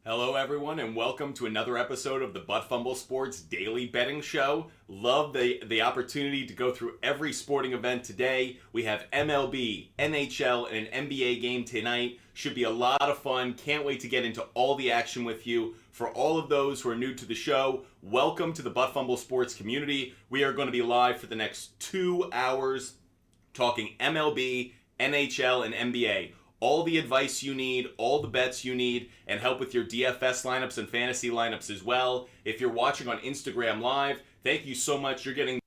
Hello, everyone, and welcome to another episode of the Fumble Sports Daily Betting Show. Love the opportunity to go through every sporting event today. We have MLB, NHL, and an NBA game tonight. Should be a lot of fun. Can't wait to get into all the action with you. For all of those who are new to the show, welcome to the Fumble Sports community. We are going to be live for the next 2 hours talking MLB, NHL, and NBA. All the advice you need, all the bets you need, and help with your DFS lineups and fantasy lineups as well. If you're watching on Instagram Live, thank you so much. You're getting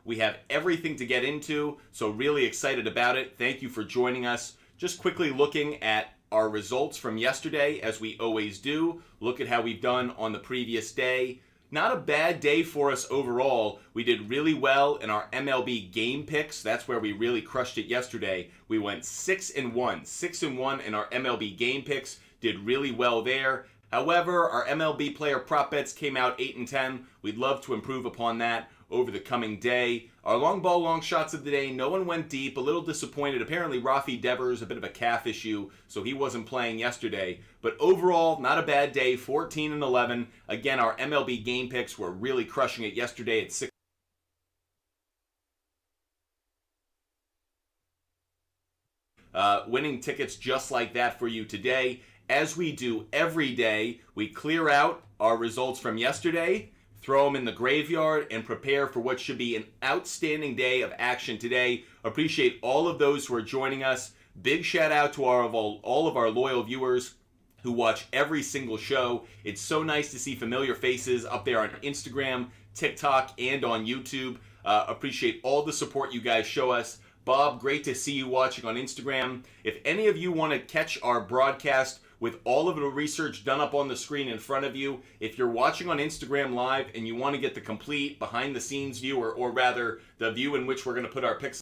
We have everything to get into, so really excited about it. Thank you for joining us. Just quickly looking at our results from yesterday, as we always do. Look at how we've done on the previous day. Not a bad day for us overall. We did really well in our MLB game picks. That's where we really crushed it yesterday. We went 6-1. 6-1 in our MLB game picks. Did really well there. However, our MLB player prop bets came out 8-10. We'd love to improve upon that over the coming day. Our long ball, long shots of the day, no one went deep. A little disappointed. Apparently, Rafi Devers, a bit of a calf issue, so he wasn't playing yesterday. But overall, not a bad day, 14-11. Again, our MLB game picks were really crushing it yesterday at 6. Winning tickets just like that for you today. As we do every day, we clear out our results from yesterday, throw them in the graveyard, and prepare for what should be an outstanding day of action today. Appreciate all of those who are joining us. Big shout out to all of our loyal viewers who watch every single show. It's so nice to see familiar faces up there on Instagram, TikTok, and on YouTube. Appreciate all the support you guys show us. Bob, great to see you watching on Instagram. If any of you want to catch our broadcast with all of the research done up on the screen in front of you, if you're watching on Instagram Live and you want to get the complete behind-the-scenes view, or rather the view in which we're going to put our picks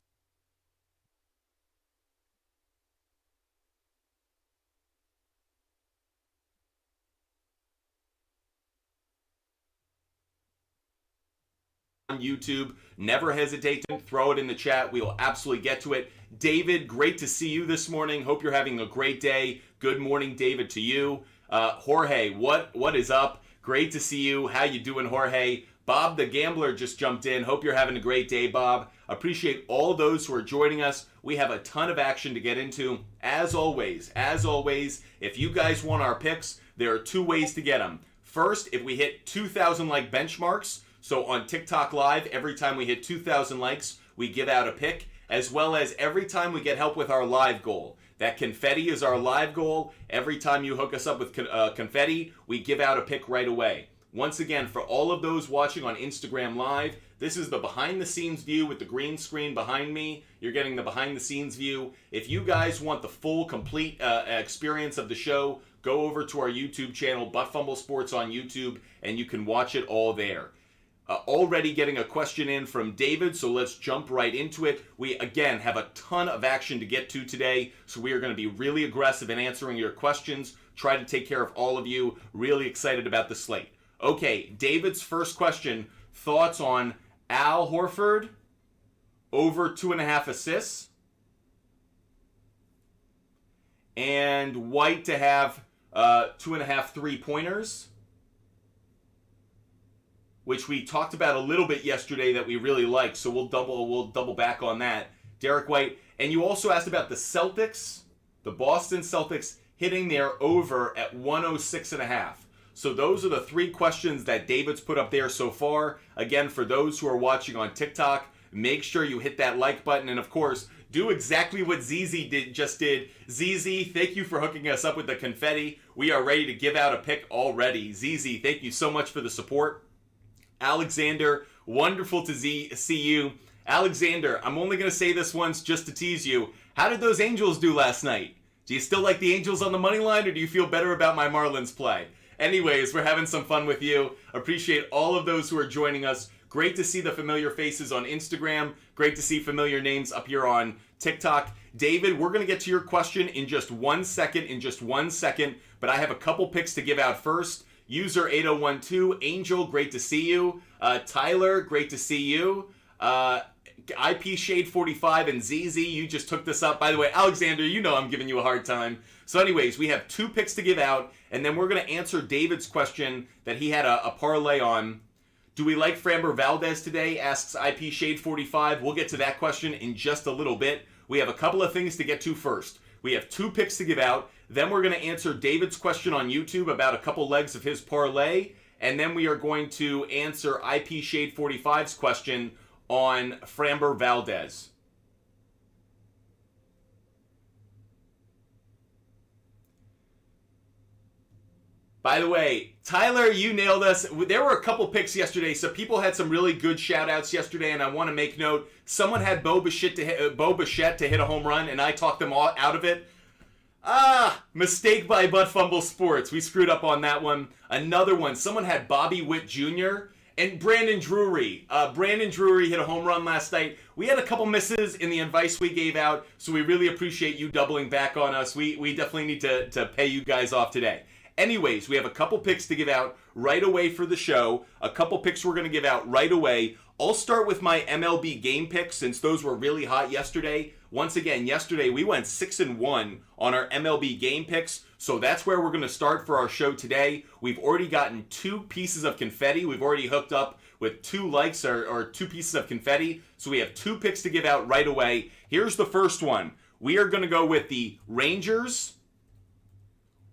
on YouTube, never hesitate to throw it in the chat. We will absolutely get to it. David, great to see you this morning. Hope you're having a great day. Good morning, David, to you. Jorge, what is up? Great to see you. How you doing, Jorge? Bob the Gambler just jumped in. Hope you're having a great day, Bob. Appreciate all those who are joining us. We have a ton of action to get into. As always, if you guys want our picks, there are two ways to get them. First, if we hit 2,000 like benchmarks, so on TikTok Live, every time we hit 2,000 likes, we give out a pick, as well as every time we get help with our live goal. That confetti is our live goal. Every time you hook us up with confetti, we give out a pick right away. Once again, for all of those watching on Instagram Live, this is the behind-the-scenes view with the green screen behind me. You're getting the behind-the-scenes view. If you guys want the full, complete experience of the show, go over to our YouTube channel, Fumble Sports on YouTube, and you can watch it all there. Already getting a question in from David, so let's jump right into it. We, again, have a ton of action to get to today, so we are going to be really aggressive in answering your questions, try to take care of all of you. Really excited about the slate. Okay, David's first question, thoughts on Al Horford over 2.5 assists, and White to have 2.5 3-pointers, which we talked about a little bit yesterday that we really liked, so we'll double back on that. Derek White, and you also asked about the Celtics, the Boston Celtics hitting their over at 106.5. So those are the three questions that David's put up there so far. Again, for those who are watching on TikTok, make sure you hit that like button, and of course, do exactly what ZZ just did. ZZ, thank you for hooking us up with the confetti. We are ready to give out a pick already. ZZ, thank you so much for the support. Alexander, wonderful to see you. Alexander, I'm only going to say this once just to tease you. How did those Angels do last night? Do you still like the Angels on the money line, or do you feel better about my Marlins play? Anyways, we're having some fun with you. Appreciate all of those who are joining us. Great to see the familiar faces on Instagram. Great to see familiar names up here on TikTok. David, we're going to get to your question in just 1 second, but I have a couple picks to give out first. User 8012, Angel, great to see you. Tyler, great to see you. IP Shade 45 and ZZ, you just took this up. By the way, Alexander, you know I'm giving you a hard time. So anyways, we have 2 picks to give out, and then we're going to answer David's question that he had a parlay on. Do we like Framber Valdez today? Asks IP Shade 45. We'll get to that question in just a little bit. We have a couple of things to get to first. We have 2 picks to give out. Then we're going to answer David's question on YouTube about a couple legs of his parlay. And then we are going to answer IP Shade 45's question on Framber Valdez. By the way, Tyler, you nailed us. There were a couple picks yesterday, so people had some really good shout-outs yesterday, and I want to make note. Someone had Bo Bichette to hit a home run, and I talked them all out of it. Mistake by Butt Fumble Sports. We screwed up on that one. Another one, someone had Bobby Witt Jr. and Brandon Drury. Brandon Drury hit a home run last night. We had a couple misses in the advice we gave out, so we really appreciate you doubling back on us. We definitely need to pay you guys off today. Anyways, we have a couple picks to give out right away for the show. A couple picks we're going to give out right away. I'll start with my MLB game picks since those were really hot yesterday. Once again, yesterday we went 6-1 on our MLB game picks. So that's where we're going to start for our show today. We've already gotten 2 pieces of confetti. We've already hooked up with 2 likes or 2 pieces of confetti. So we have 2 picks to give out right away. Here's the first one. We are going to go with the Rangers,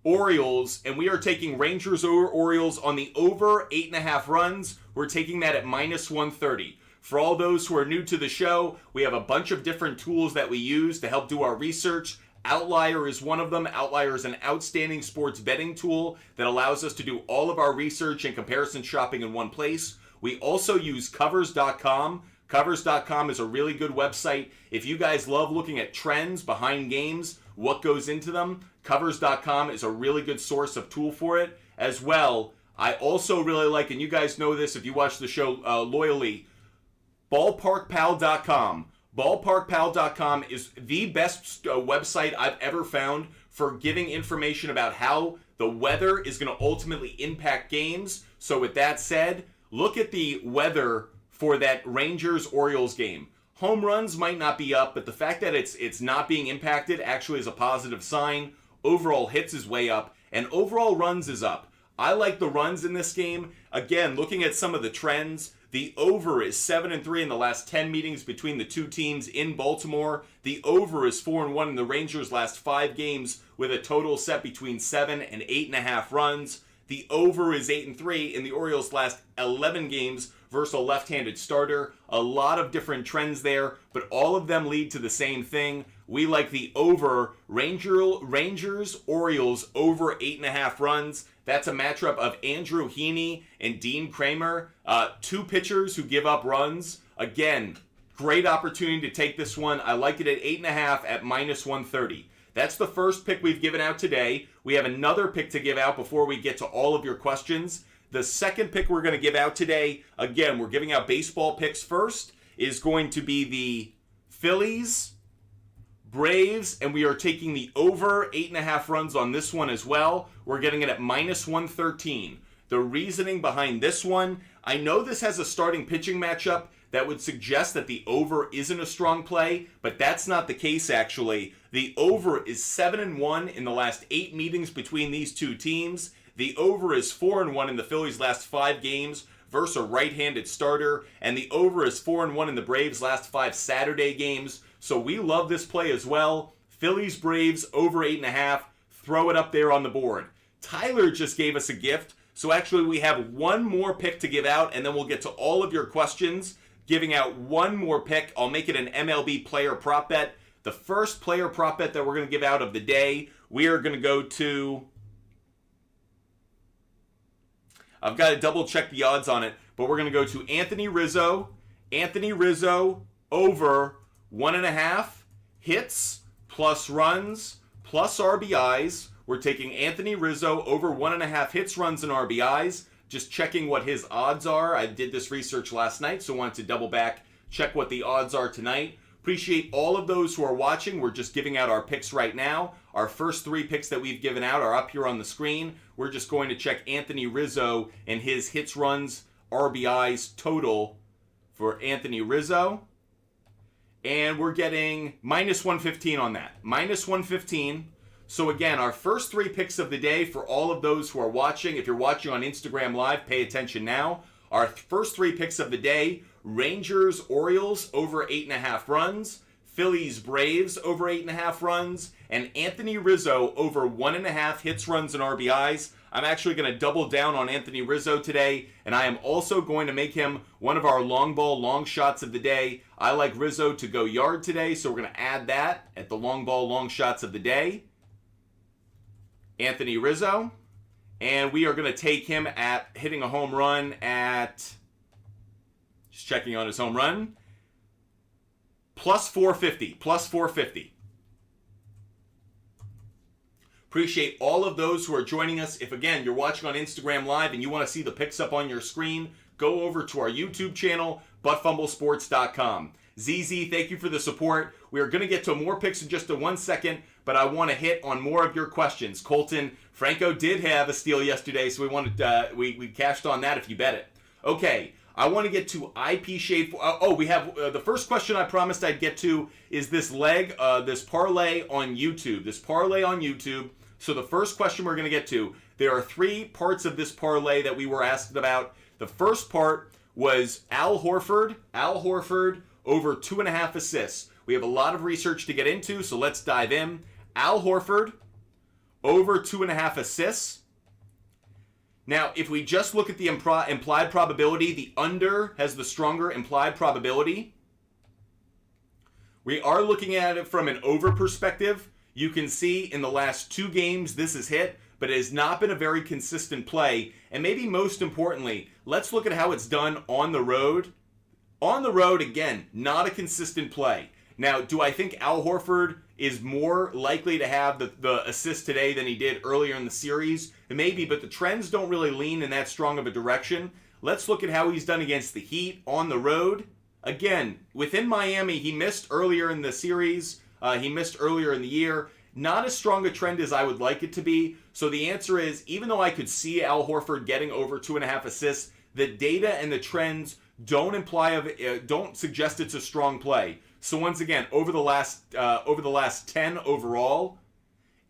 Orioles, and we are taking Rangers or Orioles on the over 8.5 runs. We're taking that at -130. For all those who are new to the show, we have a bunch of different tools that we use to help do our research. Outlier is one of them. Outlier is an outstanding sports betting tool that allows us to do all of our research and comparison shopping in one place. We also use Covers.com. Covers.com is a really good website. If you guys love looking at trends behind games, what goes into them, Covers.com is a really good source of tool for it as well. I also really like, and you guys know this if you watch the show loyally, BallparkPal.com. BallparkPal.com is the best website I've ever found for giving information about how the weather is going to ultimately impact games. So with that said, look at the weather for that Rangers-Orioles game. Home runs might not be up, but the fact that it's not being impacted actually is a positive sign. Overall hits is way up, and overall runs is up. I like the runs in this game. Again, looking at some of the trends, the over is 7-3 in the last 10 meetings between the 2 teams in Baltimore. The over is 4-1 in the Rangers' last 5 games with a total set between 7 and 8.5 runs. The over is 8-3 in the Orioles' last 11 games versus a left-handed starter. A lot of different trends there, but all of them lead to the same thing. We like the over. Rangers, Orioles, over 8.5 runs. That's a matchup of Andrew Heaney and Dean Kramer, 2 pitchers who give up runs. Again, great opportunity to take this one. I like it at 8.5 at -130. That's the first pick we've given out today. We have another pick to give out before we get to all of your questions. The second pick we're going to give out today, again, we're giving out baseball picks first, is going to be the Phillies, Braves, and we are taking the over 8.5 runs on this one as well. We're getting it at -113. The reasoning behind this one, I know this has a starting pitching matchup that would suggest that the over isn't a strong play, but that's not the case actually. The over is 7-1 in the last 8 meetings between these 2 teams. The over is 4-1 in the Phillies' last 5 games versus a right-handed starter, and the over is 4-1 in the Braves' last 5 Saturday games. So we love this play as well. Phillies, Braves, over 8.5. Throw it up there on the board. Tyler just gave us a gift. So actually we have one more pick to give out, and then we'll get to all of your questions. Giving out one more pick. I'll make it an MLB player prop bet. The first player prop bet that we're going to give out of the day, we are going to go to... I've got to double check the odds on it, but we're going to go to Anthony Rizzo. Anthony Rizzo over 1.5 hits plus runs plus RBIs. We're taking Anthony Rizzo over 1.5 hits, runs, and RBIs. Just checking what his odds are. I did this research last night, so wanted to double back, check what the odds are tonight. Appreciate all of those who are watching. We're just giving out our picks right now. Our first 3 picks that we've given out are up here on the screen. We're just going to check Anthony Rizzo and his hits, runs, RBIs total for Anthony Rizzo. And we're getting minus 115 on that. Minus 115. So again, our first 3 picks of the day for all of those who are watching. If you're watching on Instagram Live, pay attention now. Our first 3 picks of the day: Rangers, Orioles over 8.5 runs, Phillies, Braves over 8.5 runs, and Anthony Rizzo over 1.5 hits, runs, and RBIs. I'm actually going to double down on Anthony Rizzo today, and I am also going to make him one of our long ball, long shots of the day. I like Rizzo to go yard today, so we're going to add that at the long ball, long shots of the day. Anthony Rizzo. And we are going to take him at hitting a home run at, just checking on his home run, plus 450. Plus 450. Appreciate all of those who are joining us. If, again, you're watching on Instagram Live and you want to see the picks up on your screen, go over to our YouTube channel, buttfumblesports.com. ZZ, thank you for the support. We are going to get to more picks in just 1 second, but I want to hit on more of your questions. Colton, Franco did have a steal yesterday, so we wanted we cashed on that if you bet it. Okay, I want to get to IP Shade. We have the first question I promised I'd get to is this leg, this parlay on YouTube. This parlay on YouTube. So the first question we're going to get to, there are 3 parts of this parlay that we were asked about. The first part was Al Horford over 2.5 assists. We have a lot of research to get into, so let's dive in. Al Horford over 2.5 assists. Now, if we just look at the implied probability, the under has the stronger implied probability. We are looking at it from an over perspective. You can see in the last 2 games this has hit, but it has not been a very consistent play. And maybe most importantly, let's look at how it's done on the road. On the road, again, not a consistent play. Now, do I think Al Horford is more likely to have the assist today than he did earlier in the series? Maybe, but the trends don't really lean in that strong of a direction. Let's look at how he's done against the Heat on the road. Again, within Miami, he missed earlier in the series. He missed earlier in the year. Not as strong a trend as I would like it to be. So the answer is, even though I could see Al Horford getting over 2.5 assists, the data and the trends don't suggest it's a strong play. So once again, over the last 10 overall,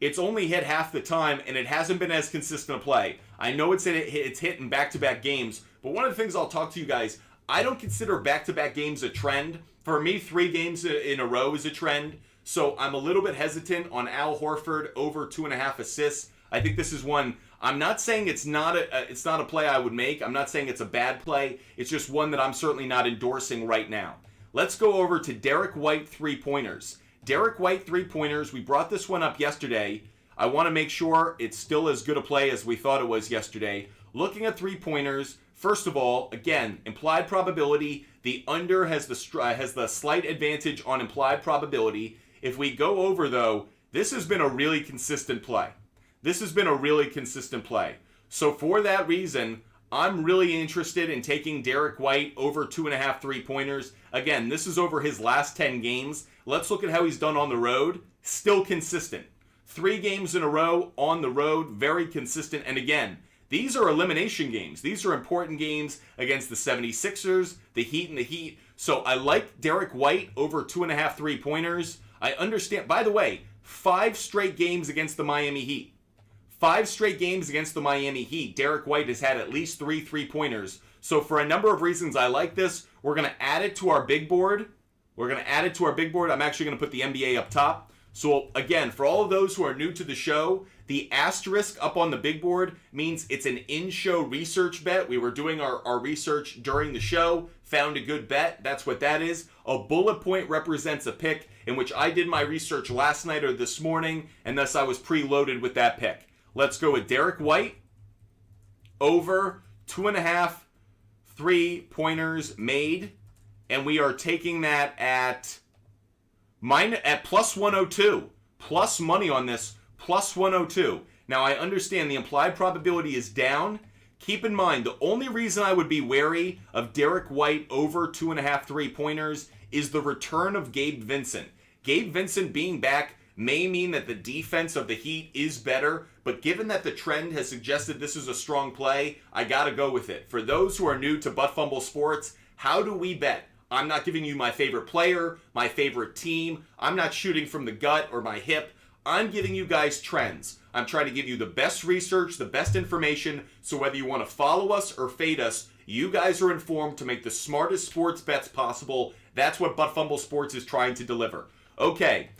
it's only hit half the time, and it hasn't been as consistent a play. I know it's hit in back-to-back games, but one of the things I'll talk to you guys, I don't consider back-to-back games a trend. For me, 3 games in a row is a trend. So I'm a little bit hesitant on Al Horford over 2.5 assists. I think this is one. I'm not saying it's not a play I would make. I'm not saying it's a bad play. It's just one that I'm certainly not endorsing right now. Let's go over to Derek White 3-pointers. Derek White 3-pointers. We brought this one up yesterday. I want to make sure it's still as good a play as we thought it was yesterday. Looking at 3-pointers, first of all, again, implied probability. The under has the slight advantage on implied probability. If we go over, though, this has been a really consistent play. So for that reason, I'm really interested in taking Derek White over 2.5 3-pointers. Again, this is over his last 10 games. Let's look at how he's done on the road. Still consistent. 3 games in a row on the road, very consistent. And again, these are elimination games. These are important games against the 76ers, the Heat, and the Heat. So I like Derek White over 2.5 3-pointers. I understand. By the way, 5 straight games against the Miami Heat. 5 straight games against the Miami Heat. Derek White has had at least 3 3-pointers. So for a number of reasons, I like this. We're going to add it to our big board. I'm actually going to put the NBA up top. So again, for all of those who are new to the show, the asterisk up on the big board means it's an in-show research bet. We were doing our research during the show, found a good bet. That's what that is. A bullet point represents a pick in which I did my research last night or this morning, and thus I was preloaded with that pick. Let's go with Derek White over 2.5 3-pointers made, and we are taking that at plus 102. plus money on this, plus 102. Now, I understand the implied probability is down. Keep in mind, the only reason I would be wary of Derek White over 2.5 3-pointers is the return of Gabe Vincent. Gabe Vincent being back may mean that the defense of the Heat is better, but given that the trend has suggested this is a strong play, I gotta go with it. For those who are new to Butt Fumble Sports, how do we bet? I'm not giving you my favorite player, my favorite team. I'm not shooting from the gut or my hip. I'm giving you guys trends. I'm trying to give you the best research, the best information, so whether you want to follow us or fade us, you guys are informed to make the smartest sports bets possible. That's what Butt Fumble Sports is trying to deliver. Okay,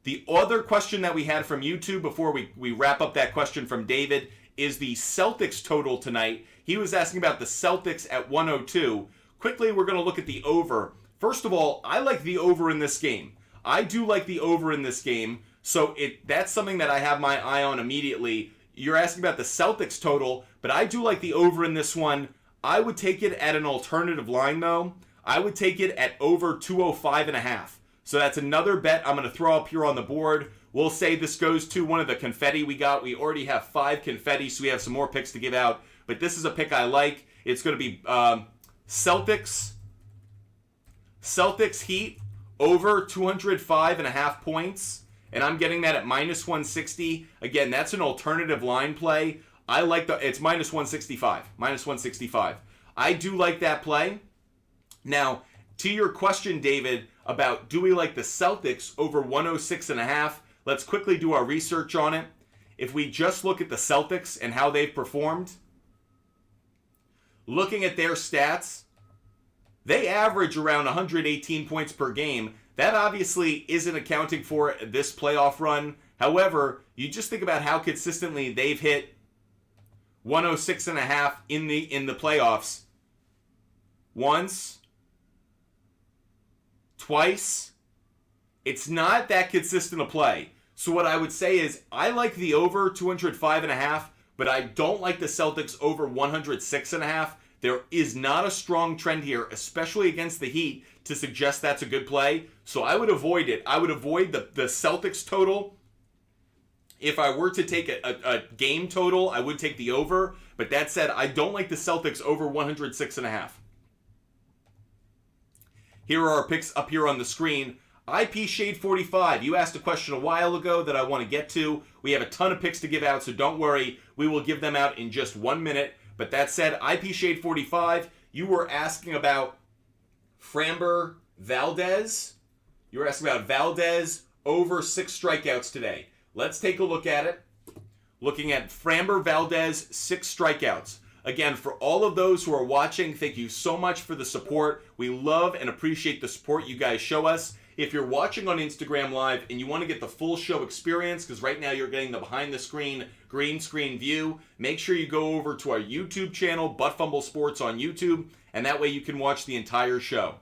the other question that we had from YouTube before we wrap up that question from David is the Celtics total tonight. He was asking about the Celtics at 102. Quickly, we're going to look at the over. First of all, I like the over in this game. I do like the over in this game, so that's something that I have my eye on immediately. You're asking about the Celtics total, but I do like the over in this one. I would take it at an alternative line, though. I would take it at over 205.5. So that's another bet I'm going to throw up here on the board. We'll say this goes to one of the confetti we got. We already have 5 confetti, so we have some more picks to give out. But this is a pick I like. It's going to be Celtics Heat over 205.5 points. And I'm getting that at minus 160. Again, that's an alternative line play. I like it's minus 165. Minus 165. I do like that play. Now, to your question, David, about do we like the Celtics over 106.5, let's quickly do our research on it. If we just look at the Celtics and how they've performed, looking at their stats, they average around 118 points per game. That obviously isn't accounting for this playoff run. However, you just think about how consistently they've hit 106.5 in the playoffs. Once, twice. It's not that consistent a play. So what I would say is I like the over 205.5, but I don't like the Celtics over 106.5. There is not a strong trend here, especially against the Heat, to suggest that's a good play. So I would avoid it. I would avoid the Celtics total. If I were to take a game total, I would take the over. But that said, I don't like the Celtics over 106.5. Here are our picks up here on the screen. IP Shade 45. You asked a question a while ago that I want to get to. We have a ton of picks to give out, so don't worry. We will give them out in just 1 minute. But that said, IP Shade 45, you were asking about Framber Valdez. You were asking about Valdez over 6 strikeouts today. Let's take a look at it. Looking at Framber Valdez, 6 strikeouts. Again, for all of those who are watching, thank you so much for the support. We love and appreciate the support you guys show us. If you're watching on Instagram Live and you want to get the full show experience, because right now you're getting the behind the screen green screen view, make sure you go over to our YouTube channel, Butt Fumble Sports on YouTube, and that way you can watch the entire show.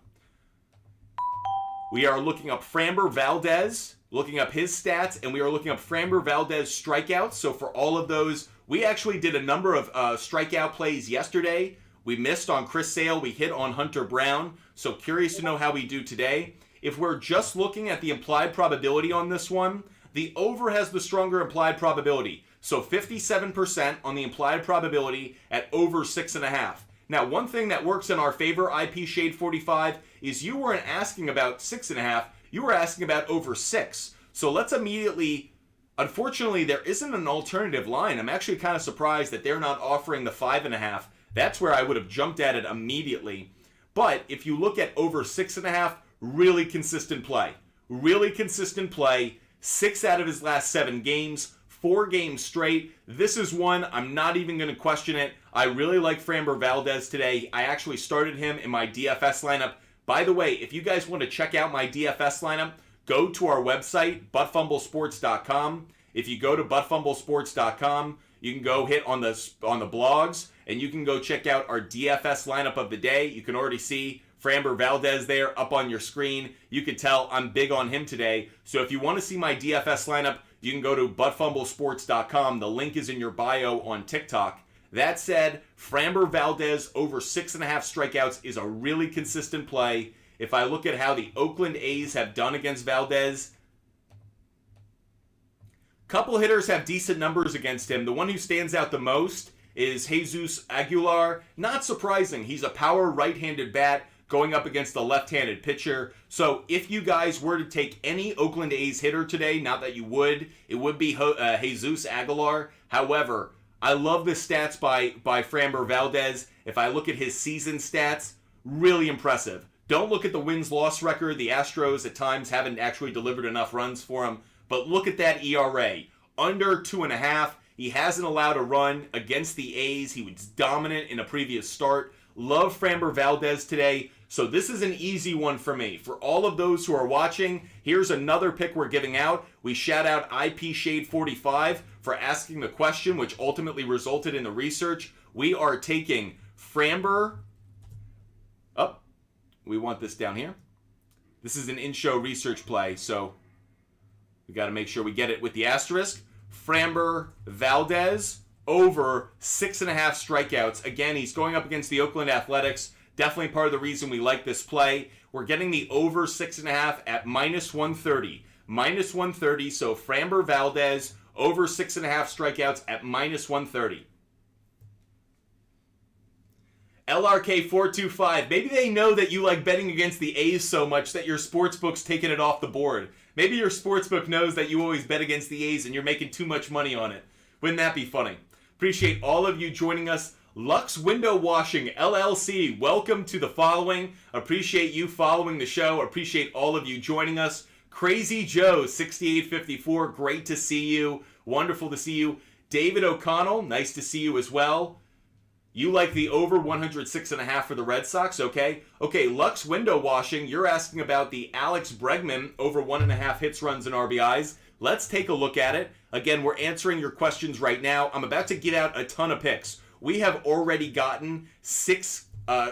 We are looking up Framber Valdez, looking up his stats, and we are looking up Framber Valdez strikeouts. So for all of those, we actually did a number of strikeout plays yesterday. We missed on Chris Sale. We hit on Hunter Brown. So curious to know how we do today. If we're just looking at the implied probability on this one, the over has the stronger implied probability. So 57% on the implied probability at over 6.5. Now, one thing that works in our favor, IP Shade 45, is you weren't asking about 6.5. You were asking about over 6. So let's immediately... Unfortunately, there isn't an alternative line. I'm actually kind of surprised that they're not offering the 5.5. That's where I would have jumped at it immediately. But if you look at over 6.5, really consistent play. Really consistent play. 6 out of his last 7 games. 4 games straight. This is one, I'm not even going to question it. I really like Framber Valdez today. I actually started him in my DFS lineup. By the way, if you guys want to check out my DFS lineup, go to our website, buttfumblesports.com. If you go to buttfumblesports.com, you can go hit on the blogs, and you can go check out our DFS lineup of the day. You can already see Framber Valdez there up on your screen. You can tell I'm big on him today. So if you want to see my DFS lineup, you can go to buttfumblesports.com. The link is in your bio on TikTok. That said, Framber Valdez over 6.5 strikeouts is a really consistent play. If I look at how the Oakland A's have done against Valdez, Couple hitters have decent numbers against him. The one who stands out the most is Jesus Aguilar. Not surprising. He's a power right-handed bat going up against a left-handed pitcher. So if you guys were to take any Oakland A's hitter today, not that you would, it would be Jesus Aguilar. However, I love the stats by Framber Valdez. If I look at his season stats, really impressive. Don't look at the wins-loss record. The Astros at times haven't actually delivered enough runs for him. But look at that ERA. Under 2.5. He hasn't allowed a run against the A's. He was dominant in a previous start. Love Framber Valdez today. So this is an easy one for me. For all of those who are watching, here's another pick we're giving out. We shout out IP Shade 45 for asking the question, which ultimately resulted in the research. We are taking Framber. We want this down here. This is an in-show research play, so we got to make sure we get it with the asterisk. Framber Valdez over 6.5 strikeouts. Again, he's going up against the Oakland Athletics. Definitely part of the reason we like this play. We're getting the over 6.5 at -130. -130, so Framber Valdez over 6.5 strikeouts at -130. LRK425, maybe they know that you like betting against the A's so much that your sportsbook's taking it off the board. Maybe your sportsbook knows that you always bet against the A's and you're making too much money on it. Wouldn't that be funny? Appreciate all of you joining us. Lux Window Washing, LLC, welcome to the following. Appreciate you following the show. Appreciate all of you joining us. Crazy Joe, 6854, great to see you. Wonderful to see you. David O'Connell, nice to see you as well. You like the over 106.5 for the Red Sox, okay? Okay, Lux Window Washing, you're asking about the Alex Bregman over 1.5 hits, runs, and RBIs. Let's take a look at it. Again, we're answering your questions right now. I'm about to get out a ton of picks. We have already gotten 6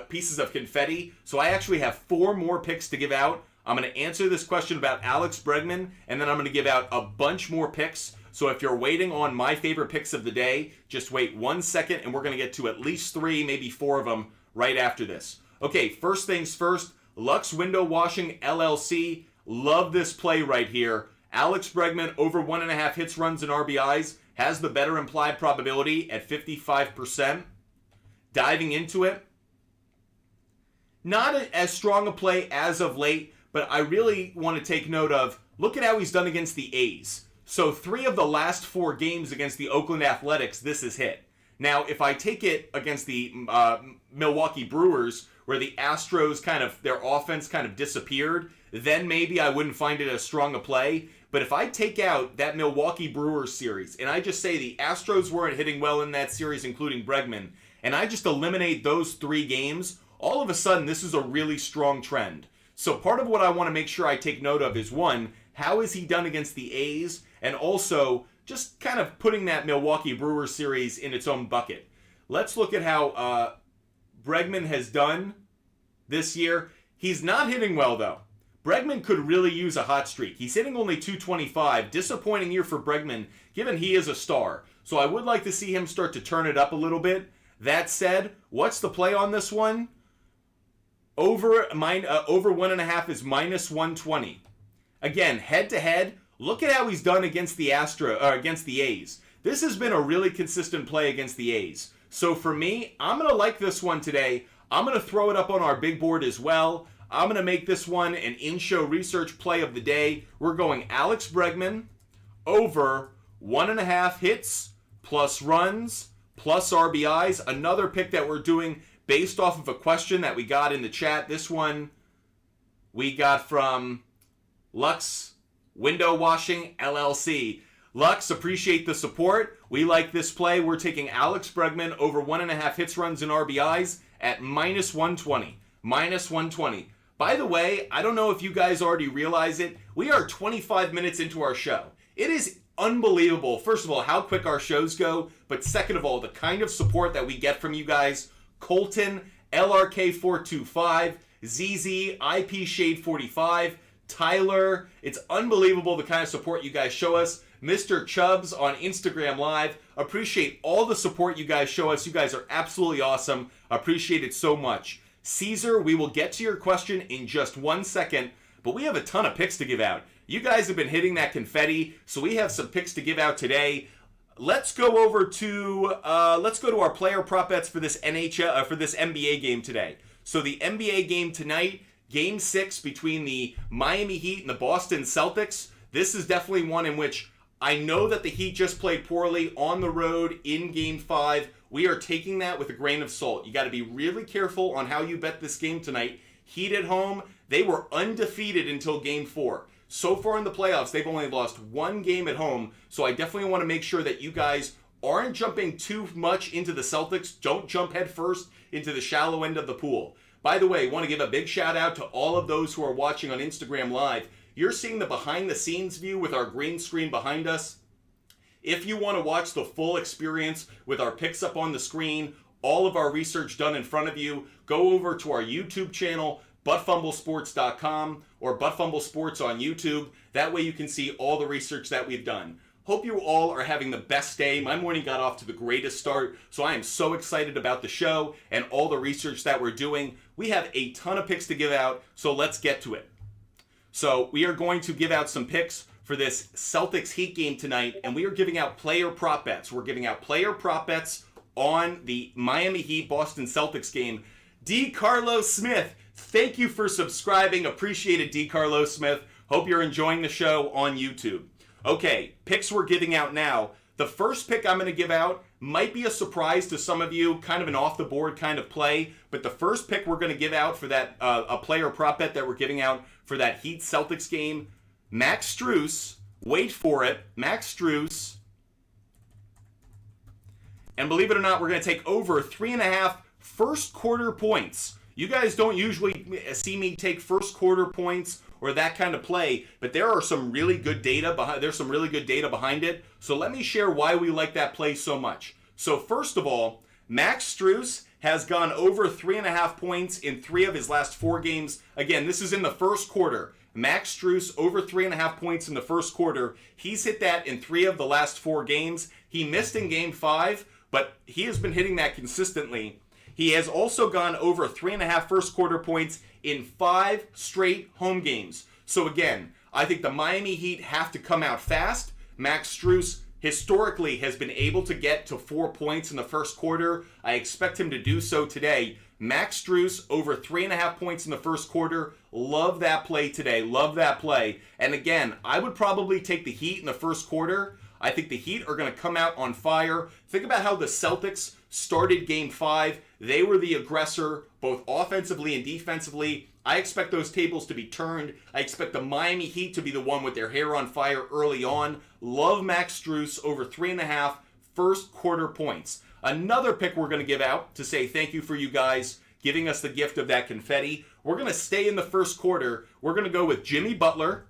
pieces of confetti, so I actually have 4 more picks to give out. I'm going to answer this question about Alex Bregman, and then I'm going to give out a bunch more picks. So if you're waiting on my favorite picks of the day, just wait 1 second, and we're going to get to at least 3, maybe 4 of them right after this. Okay, first things first, Lux Window Washing, LLC. Love this play right here. Alex Bregman over 1.5 hits, runs, and RBIs has the better implied probability at 55%. Diving into it, not as strong a play as of late, but I really want to take note of, look at how he's done against the A's. So 3 of the last 4 games against the Oakland Athletics, this is hit. Now, if I take it against the Milwaukee Brewers, where the Astros their offense kind of disappeared, then maybe I wouldn't find it as strong a play. But if I take out that Milwaukee Brewers series, and I just say the Astros weren't hitting well in that series, including Bregman, and I just eliminate those 3 games, all of a sudden this is a really strong trend. So part of what I want to make sure I take note of is, 1, how is he done against the A's? And also, just kind of putting that Milwaukee Brewers series in its own bucket. Let's look at how Bregman has done this year. He's not hitting well, though. Bregman could really use a hot streak. He's hitting only .225. Disappointing year for Bregman, given he is a star. So I would like to see him start to turn it up a little bit. That said, what's the play on this one? Over 1.5 is -120. Again, head-to-head, look at how he's done against the against the A's. This has been a really consistent play against the A's. So for me, I'm going to like this one today. I'm going to throw it up on our big board as well. I'm going to make this one an in-show research play of the day. We're going Alex Bregman over 1.5 hits, plus runs, plus RBIs. Another pick that we're doing based off of a question that we got in the chat. This one we got from Lux Window Washing, LLC. Lux, appreciate the support. We like this play. We're taking Alex Bregman over 1.5 hits, runs, and RBIs at -120. -120. By the way, I don't know if you guys already realize it. We are 25 minutes into our show. It is unbelievable, first of all, how quick our shows go, but second of all, the kind of support that we get from you guys. Colton, LRK425, ZZ, IP Shade 45, Tyler. It's unbelievable the kind of support you guys show us. Mr. Chubbs on Instagram Live. Appreciate all the support you guys show us. You guys are absolutely awesome. Appreciate it so much. Caesar, we will get to your question in just 1 second, but we have a ton of picks to give out. You guys have been hitting that confetti, so we have some picks to give out today. Let's go over to our player prop bets for this for this NBA game today. So the NBA game tonight, Game 6 between the Miami Heat and the Boston Celtics. This is definitely one in which I know that the Heat just played poorly on the road in Game 5. We are taking that with a grain of salt. You got to be really careful on how you bet this game tonight. Heat at home, they were undefeated until Game 4. So far in the playoffs, they've only lost one game at home, so I definitely want to make sure that you guys aren't jumping too much into the Celtics. Don't jump head first into the shallow end of the pool. By the way, I want to give a big shout out to all of those who are watching on Instagram Live. You're seeing the behind the scenes view with our green screen behind us. If you want to watch the full experience with our picks up on the screen, all of our research done in front of you, go over to our YouTube channel, buttfumblesports.com or buttfumblesports on YouTube. That way you can see all the research that we've done. Hope you all are having the best day. My morning got off to the greatest start, so I am so excited about the show and all the research that we're doing. We have a ton of picks to give out, so let's get to it. So we are going to give out some picks for this Celtics Heat game tonight, and we are giving out player prop bets. We're giving out player prop bets on the Miami Heat Boston Celtics game. D. Carlos Smith, thank you for subscribing. Appreciate it, D. Carlos Smith. Hope you're enjoying the show on YouTube. Okay, picks we're giving out now. The first pick I'm going to give out might be a surprise to some of you, kind of an off-the-board kind of play, but the first pick we're going to give out for that, a player prop bet that we're giving out for that Heat-Celtics game, Max Strus, wait for it, Max Strus, and believe it or not, we're going to take over 3.5 first quarter points. You guys don't usually see me take first quarter points or that kind of play, but there are some really good data behind. There's some really good data behind it. So let me share why we like that play so much. So first of all, Max Strus has gone over 3.5 points in 3 of his last 4 games. Again, this is in the first quarter. Max Strus over 3.5 points in the first quarter. He's hit that in 3 of the last 4 games. He missed in Game 5, but he has been hitting that consistently. He has also gone over 3.5 first quarter points in 5 straight home games. So again, I think the Miami Heat have to come out fast. Max Strus historically has been able to get to 4 points in the first quarter. I expect him to do so today. Max Strus over 3.5 points in the first quarter. Love that play today. Love that play. And again, I would probably take the Heat in the first quarter. I think the Heat are going to come out on fire. Think about how the Celtics started Game 5. They were the aggressor, both offensively and defensively. I expect those tables to be turned. I expect the Miami Heat to be the one with their hair on fire early on. Love Max Strus over 3.5 first quarter points. Another pick we're going to give out to say thank you for you guys giving us the gift of that confetti. We're going to stay in the first quarter. We're going to go with Jimmy Butler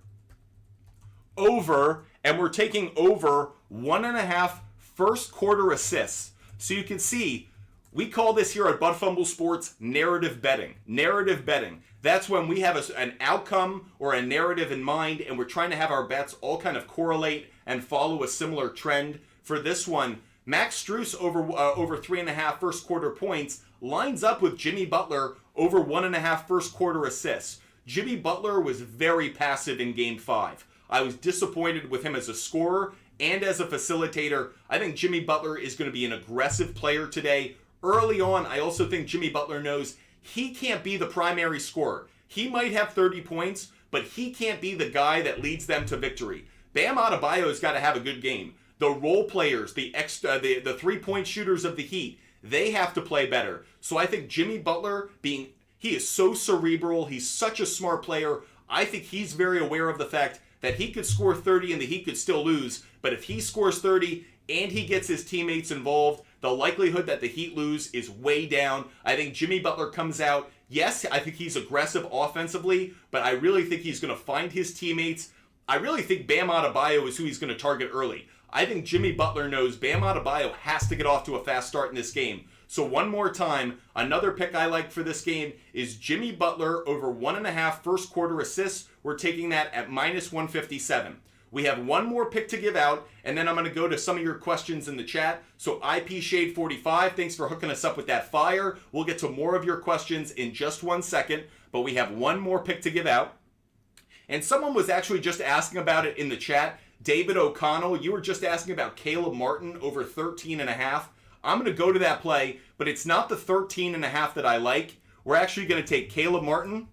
over, and we're taking over 1.5 first quarter assists. So you can see, we call this here at Butt Fumble Sports narrative betting. Narrative betting. That's when we have an outcome or a narrative in mind, and we're trying to have our bets all kind of correlate and follow a similar trend. For this one, Max Strus over 3.5 first quarter points lines up with Jimmy Butler over 1.5 first quarter assists. Jimmy Butler was very passive in Game 5. I was disappointed with him as a scorer and as a facilitator. I think Jimmy Butler is going to be an aggressive player today. Early on, I also think Jimmy Butler knows he can't be the primary scorer. He might have 30 points, but he can't be the guy that leads them to victory. Bam Adebayo's got to have a good game. The role players, the three-point shooters of the Heat, they have to play better. So I think Jimmy Butler, he is so cerebral, he's such a smart player. I think he's very aware of the fact that he could score 30 and the Heat could still lose. But if he scores 30 and he gets his teammates involved, the likelihood that the Heat lose is way down. I think Jimmy Butler comes out. Yes, I think he's aggressive offensively, but I really think he's going to find his teammates. I really think Bam Adebayo is who he's going to target early. I think Jimmy Butler knows Bam Adebayo has to get off to a fast start in this game. So one more time, another pick I like for this game is Jimmy Butler over 1.5 first quarter assists. We're taking that at minus 157. We have one more pick to give out, and then I'm going to go to some of your questions in the chat. So IP Shade 45, thanks for hooking us up with that fire. We'll get to more of your questions in just 1 second, but we have one more pick to give out. And someone was actually just asking about it in the chat. David O'Connell, you were just asking about Caleb Martin over 13.5. I'm going to go to that play, but it's not the 13.5 that I like. We're actually going to take Caleb Martin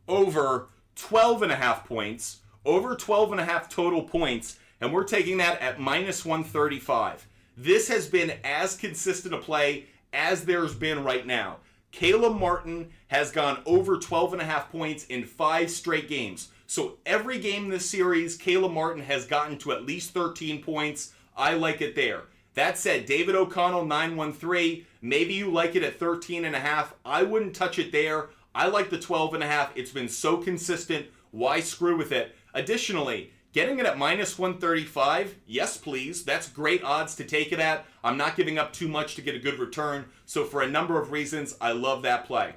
over 12.5 points, over 12.5 total points, and we're taking that at minus 135. This has been as consistent a play as there's been right now. Caleb Martin has gone over 12.5 points in 5 straight games. So every game this series, Caleb Martin has gotten to at least 13 points. I like it there. That said, David O'Connell, 913, maybe you like it at 13.5. I wouldn't touch it there. I like the 12.5. It's been so consistent. Why screw with it? Additionally, getting it at minus 135, yes please. That's great odds to take it at. I'm not giving up too much to get a good return. So for a number of reasons, I love that play.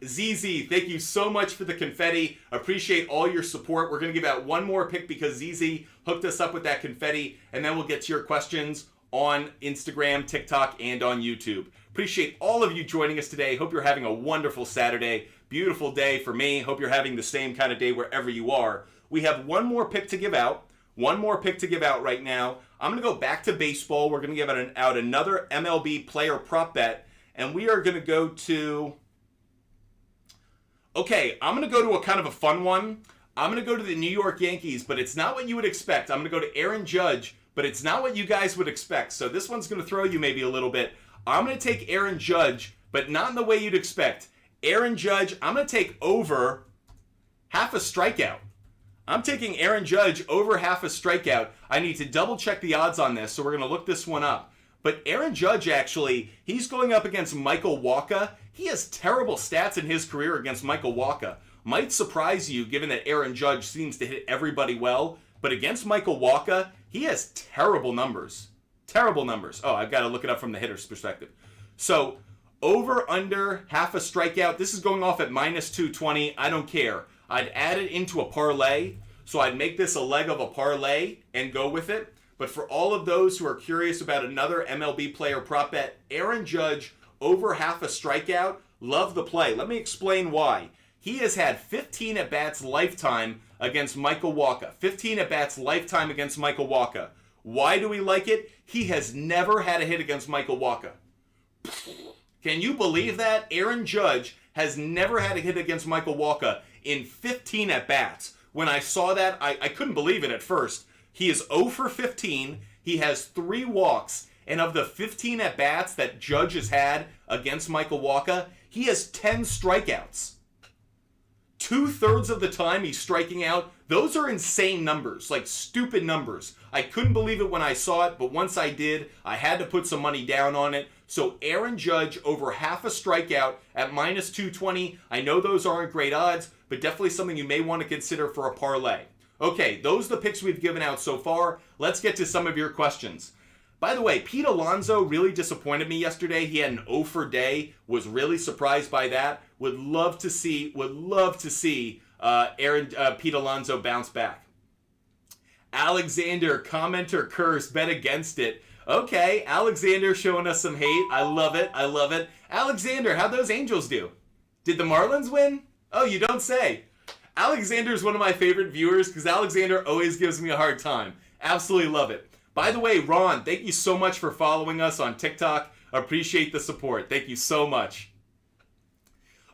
ZZ, thank you so much for the confetti. Appreciate all your support. We're going to give out one more pick because ZZ hooked us up with that confetti, and then we'll get to your questions on Instagram, TikTok, and on YouTube. Appreciate all of you joining us today. Hope you're having a wonderful Saturday. Beautiful day for me. Hope you're having the same kind of day wherever you are. We have one more pick to give out. One more pick to give out right now. I'm going to go back to baseball. We're going to give out another MLB player prop bet, and we are going to go to... Okay, I'm going to go to a kind of a fun one. I'm going to go to the New York Yankees, but it's not what you would expect. I'm going to go to Aaron Judge, but it's not what you guys would expect. So this one's going to throw you maybe a little bit. I'm going to take Aaron Judge, but not in the way you'd expect. Aaron Judge, I'm going to take over half a strikeout. I'm taking Aaron Judge over half a strikeout. I need to double check the odds on this, so we're going to look this one up. But Aaron Judge, actually, he's going up against Michael Wacha. He has terrible stats in his career against Michael Wacha. Might surprise you, given that Aaron Judge seems to hit everybody well. But against Michael Wacha, he has terrible numbers. Terrible numbers. Oh, I've got to look it up from the hitter's perspective. So, over, under, half a strikeout. This is going off at minus 220. I don't care. I'd add it into a parlay. So I'd make this a leg of a parlay and go with it. But for all of those who are curious about another MLB player prop bet, Aaron Judge over half a strikeout, love the play. Let me explain why. He has had 15 at-bats lifetime against Michael Wacha. 15 at-bats lifetime against Michael Wacha. Why do we like it? He has never had a hit against Michael Wacha. Can you believe that? Aaron Judge has never had a hit against Michael Wacha in 15 at-bats. When I saw that, I couldn't believe it at first. He is 0 for 15. He has 3 walks. And of the 15 at-bats that Judge has had against Michael Wacha, he has 10 strikeouts. 2/3 of the time he's striking out. Those are insane numbers, like stupid numbers. I couldn't believe it when I saw it, but once I did, I had to put some money down on it. So Aaron Judge over half a strikeout at minus 220. I know those aren't great odds, but definitely something you may want to consider for a parlay. Okay, those are the picks we've given out so far. Let's get to some of your questions. By the way, Pete Alonso really disappointed me yesterday. He had an 0 for day. Was really surprised by that. Would love to see Pete Alonso bounce back. Alexander, commenter curse, bet against it. Okay, Alexander showing us some hate. I love it. I love it. Alexander, how'd those Angels do? Did the Marlins win? Oh, you don't say. Alexander's one of my favorite viewers because Alexander always gives me a hard time. Absolutely love it. By the way, Ron, thank you so much for following us on TikTok. Appreciate the support. Thank you so much.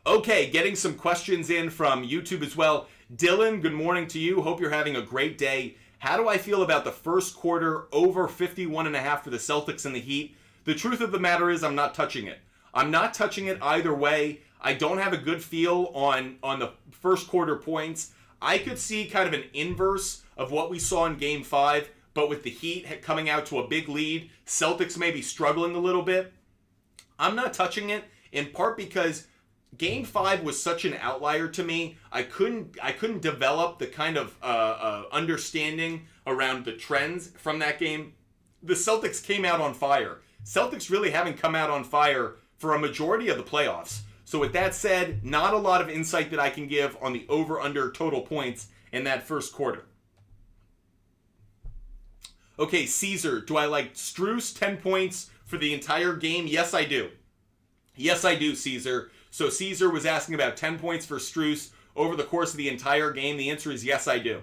Okay, getting some questions in from YouTube as well. Dylan, good morning to you. Hope you're having a great day. How do I feel about the first quarter over 51.5 for the Celtics and the Heat? The truth of the matter is I'm not touching it. I'm not touching it either way. I don't have a good feel on the first quarter points. I could see kind of an inverse of what we saw in Game 5, but with the Heat coming out to a big lead, Celtics may be struggling a little bit. I'm not touching it, in part because Game 5 was such an outlier to me. I couldn't develop the kind of understanding around the trends from that game. The Celtics came out on fire. Celtics really haven't come out on fire for a majority of the playoffs. So with that said, not a lot of insight that I can give on the over-under total points in that first quarter. Okay, Caesar, do I like Strus 10 points for the entire game? Yes, I do. Yes, I do, Caesar. So Caesar was asking about 10 points for Strus over the course of the entire game? The answer is yes, I do.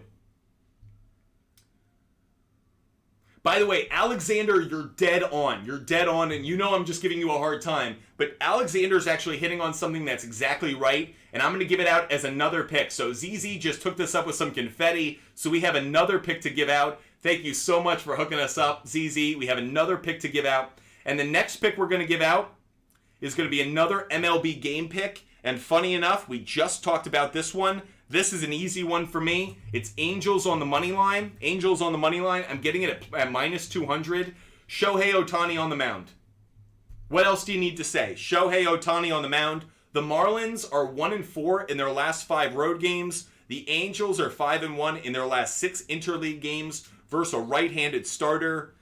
By the way, Alexander, you're dead on. You're dead on, and you know I'm just giving you a hard time. But Alexander's actually hitting on something that's exactly right, and I'm going to give it out as another pick. So ZZ just took this up with some confetti, so we have another pick to give out. Thank you so much for hooking us up, ZZ. We have another pick to give out. And the next pick we're going to give out is going to be another MLB game pick. And funny enough, we just talked about this one. This is an easy one for me. It's Angels on the money line. Angels on the money line. I'm getting it at minus 200. Shohei Ohtani on the mound. What else do you need to say? Shohei Ohtani on the mound. The Marlins are 1-4 in their last 5 road games. The Angels are 5-1 in their last 6 interleague games versus a right-handed starter.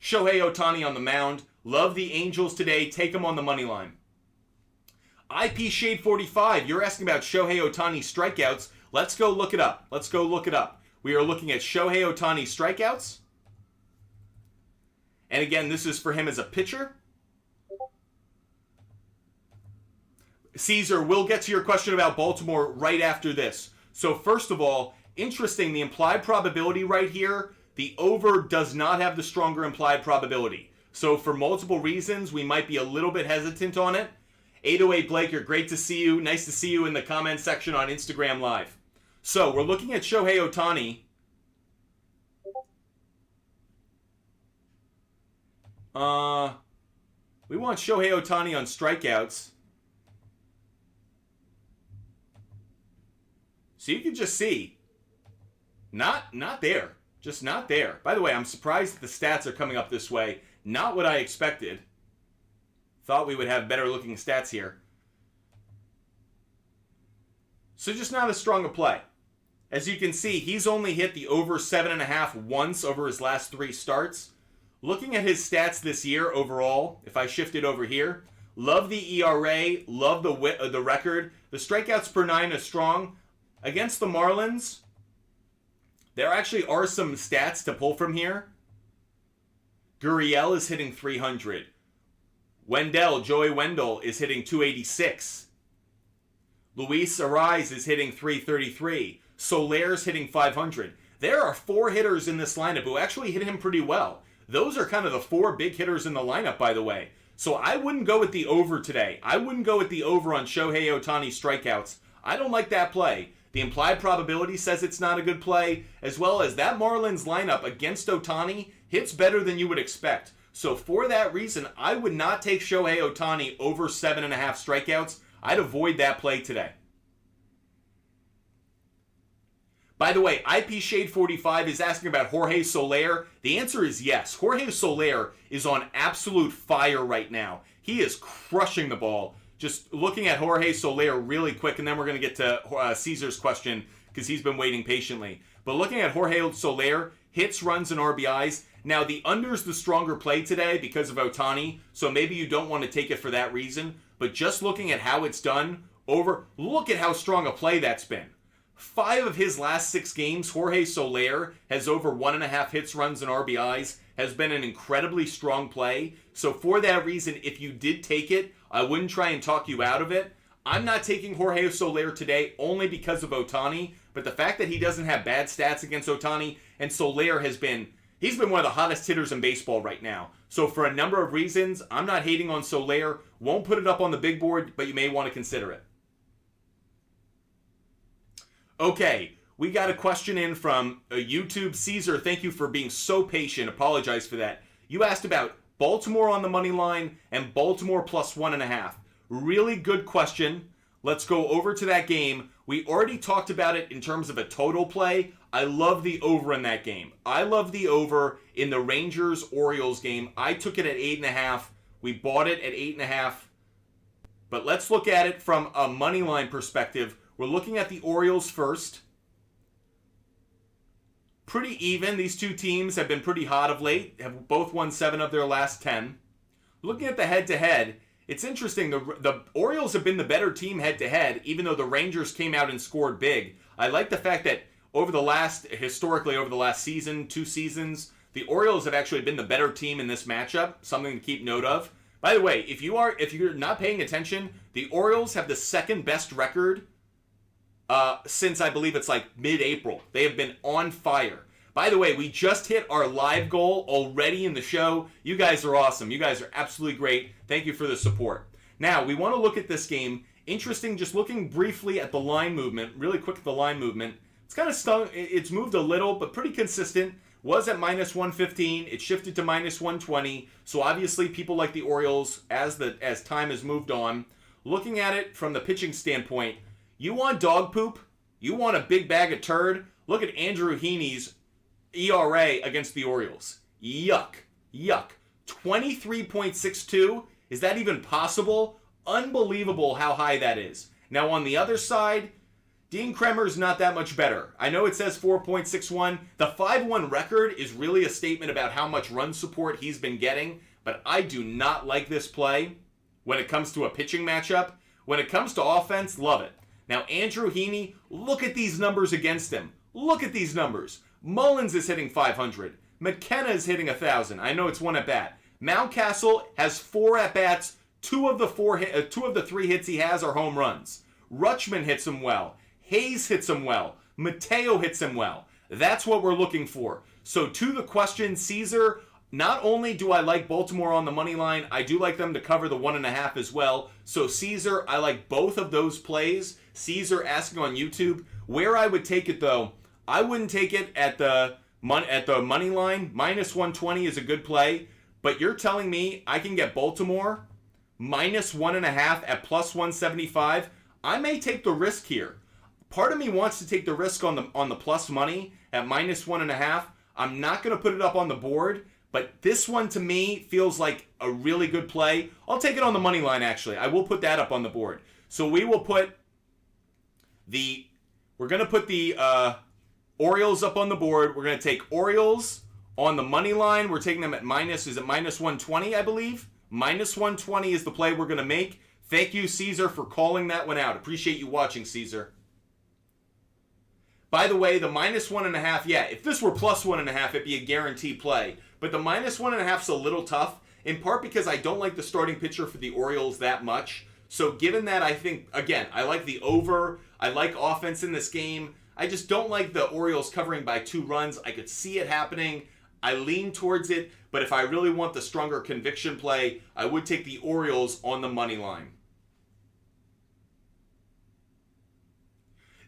Shohei Ohtani on the mound. Love the Angels today. Take them on the money line. IP Shade 45, you're asking about Shohei Ohtani strikeouts. Let's go look it up. Let's go look it up. We are looking at Shohei Ohtani strikeouts. And again, this is for him as a pitcher. Caesar, we'll get to your question about Baltimore right after this. So first of all, interesting, the implied probability right here, the over does not have the stronger implied probability. So for multiple reasons, we might be a little bit hesitant on it. 808 Blake, you're great to see you. Nice to see you in the comment section on Instagram Live. So, we're looking at Shohei Ohtani. We want Shohei Ohtani on strikeouts. So you can just see. Not there. Just not there. By the way, I'm surprised that the stats are coming up this way. Not what I expected. Thought we would have better looking stats here. So just not as strong a play. As you can see, he's only hit the over 7.5 once over his last 3 starts. Looking at his stats this year overall, if I shift it over here, love the ERA, love the record. The strikeouts per 9 is strong. Against the Marlins, there actually are some stats to pull from here. Gurriel is hitting 300. Joey Wendell is hitting 286. Luis Ariz is hitting 333. Soler's hitting 500. There are 4 hitters in this lineup who actually hit him pretty well. Those are kind of the 4 big hitters in the lineup, by the way. So I wouldn't go with the over today. I wouldn't go with the over on Shohei Ohtani strikeouts. I don't like that play. The implied probability says it's not a good play, as well as that Marlins lineup against Ohtani hits better than you would expect. So for that reason, I would not take Shohei Ohtani over 7.5 strikeouts. I'd avoid that play today. By the way, IP Shade 45 is asking about Jorge Soler. The answer is yes. Jorge Soler is on absolute fire right now. He is crushing the ball. Just looking at Jorge Soler really quick, and then we're going to get to Caesar's question because he's been waiting patiently. But looking at Jorge Soler, hits, runs, and RBIs. Now, the under's the stronger play today because of Ohtani, so maybe you don't want to take it for that reason. But just looking at how it's done, look at how strong a play that's been. 5 of his last 6 games, Jorge Soler has over 1.5 hits, runs, and RBIs, has been an incredibly strong play. So for that reason, if you did take it, I wouldn't try and talk you out of it. I'm not taking Jorge Soler today only because of Ohtani, but the fact that he doesn't have bad stats against Ohtani, and Soler he's been one of the hottest hitters in baseball right now. So for a number of reasons, I'm not hating on Soler. Won't put it up on the big board, but you may want to consider it. Okay, we got a question in from YouTube. Caesar, thank you for being so patient. Apologize for that. You asked about Baltimore on the money line and Baltimore plus 1.5. Really good question. Let's go over to that game. We already talked about it in terms of a total play. I love the over in that game. I love the over in the Rangers-Orioles game. I took it at 8.5. We bought it at 8.5. But let's look at it from a money line perspective. We're looking at the Orioles first. Pretty even. These two teams have been pretty hot of late. Have both won 7 of their last 10. Looking at the head-to-head, it's interesting. The Orioles have been the better team head-to-head, even though the Rangers came out and scored big. I like the fact that historically over the last season, 2 seasons, the Orioles have actually been the better team in this matchup. Something to keep note of. By the way, if you're not paying attention, the Orioles have the second best record since I believe it's like mid-April. They have been on fire. By the way, we just hit our live goal already in the show. You guys are awesome. You guys are absolutely great. Thank you for the support. Now, we want to look at this game. Interesting, just looking briefly at the line movement, really quick at the line movement. It's kind of stung. It's moved a little, but pretty consistent. Was at minus 115. It shifted to minus 120. So obviously, people like the Orioles, as time has moved on, looking at it from the pitching standpoint, you want dog poop? You want a big bag of turd? Look at Andrew Heaney's ERA against the Orioles. Yuck. 23.62. Is that even possible? Unbelievable how high that is. Now on the other side, Dean Kremer's not that much better. I know it says 4.61. The 5-1 record is really a statement about how much run support he's been getting, but I do not like this play when it comes to a pitching matchup. When it comes to offense, love it. Now Andrew Heaney, look at these numbers against him. Look at these numbers. Mullins is hitting 500. McKenna is hitting 1,000. I know it's one at bat. Mountcastle has 4 at bats. Two of the 3 hits he has are home runs. Rutschman hits him well. Hayes hits him well. Mateo hits him well. That's what we're looking for. So to the question, Caesar, not only do I like Baltimore on the money line, I do like them to cover the 1.5 as well. So Caesar, I like both of those plays. Caesar asking on YouTube, where I would take it though, I wouldn't take it at the money line. Minus 120 is a good play. But you're telling me I can get Baltimore minus 1.5 at plus 175? I may take the risk here. Part of me wants to take the risk on the plus money at minus 1.5. I'm not going to put it up on the board, but this one to me feels like a really good play. I'll take it on the money line actually. I will put that up on the board. So we will put we're going to put the Orioles up on the board. We're going to take Orioles on the money line. We're taking them at minus 120, I believe? Minus 120 is the play we're going to make. Thank you, Caesar, for calling that one out. Appreciate you watching, Caesar. By the way, the minus 1.5, yeah, if this were plus 1.5, it'd be a guaranteed play. But the minus 1.5 is a little tough, in part because I don't like the starting pitcher for the Orioles that much. So given that, I think, again, I like the over. I like offense in this game. I just don't like the Orioles covering by 2 runs. I could see it happening. I lean towards it, but if I really want the stronger conviction play, I would take the Orioles on the money line.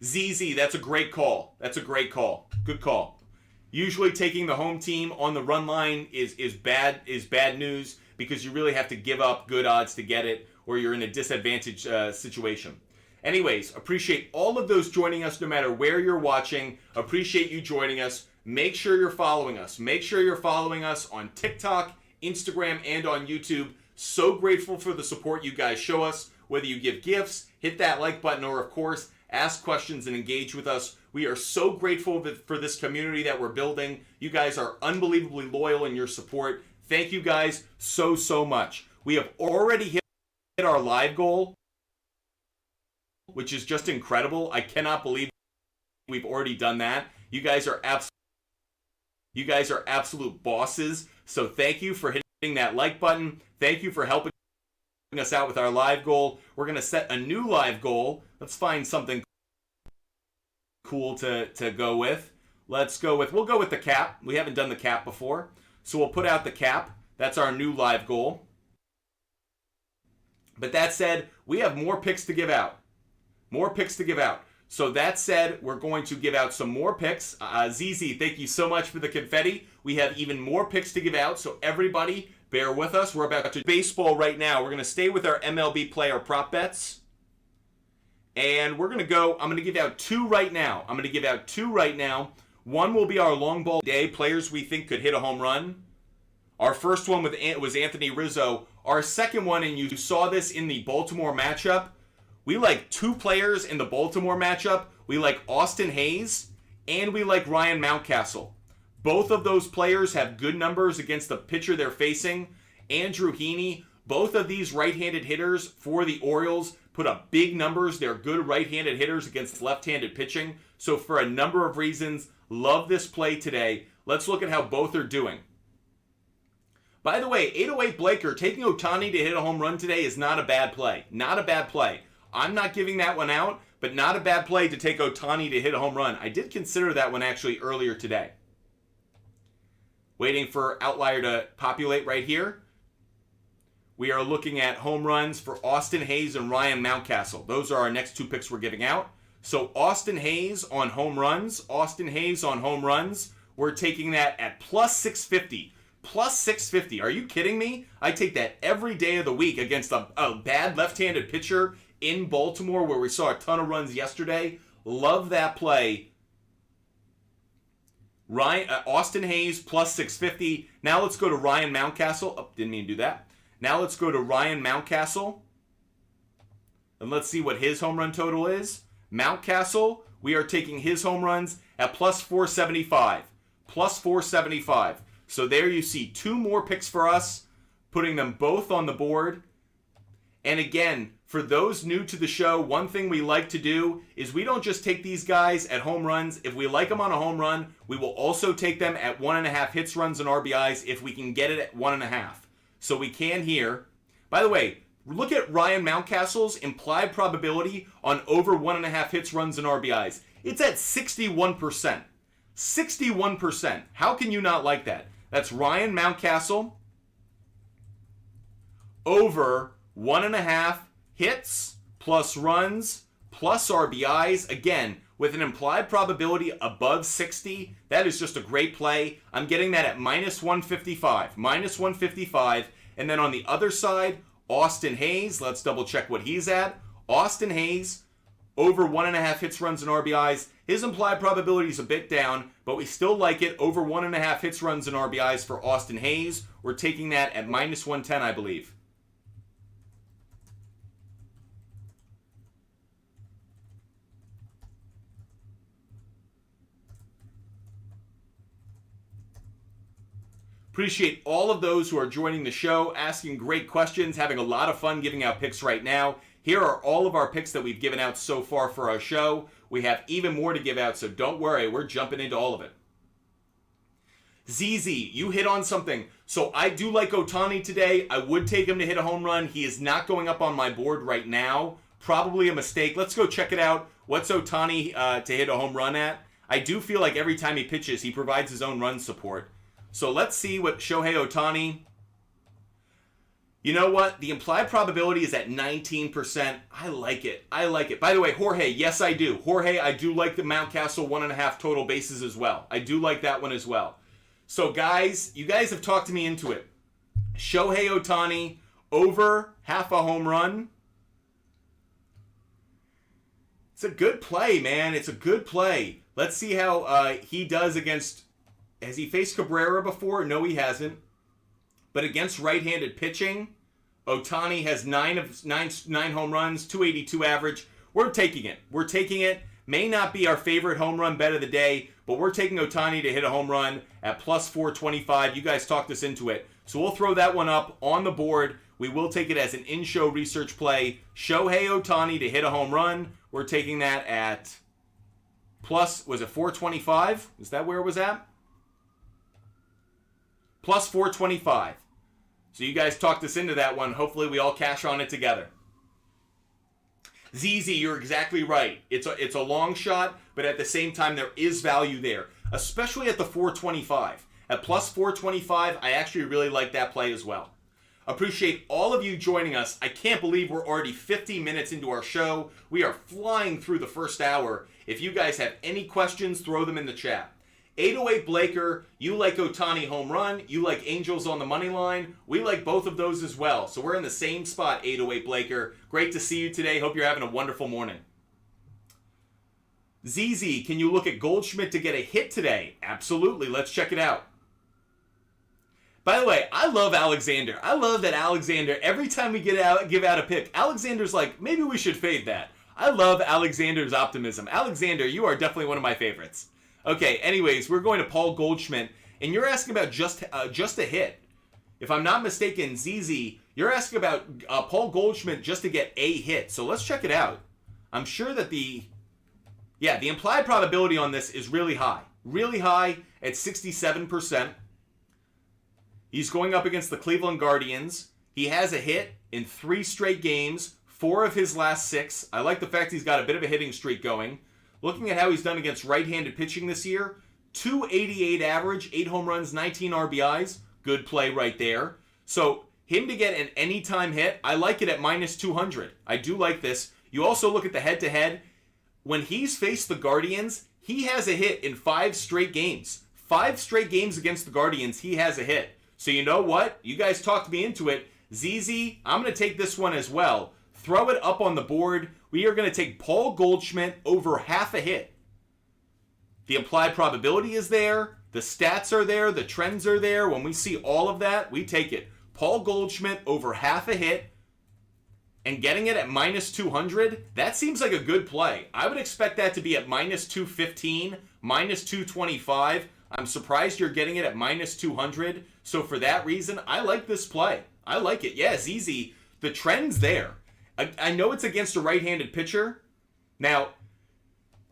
ZZ, that's a great call. That's a great call. Good call. Usually taking the home team on the run line is bad news because you really have to give up good odds to get it, or you're in a disadvantaged situation. Anyways, appreciate all of those joining us no matter where you're watching. Appreciate you joining us. Make sure you're following us. Make sure you're following us on TikTok, Instagram, and on YouTube. So grateful for the support you guys show us. Whether you give gifts, hit that like button, or of course, ask questions and engage with us. We are so grateful for this community that we're building. You guys are unbelievably loyal in your support. Thank you guys so much. We have already hit our live goal, which is just incredible. I cannot believe we've already done that. You guys are absolute bosses. So thank you for hitting that like button. Thank you for helping us out with our live goal. We're going to set a new live goal. Let's find something cool to go with. We'll go with the cap. We haven't done the cap before. So we'll put out the cap. That's our new live goal. But that said, we have more picks to give out. So that said, we're going to give out some more picks. ZZ, thank you so much for the confetti. We have even more picks to give out, so everybody bear with us. We're about to baseball right now. We're going to stay with our MLB player prop bets. And we're going to go, I'm going to give out 2 right now. One will be our long ball day, players we think could hit a home run. Our first one was Anthony Rizzo. Our second one, and you saw this in the Baltimore matchup, we like 2 players in the Baltimore matchup. We like Austin Hayes, and we like Ryan Mountcastle. Both of those players have good numbers against the pitcher they're facing. Andrew Heaney, both of these right-handed hitters for the Orioles put up big numbers. They're good right-handed hitters against left-handed pitching. So for a number of reasons, love this play today. Let's look at how both are doing. By the way, 808 Blaker, taking Ohtani to hit a home run today is not a bad play. I'm not giving that one out, but not a bad play to take Ohtani to hit a home run. I did consider that one actually earlier today. Waiting for Outlier to populate right here. We are looking at home runs for Austin Hayes and Ryan Mountcastle. Those are our next 2 picks we're giving out. So Austin Hayes on home runs. Austin Hayes on home runs. We're taking that at plus 650. Plus 650. Are you kidding me? I take that every day of the week against a bad left-handed pitcher in Baltimore where we saw a ton of runs yesterday. Love that play. Austin Hayes plus 650. Now let's go to Ryan Mountcastle. Oh, didn't mean to do that. Now let's go to Ryan Mountcastle. And let's see what his home run total is. Mountcastle, we are taking his home runs at plus 475. Plus 475. So there you see 2 more picks for us, putting them both on the board. And again, for those new to the show, one thing we like to do is we don't just take these guys at home runs. If we like them on a home run, we will also take them at 1.5 hits, runs, and RBIs if we can get it at 1.5. So we can here. By the way, look at Ryan Mountcastle's implied probability on over 1.5 hits, runs, and RBIs. It's at 61%. 61%. How can you not like that? That's Ryan Mountcastle over 1.5 hits plus runs plus RBIs. Again, with an implied probability above 60, that is just a great play. I'm getting that at minus 155. Minus 155. And then on the other side, Austin Hayes. Let's double check what he's at. Austin Hayes over 1.5 hits, runs, and RBIs. His implied probability is a bit down, but we still like it. Over 1.5 hits, runs, and RBIs for Austin Hayes. We're taking that at minus 110, I believe. Appreciate all of those who are joining the show, asking great questions, having a lot of fun giving out picks right now. Here are all of our picks that we've given out so far for our show. We have even more to give out, so don't worry. We're jumping into all of it. ZZ, you hit on something. So I do like Ohtani today. I would take him to hit a home run. He is not going up on my board right now. Probably a mistake. Let's go check it out. What's Ohtani to hit a home run at? I do feel like every time he pitches, he provides his own run support. So let's see what Shohei Ohtani. You know what? The implied probability is at 19%. I like it. I like it. By the way, Jorge, yes, I do. Jorge, I do like the Mountcastle 1.5 total bases as well. I do like that one as well. So guys, you guys have talked me into it. Shohei Ohtani over half a home run. It's a good play, man. It's a good play. Let's see how he does against... Has he faced Cabrera before? No, he hasn't. But against right-handed pitching, Ohtani has 9 home runs, 282 average. We're taking it. We're taking it. May not be our favorite home run bet of the day, but we're taking Ohtani to hit a home run at plus 425. You guys talked us into it. So we'll throw that one up on the board. We will take it as an in-show research play. Shohei Ohtani to hit a home run. We're taking that at plus, was it 425? Is that where it was at? Plus 425. So you guys talked us into that one. Hopefully we all cash on it together. ZZ, you're exactly right. It's a long shot, but at the same time there is value there, especially at the 425. At plus 425, I actually really like that play as well. Appreciate all of you joining us. I can't believe we're already 50 minutes into our show. We are flying through the first hour. If you guys have any questions, throw them in the chat. 808 Blaker, you like Ohtani home run. You like Angels on the money line. We like both of those as well. So we're in the same spot, 808 Blaker. Great to see you today. Hope you're having a wonderful morning. ZZ, can you look at Goldschmidt to get a hit today? Absolutely. Let's check it out. By the way, I love Alexander. I love that Alexander, every time we give out a pick, Alexander's like, maybe we should fade that. I love Alexander's optimism. Alexander, you are definitely one of my favorites. Okay, anyways, we're going to Paul Goldschmidt, and you're asking about just a hit. If I'm not mistaken, ZZ, you're asking about Paul Goldschmidt just to get a hit. So let's check it out. I'm sure that the implied probability on this is really high. Really high at 67%. He's going up against the Cleveland Guardians. He has a hit in 3 straight games, 4 of his last 6. I like the fact he's got a bit of a hitting streak going. Looking at how he's done against right-handed pitching this year, 288 average, 8 home runs, 19 RBIs. Good play right there. So him to get an anytime hit, I like it at minus 200. I do like this. You also look at the head-to-head. When he's faced the Guardians, he has a hit in 5 straight games. 5 straight games against the Guardians, he has a hit. So you know what? You guys talked me into it. ZZ, I'm going to take this one as well. Throw it up on the board. We are going to take Paul Goldschmidt over half a hit. The implied probability is there. The stats are there. The trends are there. When we see all of that, we take it. Paul Goldschmidt over half a hit and getting it at minus 200, that seems like a good play. I would expect that to be at minus 215, minus 225. I'm surprised you're getting it at minus 200. So for that reason, I like this play. I like it. Yeah, ZZ, the trend's there. I know it's against a right-handed pitcher. Now,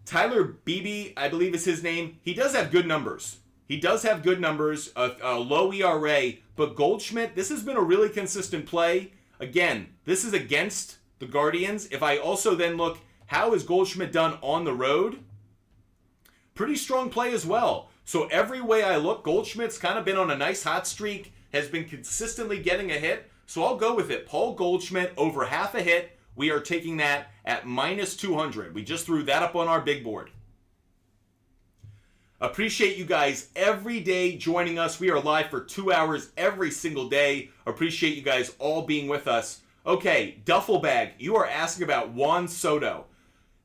Tyler Beebe, I believe is his name. He does have good numbers. He does have good numbers, a low ERA. But Goldschmidt, this has been a really consistent play. Again, this is against the Guardians. If I also then look, how is Goldschmidt done on the road? Pretty strong play as well. So every way I look, Goldschmidt's kind of been on a nice hot streak, has been consistently getting a hit. So I'll go with it. Paul Goldschmidt over half a hit. We are taking that at minus 200. We just threw that up on our big board. Appreciate you guys every day joining us. We are live for 2 hours every single day. Appreciate you guys all being with us. Okay, duffel bag. You are asking about Juan Soto.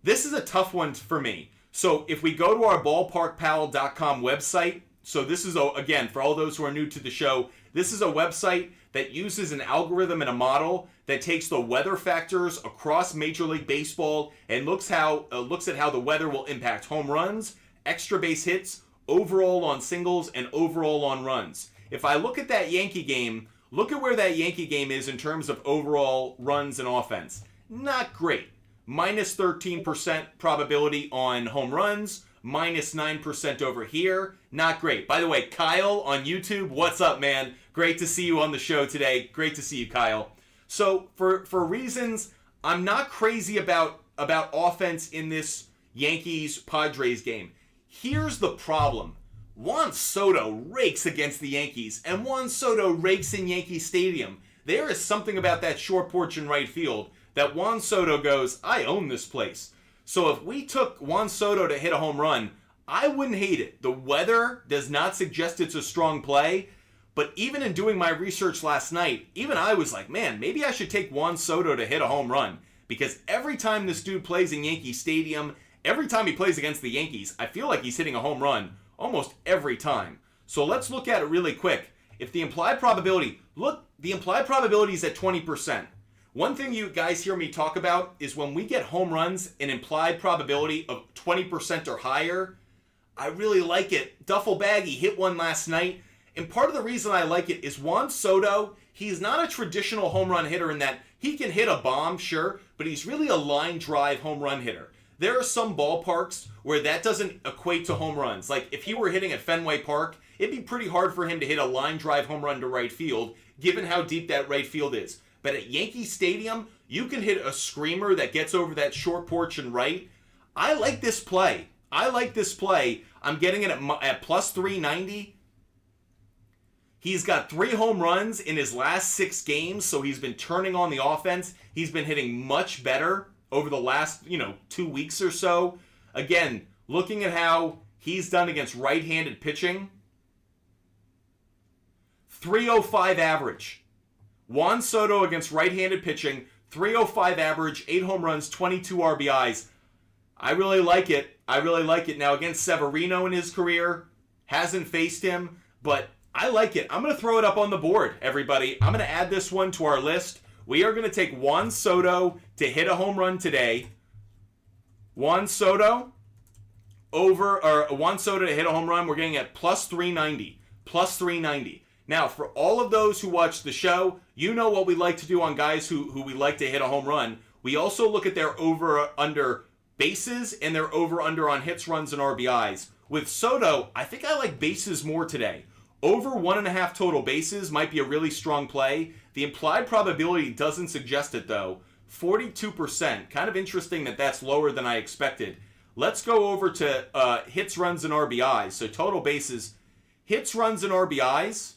This is a tough one for me. So if we go to our ballparkpal.com website, so this is, again, for all those who are new to the show, this is a website that uses an algorithm and a model that takes the weather factors across Major League Baseball and looks at how the weather will impact home runs, extra base hits, overall on singles, and overall on runs. If I look at that Yankee game, look at where that Yankee game is in terms of overall runs and offense. Not great. Minus 13% probability on home runs, minus 9% over here. Not great. By the way, Kyle on YouTube, what's up, man? Great to see you on the show today. Great to see you, Kyle. So for reasons, I'm not crazy about offense in this Yankees-Padres game. Here's the problem. Juan Soto rakes against the Yankees, and Juan Soto rakes in Yankee Stadium. There is something about that short porch in right field that Juan Soto goes, I own this place. So if we took Juan Soto to hit a home run, I wouldn't hate it. The weather does not suggest it's a strong play, but even in doing my research last night, even I was like, man, maybe I should take Juan Soto to hit a home run, because every time this dude plays in Yankee Stadium, every time he plays against the Yankees, I feel like he's hitting a home run almost every time. So let's look at it really quick. If the implied probability, the implied probability is at 20%. One thing you guys hear me talk about is when we get home runs, an implied probability of 20% or higher, I really like it. Duffel bag, he hit one last night. And part of the reason I like it is Juan Soto, he's not a traditional home run hitter in that he can hit a bomb, sure, but he's really a line drive home run hitter. There are some ballparks where that doesn't equate to home runs. Like if he were hitting at Fenway Park, it'd be pretty hard for him to hit a line drive home run to right field, given how deep that right field is. But at Yankee Stadium, you can hit a screamer that gets over that short porch and right. I like this play. I'm getting it at plus 390. He's got 3 home runs in his last 6 games, so he's been turning on the offense. He's been hitting much better over the last, 2 weeks or so. Again, looking at how he's done against right-handed pitching, 305 average. Juan Soto against right-handed pitching, 305 average, 8 home runs, 22 RBIs. I really like it. Now against Severino in his career, hasn't faced him, but I like it. I'm going to throw it up on the board, everybody. I'm going to add this one to our list. We are going to take Juan Soto to hit a home run today. Juan Soto to hit a home run, we're getting at plus 390. Plus 390. Now, for all of those who watch the show, you know what we like to do on guys who we like to hit a home run. We also look at their over-under bases and their over-under on hits, runs, and RBIs. With Soto, I think I like bases more today. Over 1.5 total bases might be a really strong play. The implied probability doesn't suggest it, though. 42%. Kind of interesting that that's lower than I expected. Let's go over to hits, runs, and RBIs. So total bases, hits, runs, and RBIs.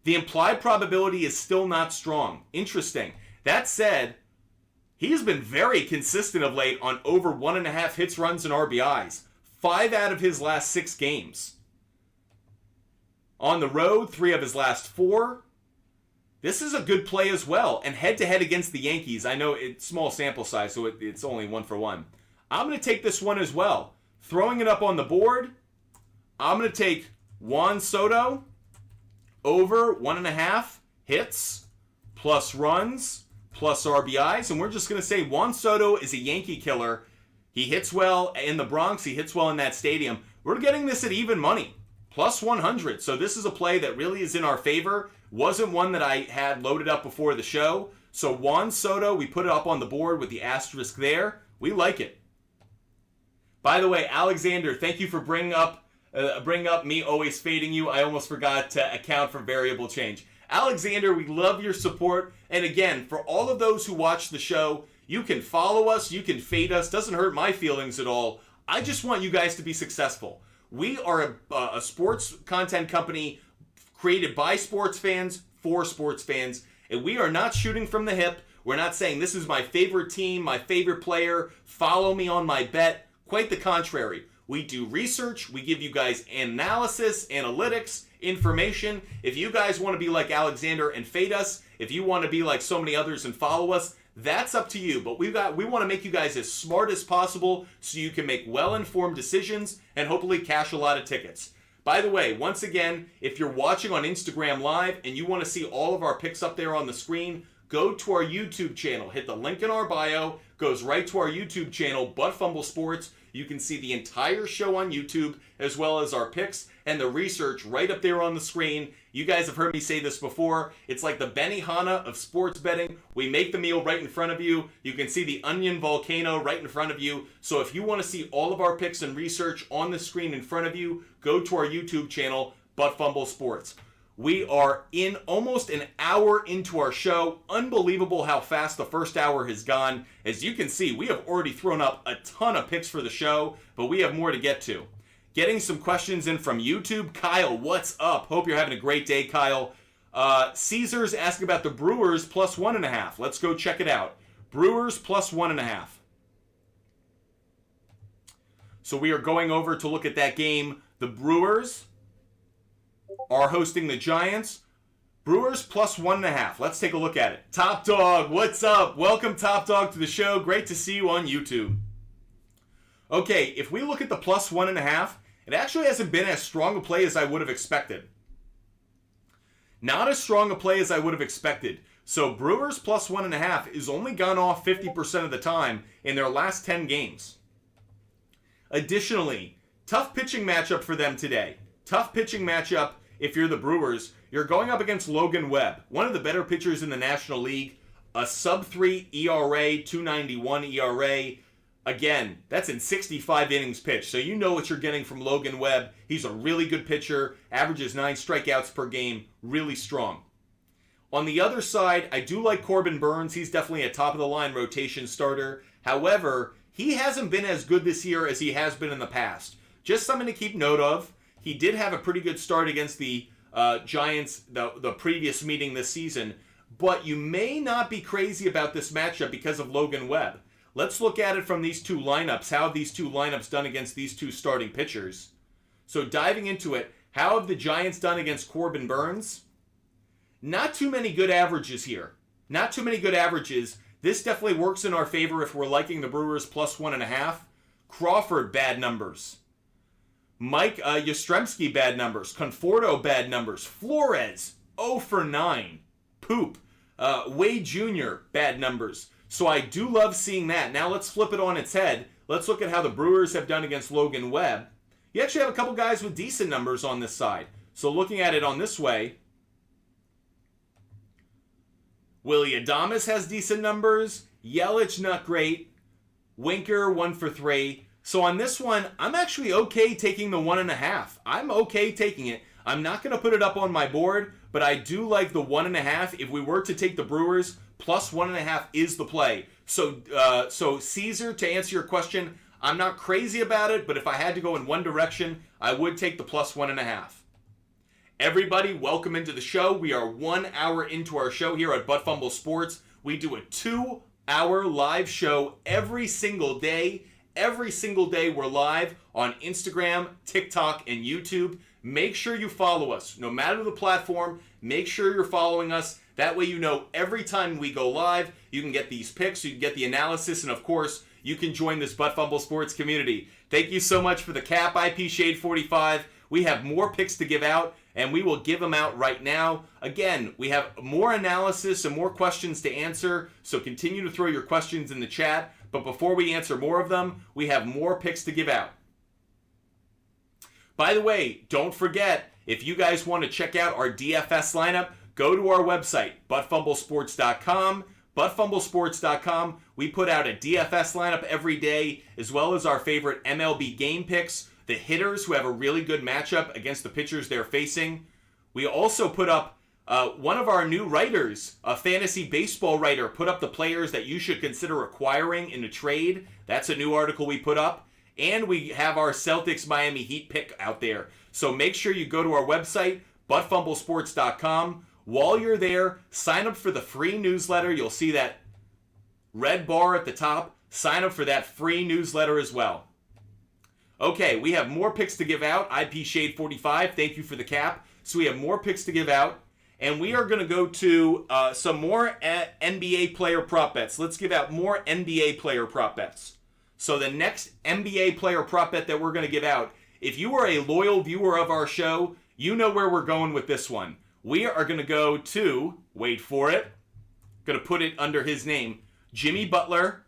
The implied probability is still not strong. Interesting. That said, he's been very consistent of late on over 1.5 hits, runs, and RBIs. 5 out of his last 6 games. On the road, 3 of his last 4. This is a good play as well. And head-to-head against the Yankees, I know it's small sample size, so it's only 1-for-1. I'm going to take this one as well. Throwing it up on the board, I'm going to take Juan Soto over 1.5 hits, plus runs, plus RBIs. And we're just going to say Juan Soto is a Yankee killer. He hits well in the Bronx. He hits well in that stadium. We're getting this at even money, plus 100. So this is a play that really is in our favor. Wasn't one that I had loaded up before the show. So Juan Soto, we put it up on the board with the asterisk there. We like it. By the way, Alexander, thank you for bringing up me always fading you. I almost forgot to account for variable change. Alexander, we love your support. And again, for all of those who watch the show, you can follow us, you can fade us. Doesn't hurt my feelings at all. I just want you guys to be successful. We are a sports content company created by sports fans for sports fans. And we are not shooting from the hip. We're not saying this is my favorite team, my favorite player. Follow me on my bet. Quite the contrary. We do research. We give you guys analysis, analytics, information. If you guys want to be like Alexander and fade us, if you want to be like so many others and follow us, that's up to you. But we want to make you guys as smart as possible so you can make well-informed decisions and hopefully cash a lot of tickets. By the way, once again, if you're watching on Instagram Live and you want to see all of our picks up there on the screen, go to our YouTube channel. Hit the link in our bio. Goes right to our YouTube channel, But Fumble Sports. You can see the entire show on YouTube, as well as our picks and the research right up there on the screen. You guys have heard me say this before. It's like the Benihana of sports betting. We make the meal right in front of you. You can see the onion volcano right in front of you. So if you want to see all of our picks and research on the screen in front of you, go to our YouTube channel, But Fumble Sports. We are in almost an hour into our show. Unbelievable how fast the first hour has gone. As you can see, we have already thrown up a ton of picks for the show, but we have more to get to. Getting some questions in from YouTube. Kyle, what's up? Hope you're having a great day, Kyle. Caesar's asking about the Brewers plus 1.5. Let's go check it out. Brewers plus 1.5. So we are going over to look at that game. The Brewers are hosting the Giants. Brewers plus 1.5. Let's take a look at it. Top Dog, what's up? Welcome, Top Dog, to the show. Great to see you on YouTube. Okay, if we look at the plus 1.5, it actually hasn't been as strong a play as I would have expected. Not as strong a play as I would have expected. So Brewers plus 1.5 is only gone off 50% of the time in their last 10 games. Additionally, tough pitching matchup for them today. Tough pitching matchup. If you're the Brewers, you're going up against Logan Webb, one of the better pitchers in the National League, a sub-3 ERA, 291 ERA. Again, that's in 65 innings pitched, so you know what you're getting from Logan Webb. He's a really good pitcher, averages 9 strikeouts per game, really strong. On the other side, I do like Corbin Burnes. He's definitely a top-of-the-line rotation starter. However, he hasn't been as good this year as he has been in the past. Just something to keep note of. He did have a pretty good start against the Giants the previous meeting this season, but you may not be crazy about this matchup because of Logan Webb. Let's look at it from these two lineups. How have these two lineups done against these two starting pitchers? So diving into it, how have the Giants done against Corbin Burnes? Not too many good averages here. Not too many good averages. This definitely works in our favor if we're liking the Brewers plus 1.5. Crawford, bad numbers. Mike Yastrzemski, bad numbers. Conforto, bad numbers. Flores, 0 for 9. Poop. Wade Jr., bad numbers. So I do love seeing that. Now let's flip it on its head. Let's look at how the Brewers have done against Logan Webb. You actually have a couple guys with decent numbers on this side. So looking at it on this way, Willy Adames has decent numbers. Yelich, not great. Winker, 1 for 3. So on this one, I'm actually okay taking the 1.5. I'm okay taking it. I'm not going to put it up on my board, but I do like the 1.5. If we were to take the Brewers, plus 1.5 is the play. So Caesar, to answer your question, I'm not crazy about it, but if I had to go in one direction, I would take the plus 1.5. Everybody, welcome into the show. We are 1 hour into our show here at Butt Fumble Sports. We do a 2-hour live show every single day. Every single day we're live on Instagram, TikTok, and YouTube. Make sure you follow us. No matter the platform, make sure you're following us. That way you know every time we go live, you can get these picks, you can get the analysis, and of course, you can join this Butt Fumble Sports community. Thank you so much for the cap, IP Shade 45. We have more picks to give out, and we will give them out right now. Again, we have more analysis and more questions to answer, so continue to throw your questions in the chat. But before we answer more of them, we have more picks to give out. By the way, don't forget, if you guys want to check out our DFS lineup, go to our website, buttfumblesports.com. Buttfumblesports.com. We put out a DFS lineup every day, as well as our favorite MLB game picks, the hitters who have a really good matchup against the pitchers they're facing. We also put up one of our new writers, a fantasy baseball writer, put up the players that you should consider acquiring in a trade. That's a new article we put up. And we have our Celtics Miami Heat pick out there. So make sure you go to our website, buttfumblesports.com. While you're there, sign up for the free newsletter. You'll see that red bar at the top. Sign up for that free newsletter as well. Okay, we have more picks to give out. IP Shade 45, thank you for the cap. So we have more picks to give out. And we are going to go to some more NBA player prop bets. Let's give out more NBA player prop bets. So the next NBA player prop bet that we're going to give out, if you are a loyal viewer of our show, you know where we're going with this one. We are going to go to, wait for it, going to put it under his name, Jimmy Butler.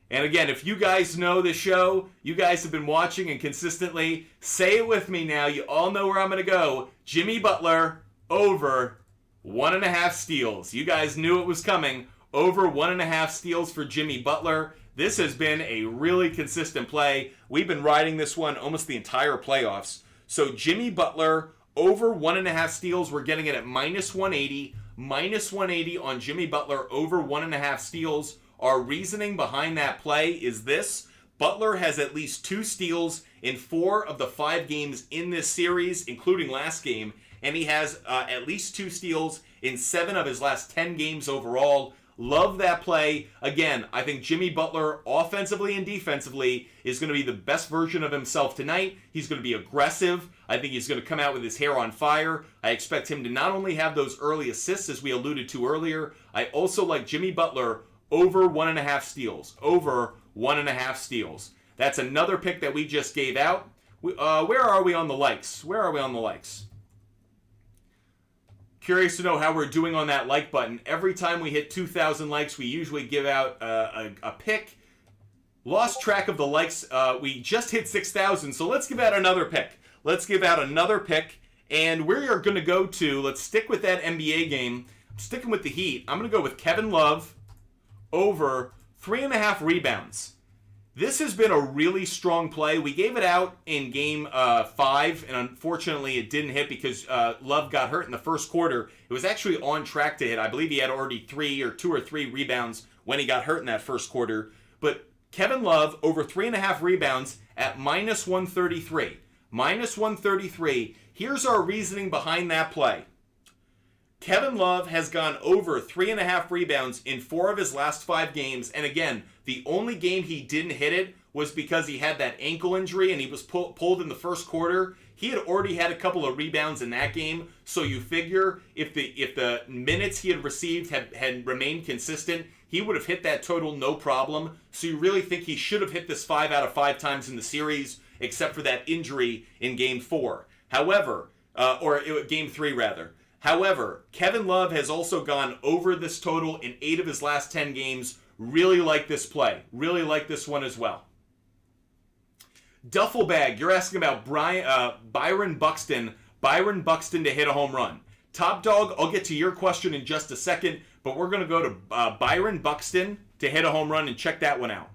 And again, if you guys know the show, you guys have been watching and consistently, say it with me now. You all know where I'm going to go. Jimmy Butler over 1.5 steals. You guys knew it was coming. Over 1.5 steals for Jimmy Butler. This has been a really consistent play. We've been riding this one almost the entire playoffs. So Jimmy Butler over 1.5 steals. We're getting it at minus 180. Minus 180 on Jimmy Butler over 1.5 steals. Our reasoning behind that play is this. Butler has at least 2 steals in 4 of the 5 games in this series, including last game. And he has at least 2 steals in 7 of his last 10 games overall. Love that play. Again, I think Jimmy Butler, offensively and defensively, is going to be the best version of himself tonight. He's going to be aggressive. I think he's going to come out with his hair on fire. I expect him to not only have those early assists, as we alluded to earlier, I also like Jimmy Butler over 1.5 steals. Over 1.5 steals. That's another pick that we just gave out. Where are we on the likes? Where are we on the likes? Curious to know how we're doing on that like button. Every time we hit 2,000 likes, we usually give out a pick. Lost track of the likes. We just hit 6,000, so let's give out another pick. Let's give out another pick, and we are going to go to, let's stick with that NBA game. I'm sticking with the Heat. I'm going to go with Kevin Love over 3.5 rebounds. This has been a really strong play. We gave it out in game 5, and unfortunately it didn't hit because Love got hurt in the first quarter. It was actually on track to hit. I believe he had already 2 or 3 rebounds when he got hurt in that first quarter. But Kevin Love over 3.5 rebounds at minus 133. Minus 133. Here's our reasoning behind that play. Kevin Love has gone over 3.5 rebounds in 4 of his last 5 games. And again, the only game he didn't hit it was because he had that ankle injury and he was pulled in the first quarter. He had already had a couple of rebounds in that game. So you figure if the minutes he had received had remained consistent, he would have hit that total no problem. So you really think he should have hit this 5 out of 5 times in the series, except for that injury in game 4. However, game 3 rather. However, Kevin Love has also gone over this total in 8 of his last 10 games. Really like this play. Really like this one as well. Duffel bag. You're asking about Byron Buxton. Byron Buxton to hit a home run. Top dog, I'll get to your question in just a second, but we're going to go to Byron Buxton to hit a home run and check that one out.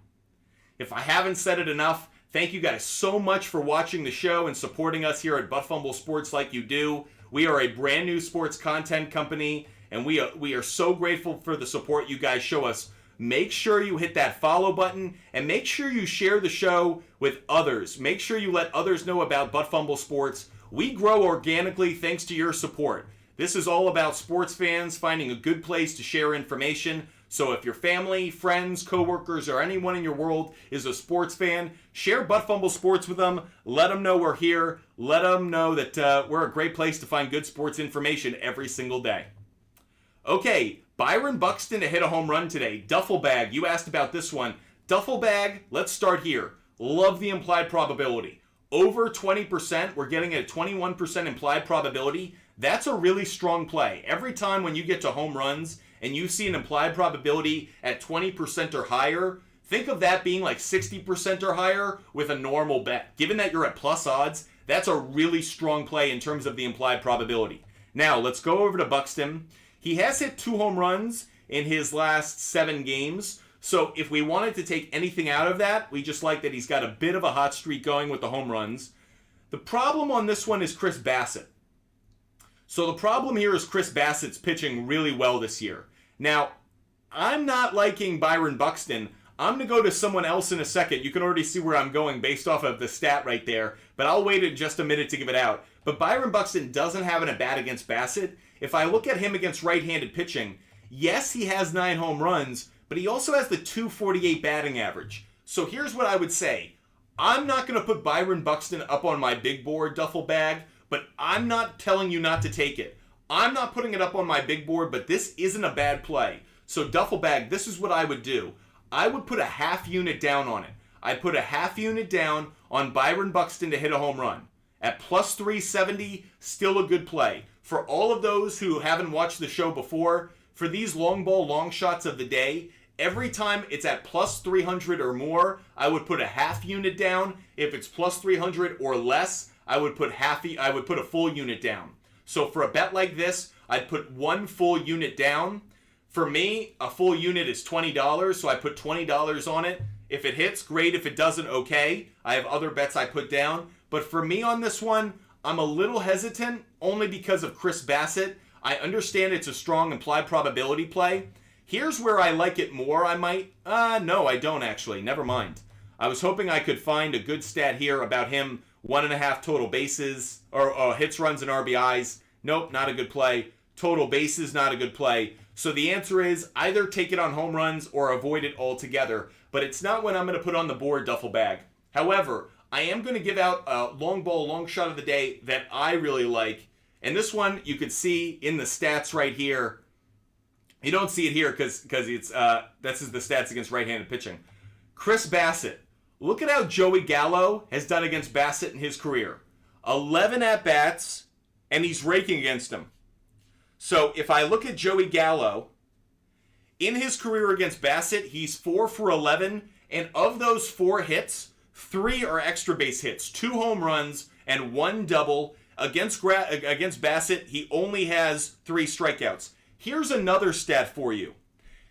If I haven't said it enough, thank you guys so much for watching the show and supporting us here at Butt Fumble Sports like you do. We are a brand new sports content company, and we are so grateful for the support you guys show us. Make sure you hit that follow button, and make sure you share the show with others. Make sure you let others know about Butt Fumble Sports. We grow organically thanks to your support. This is all about sports fans finding a good place to share information. So if your family, friends, coworkers, or anyone in your world is a sports fan, share Butt Fumble Sports with them. Let them know we're here. Let them know that we're a great place to find good sports information every single day. Okay, Byron Buxton to hit a home run today. Duffel bag, you asked about this one. Duffel bag, let's start here. Love the implied probability. Over 20%, we're getting a 21% implied probability. That's a really strong play. Every time when you get to home runs and you see an implied probability at 20% or higher, think of that being like 60% or higher with a normal bet. Given that you're at plus odds, that's a really strong play in terms of the implied probability. Now, let's go over to Buxton. He has hit 2 home runs in his last 7 games. So if we wanted to take anything out of that, we just like that he's got a bit of a hot streak going with the home runs. The problem on this one is Chris Bassitt. So the problem here is Chris Bassett's pitching really well this year. Now, I'm not liking Byron Buxton. I'm going to go to someone else in a second. You can already see where I'm going based off of the stat right there, but I'll wait in just a minute to give it out. But Byron Buxton doesn't have an at-bat against Bassitt. If I look at him against right-handed pitching, yes, he has 9 home runs, but he also has the .248 batting average. So here's what I would say. I'm not going to put Byron Buxton up on my big board duffel bag, but I'm not telling you not to take it. I'm not putting it up on my big board, but this isn't a bad play. So duffel bag, this is what I would do. I would put a half unit down on it. I put a half unit down on Byron Buxton to hit a home run. At plus 370, still a good play. For all of those who haven't watched the show before, for these long ball long shots of the day, every time it's at plus 300 or more, I would put a half unit down. If it's plus 300 or less, I would put a full unit down. So for a bet like this, I'd put 1 full unit down. For me, a full unit is $20, so I put $20 on it. If it hits, great. If it doesn't, okay. I have other bets I put down. But for me on this one, I'm a little hesitant only because of Chris Bassitt. I understand it's a strong implied probability play. Here's where I like it more, I might. No, I don't actually. Never mind. I was hoping I could find a good stat here about him. 1.5 total bases, or hits, runs, and RBIs. Nope, not a good play. Total bases, not a good play. So the answer is either take it on home runs or avoid it altogether. But it's not what I'm going to put on the board duffel bag. However, I am going to give out a long ball, long shot of the day that I really like. And this one you could see in the stats right here. You don't see it here because it's this is the stats against right-handed pitching. Chris Bassitt. Look at how Joey Gallo has done against Bassitt in his career. 11 at-bats, and he's raking against him. So if I look at Joey Gallo, in his career against Bassitt, he's 4 for 11, and of those 4 hits, 3 are extra base hits, 2 home runs, and 1 double. Against Bassitt, he only has 3 strikeouts. Here's another stat for you.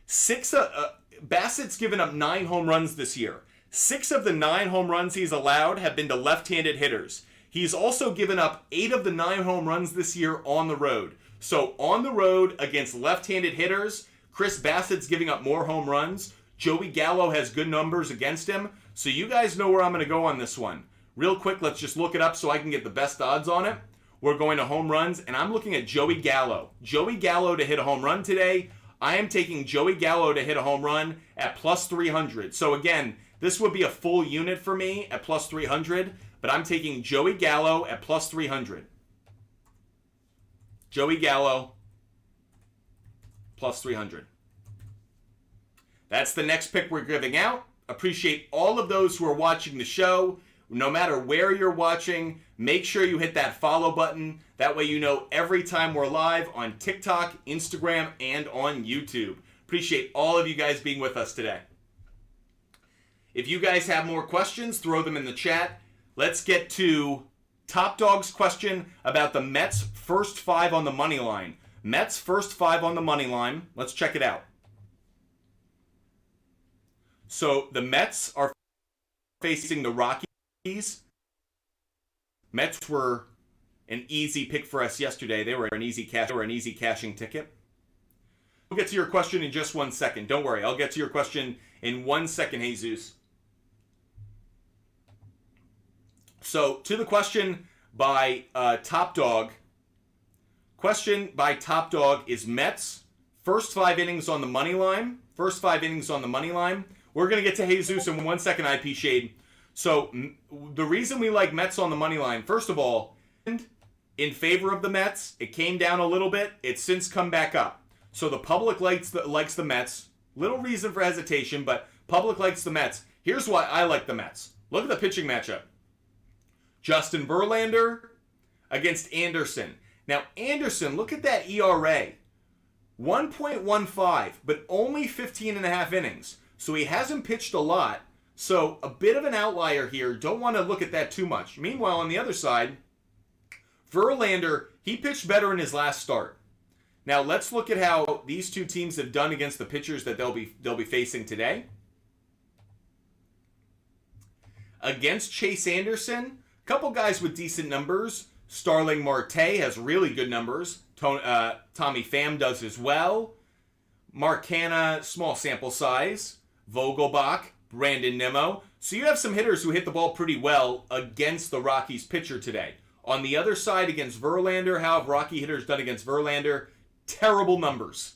Bassitt's given up 9 home runs this year. 6 of the 9 home runs he's allowed have been to left-handed hitters. He's also given up 8 of the 9 home runs this year on the road. So on the road against left-handed hitters, Chris Bassitt's giving up more home runs. Joey Gallo has good numbers against him. So you guys know where I'm going to go on this one. Real quick, let's just look it up so I can get the best odds on it. We're going to home runs, and I'm looking at Joey Gallo. Joey Gallo to hit a home run today. I am taking Joey Gallo to hit a home run at plus 300. So again, this would be a full unit for me at plus 300, but I'm taking Joey Gallo at plus 300. Joey Gallo, plus 300. That's the next pick we're giving out. Appreciate all of those who are watching the show. No matter where you're watching, make sure you hit that follow button. That way you know every time we're live on TikTok, Instagram, and on YouTube. Appreciate all of you guys being with us today. If you guys have more questions, throw them in the chat. Let's get to Top Dog's question about the Mets' first 5 on the money line. Mets' first 5 on the money line. Let's check it out. So the Mets are facing the Rockies. Mets were an easy pick for us yesterday. They were an easy cashing ticket. We'll get to your question in just 1 second. Don't worry. I'll get to your question in 1 second, Jesus. So, to the question by Top Dog. Question by Top Dog is Mets. First 5 innings on the money line. First 5 innings on the money line. We're going to get to Jesus in 1 second, IP Shade. So, the reason we like Mets on the money line, first of all, in favor of the Mets, it came down a little bit. It's since come back up. So the public likes the Mets. Little reason for hesitation, but public likes the Mets. Here's why I like the Mets. Look at the pitching matchup. Justin Verlander against Anderson. Now, Anderson, look at that ERA. 1.15, but only 15.5 innings. So he hasn't pitched a lot. So a bit of an outlier here. Don't want to look at that too much. Meanwhile, on the other side, Verlander, he pitched better in his last start. Now let's look at how these two teams have done against the pitchers that they'll be facing today. Against Chase Anderson, a couple guys with decent numbers. Starling Marte has really good numbers. Tommy Pham does as well. Marcana, small sample size. Vogelbach, Brandon Nimmo. So you have some hitters who hit the ball pretty well against the Rockies pitcher today. On the other side, against Verlander, how have Rocky hitters done against Verlander? Terrible numbers.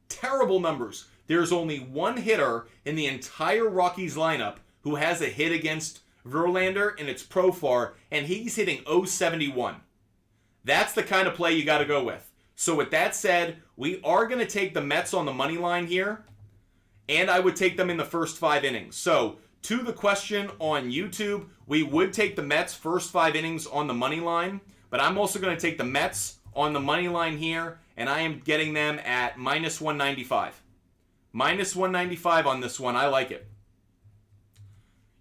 Terrible numbers. There's only one hitter in the entire Rockies lineup who has a hit against Verlander, and it's Profar, and he's hitting .071. That's the kind of play you got to go with. So with that said, we are going to take the Mets on the money line here, and I would take them in the first 5 innings. So to the question on YouTube, we would take the Mets first 5 innings on the money line, but I'm also going to take the Mets on the money line here, and I am getting them at minus 195. Minus 195 on this one. I like it.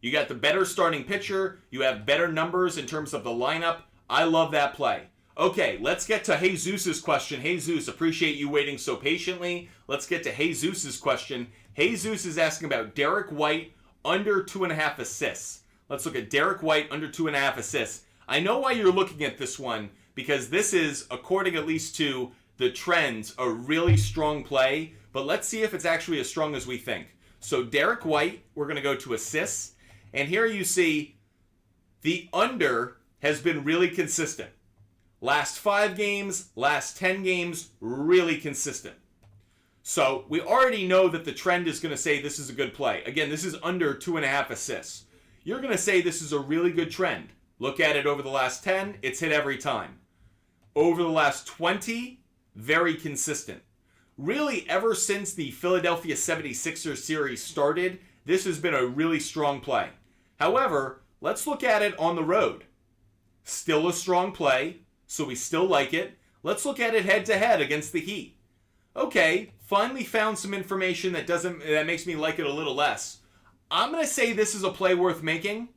You got the better starting pitcher. You have better numbers in terms of the lineup. I love that play. Okay, let's get to Jesus' question. Jesus, appreciate you waiting so patiently. Let's get to Jesus' question. Jesus is asking about Derek White under 2.5 assists. Let's look at Derek White under 2.5 assists. I know why you're looking at this one, because this is, according at least to the trends, a really strong play, but let's see if it's actually as strong as we think. So Derek White, we're going to go to assists, and here you see the under has been really consistent. Last 5 games, last 10 games, really consistent. So we already know that the trend is going to say this is a good play. Again, this is under 2.5 assists. You're going to say this is a really good trend. Look at it over the last 10, it's hit every time. Over the last 20, very consistent. Really, ever since the Philadelphia 76ers series started, this has been a really strong play. However, let's look at it on the road. Still a strong play, so we still like it. Let's look at it head-to-head against the Heat. Okay, finally found some information that makes me like it a little less. I'm going to say this is a play worth making.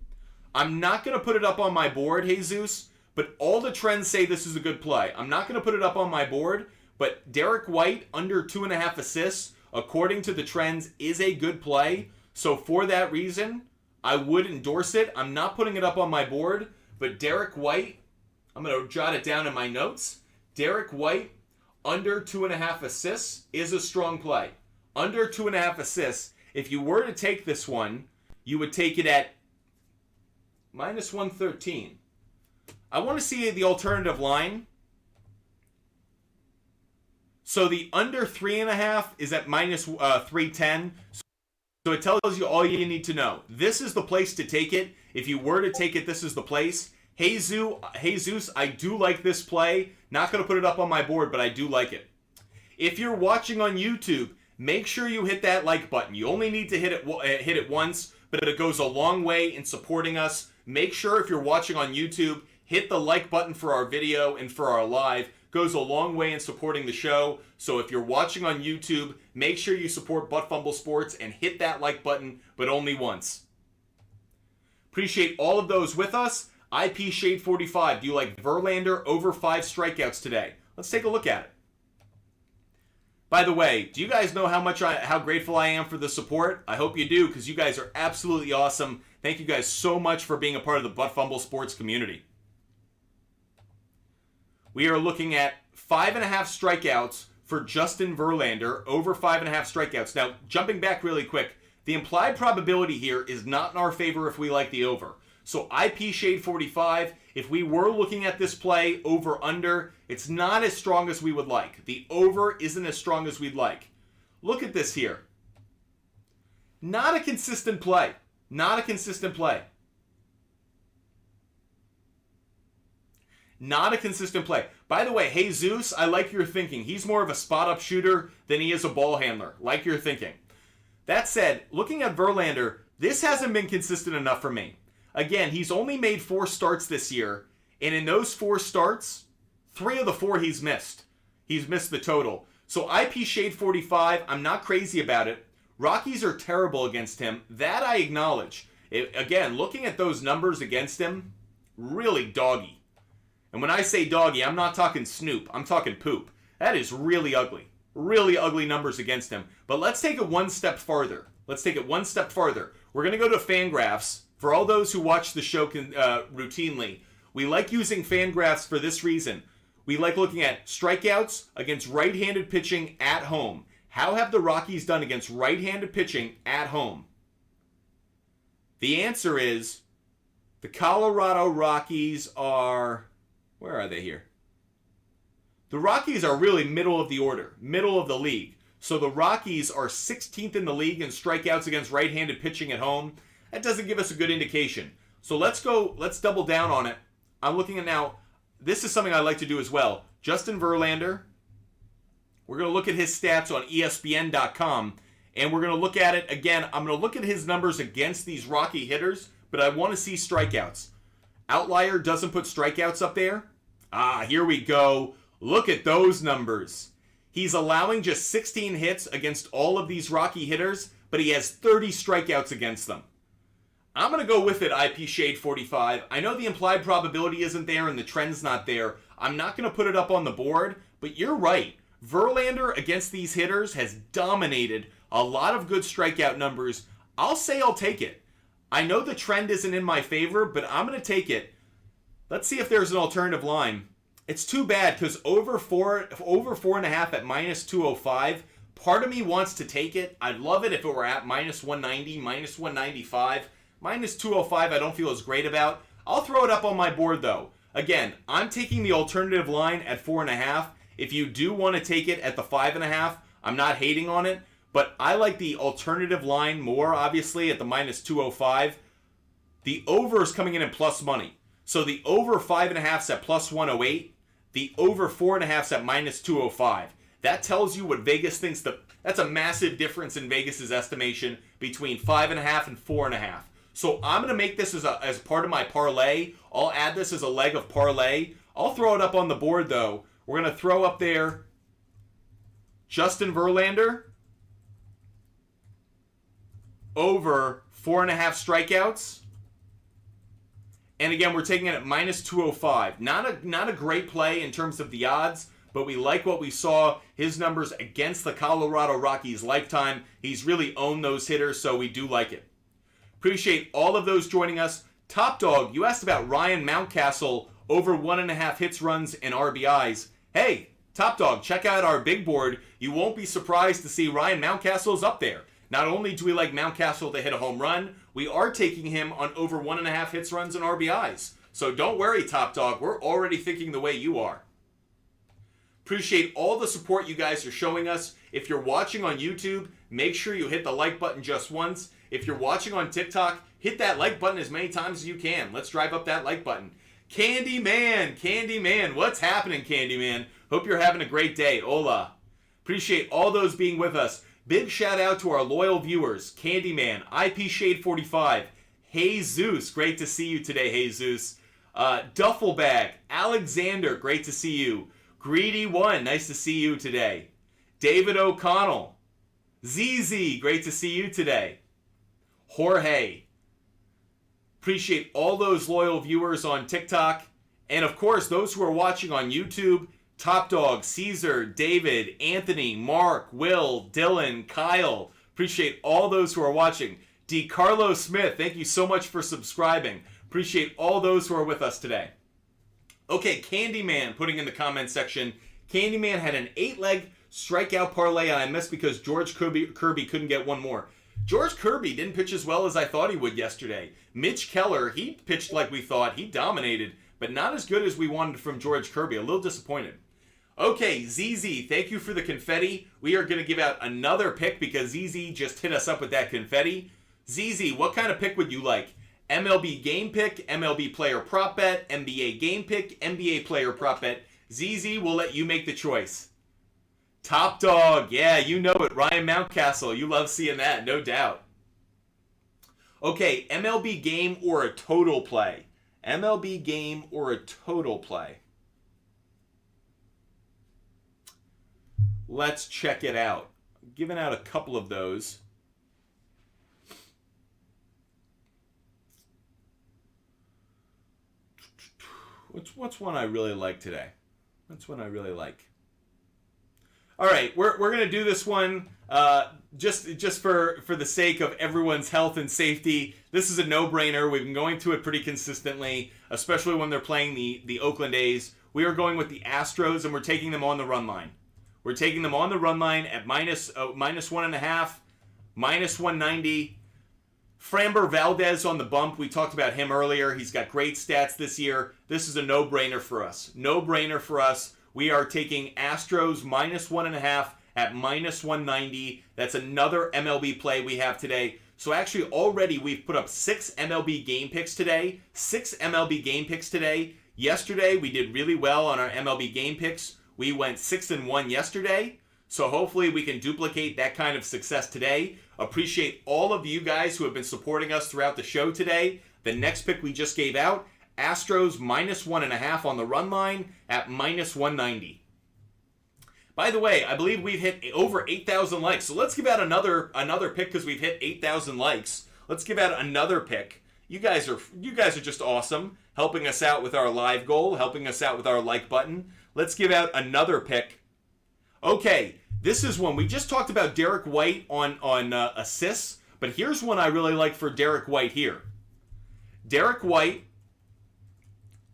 I'm not going to put it up on my board, Jesus, but all the trends say this is a good play. I'm not going to put it up on my board, but Derek White under 2.5 assists, according to the trends, is a good play. So for that reason, I would endorse it. I'm not putting it up on my board, but Derek White, I'm going to jot it down in my notes. Derek White under 2.5 assists is a strong play. Under 2.5 assists. If you were to take this one, you would take it at minus 113. I want to see the alternative line. So the under 3.5 is at minus 310. So it tells you all you need to know. This is the place to take it. If you were to take it, this is the place. Jesus, I do like this play. Not going to put it up on my board, but I do like it. If you're watching on YouTube, make sure you hit that like button. You only need to hit it once, but it goes a long way in supporting us. Make sure if you're watching on YouTube, hit the like button for our video and for our live. Goes a long way in supporting the show. So if you're watching on YouTube, make sure you support Fumble Sports and hit that like button, but only once. Appreciate all of those with us. IP Shade 45, do you like Verlander over 5 strikeouts today? Let's take a look at it. By the way, do you guys know how grateful I am for the support? I hope you do, because you guys are absolutely awesome. Thank you guys so much for being a part of the Fumble Sports community. We are looking at 5.5 strikeouts for Justin Verlander, over 5.5 strikeouts. Now, jumping back really quick, the implied probability here is not in our favor if we like the over. So IP shade 45, if we were looking at this play over under, it's not as strong as we would like. The over isn't as strong as we'd like. Look at this here. Not a consistent play. Not a consistent play. Not a consistent play. By the way, Jesus, I like your thinking. He's more of a spot-up shooter than he is a ball handler. Like your thinking. That said, looking at Verlander, this hasn't been consistent enough for me. Again, he's only made 4 starts this year, and in those 4 starts, 3 of the 4 he's missed. He's missed the total. So IP shade 45, I'm not crazy about it. Rockies are terrible against him. That I acknowledge. Again, looking at those numbers against him, really doggy. And when I say doggy, I'm not talking snoop. I'm talking poop. That is really ugly. Really ugly numbers against him. But let's take it one step farther. Let's take it one step farther. We're going to go to Fangraphs. For all those who watch the show routinely, we like using Fangraphs for this reason. We like looking at strikeouts against right-handed pitching at home. How have the Rockies done against right-handed pitching at home? The answer is the Colorado Rockies are... Where are they here? The Rockies are really middle of the order, middle of the league. So the Rockies are 16th in the league in strikeouts against right-handed pitching at home. That doesn't give us a good indication. So let's double down on it. I'm looking at now, this is something I like to do as well. Justin Verlander. We're going to look at his stats on ESPN.com. And we're going to look at it again. I'm going to look at his numbers against these Rocky hitters, but I want to see strikeouts. Outlier doesn't put strikeouts up there. Here we go. Look at those numbers. He's allowing just 16 hits against all of these Rocky hitters, but he has 30 strikeouts against them. I'm going to go with it, IP shade 45. I know the implied probability isn't there and the trend's not there. I'm not going to put it up on the board, but you're right. Verlander against these hitters has dominated a lot of good strikeout numbers. I'll say I'll take it. I know the trend isn't in my favor, but I'm going to take it. Let's see if there's an alternative line. It's too bad because over 4.5 at minus 205, part of me wants to take it. I'd love it if it were at minus 190, minus 195. Minus 205 I don't feel as great about. I'll throw it up on my board though. Again, I'm taking the alternative line at 4.5. If you do want to take it at the 5.5, I'm not hating on it. But I like the alternative line more, obviously, at the minus 205. The over is coming in at plus money. So the over 5.5 is at plus 108. The over 4.5 is at minus 205. That tells you what Vegas thinks. That's a massive difference in Vegas's estimation between 5.5 and 4.5. So I'm going to make this as part of my parlay. I'll add this as a leg of parlay. I'll throw it up on the board, though. We're going to throw up there Justin Verlander over 4.5 strikeouts. And again, we're taking it at minus 205. Not a great play in terms of the odds, but we like what we saw. His numbers against the Colorado Rockies lifetime. He's really owned those hitters, so we do like it. Appreciate all of those joining us. Top Dog, you asked about Ryan Mountcastle over 1.5 hits, runs, and RBIs. Hey, Top Dog, check out our big board. You won't be surprised to see Ryan Mountcastle's up there. Not only do we like Mountcastle to hit a home run, we are taking him on over 1.5 hits, runs, and RBIs. So don't worry, Top Dog. We're already thinking the way you are. Appreciate all the support you guys are showing us. If you're watching on YouTube, make sure you hit the like button just once. If you're watching on TikTok, hit that like button as many times as you can. Let's drive up that like button. Candyman, what's happening, Candyman? Hope you're having a great day. Hola. Appreciate all those being with us. Big shout out to our loyal viewers. Candyman, IP Shade 45, Jesus, great to see you today, Jesus. Duffelbag, Alexander, great to see you. Greedy One, nice to see you today. David O'Connell, ZZ, great to see you today. Jorge, appreciate all those loyal viewers on TikTok. And of course, those who are watching on YouTube, Top Dog, Caesar, David, Anthony, Mark, Will, Dylan, Kyle. Appreciate all those who are watching. D. Carlos Smith, thank you so much for subscribing. Appreciate all those who are with us today. Okay, Candyman putting in the comment section. Candyman had an 8-leg strikeout parlay, and I missed because George Kirby couldn't get one more. George Kirby didn't pitch as well as I thought he would yesterday. Mitch Keller, he pitched like we thought. He dominated, but not as good as we wanted from George Kirby. A little disappointed. Okay, ZZ, thank you for the confetti. We are going to give out another pick because ZZ just hit us up with that confetti. ZZ, what kind of pick would you like? MLB game pick, MLB player prop bet, NBA game pick, NBA player prop bet. ZZ, we'll let you make the choice. Top dog, yeah, you know it. Ryan Mountcastle, you love seeing that, no doubt. Okay, MLB game or a total play? MLB game or a total play? Let's check it out. I'm giving out a couple of those. What's one I really like today? What's one I really like? All right, we're gonna do this one just for the sake of everyone's health and safety. This is a no-brainer. We've been going to it pretty consistently, especially when they're playing the Oakland A's. We are going with the Astros, and we're taking them on the run line. We're taking them on the run line at minus 1.5, minus 190. Framber Valdez on the bump. We talked about him earlier. He's got great stats this year. This is a no-brainer for us. No-brainer for us. We are taking Astros minus 1.5 at minus 190. That's another MLB play we have today. So actually already we've put up 6 MLB game picks today. 6 MLB game picks today. Yesterday we did really well on our MLB game picks. We went 6-1 yesterday. So hopefully we can duplicate that kind of success today. Appreciate all of you guys who have been supporting us throughout the show today. The next pick we just gave out, Astros minus 1.5 on the run line at minus 190. By the way, I believe we've hit over 8,000 likes. So let's give out another pick because we've hit 8,000 likes. Let's give out another pick. You guys are just awesome, helping us out with our live goal, helping us out with our like button. Let's give out another pick. Okay, this is one. We just talked about Derek White on assists, but here's one I really like for Derek White here. Derek White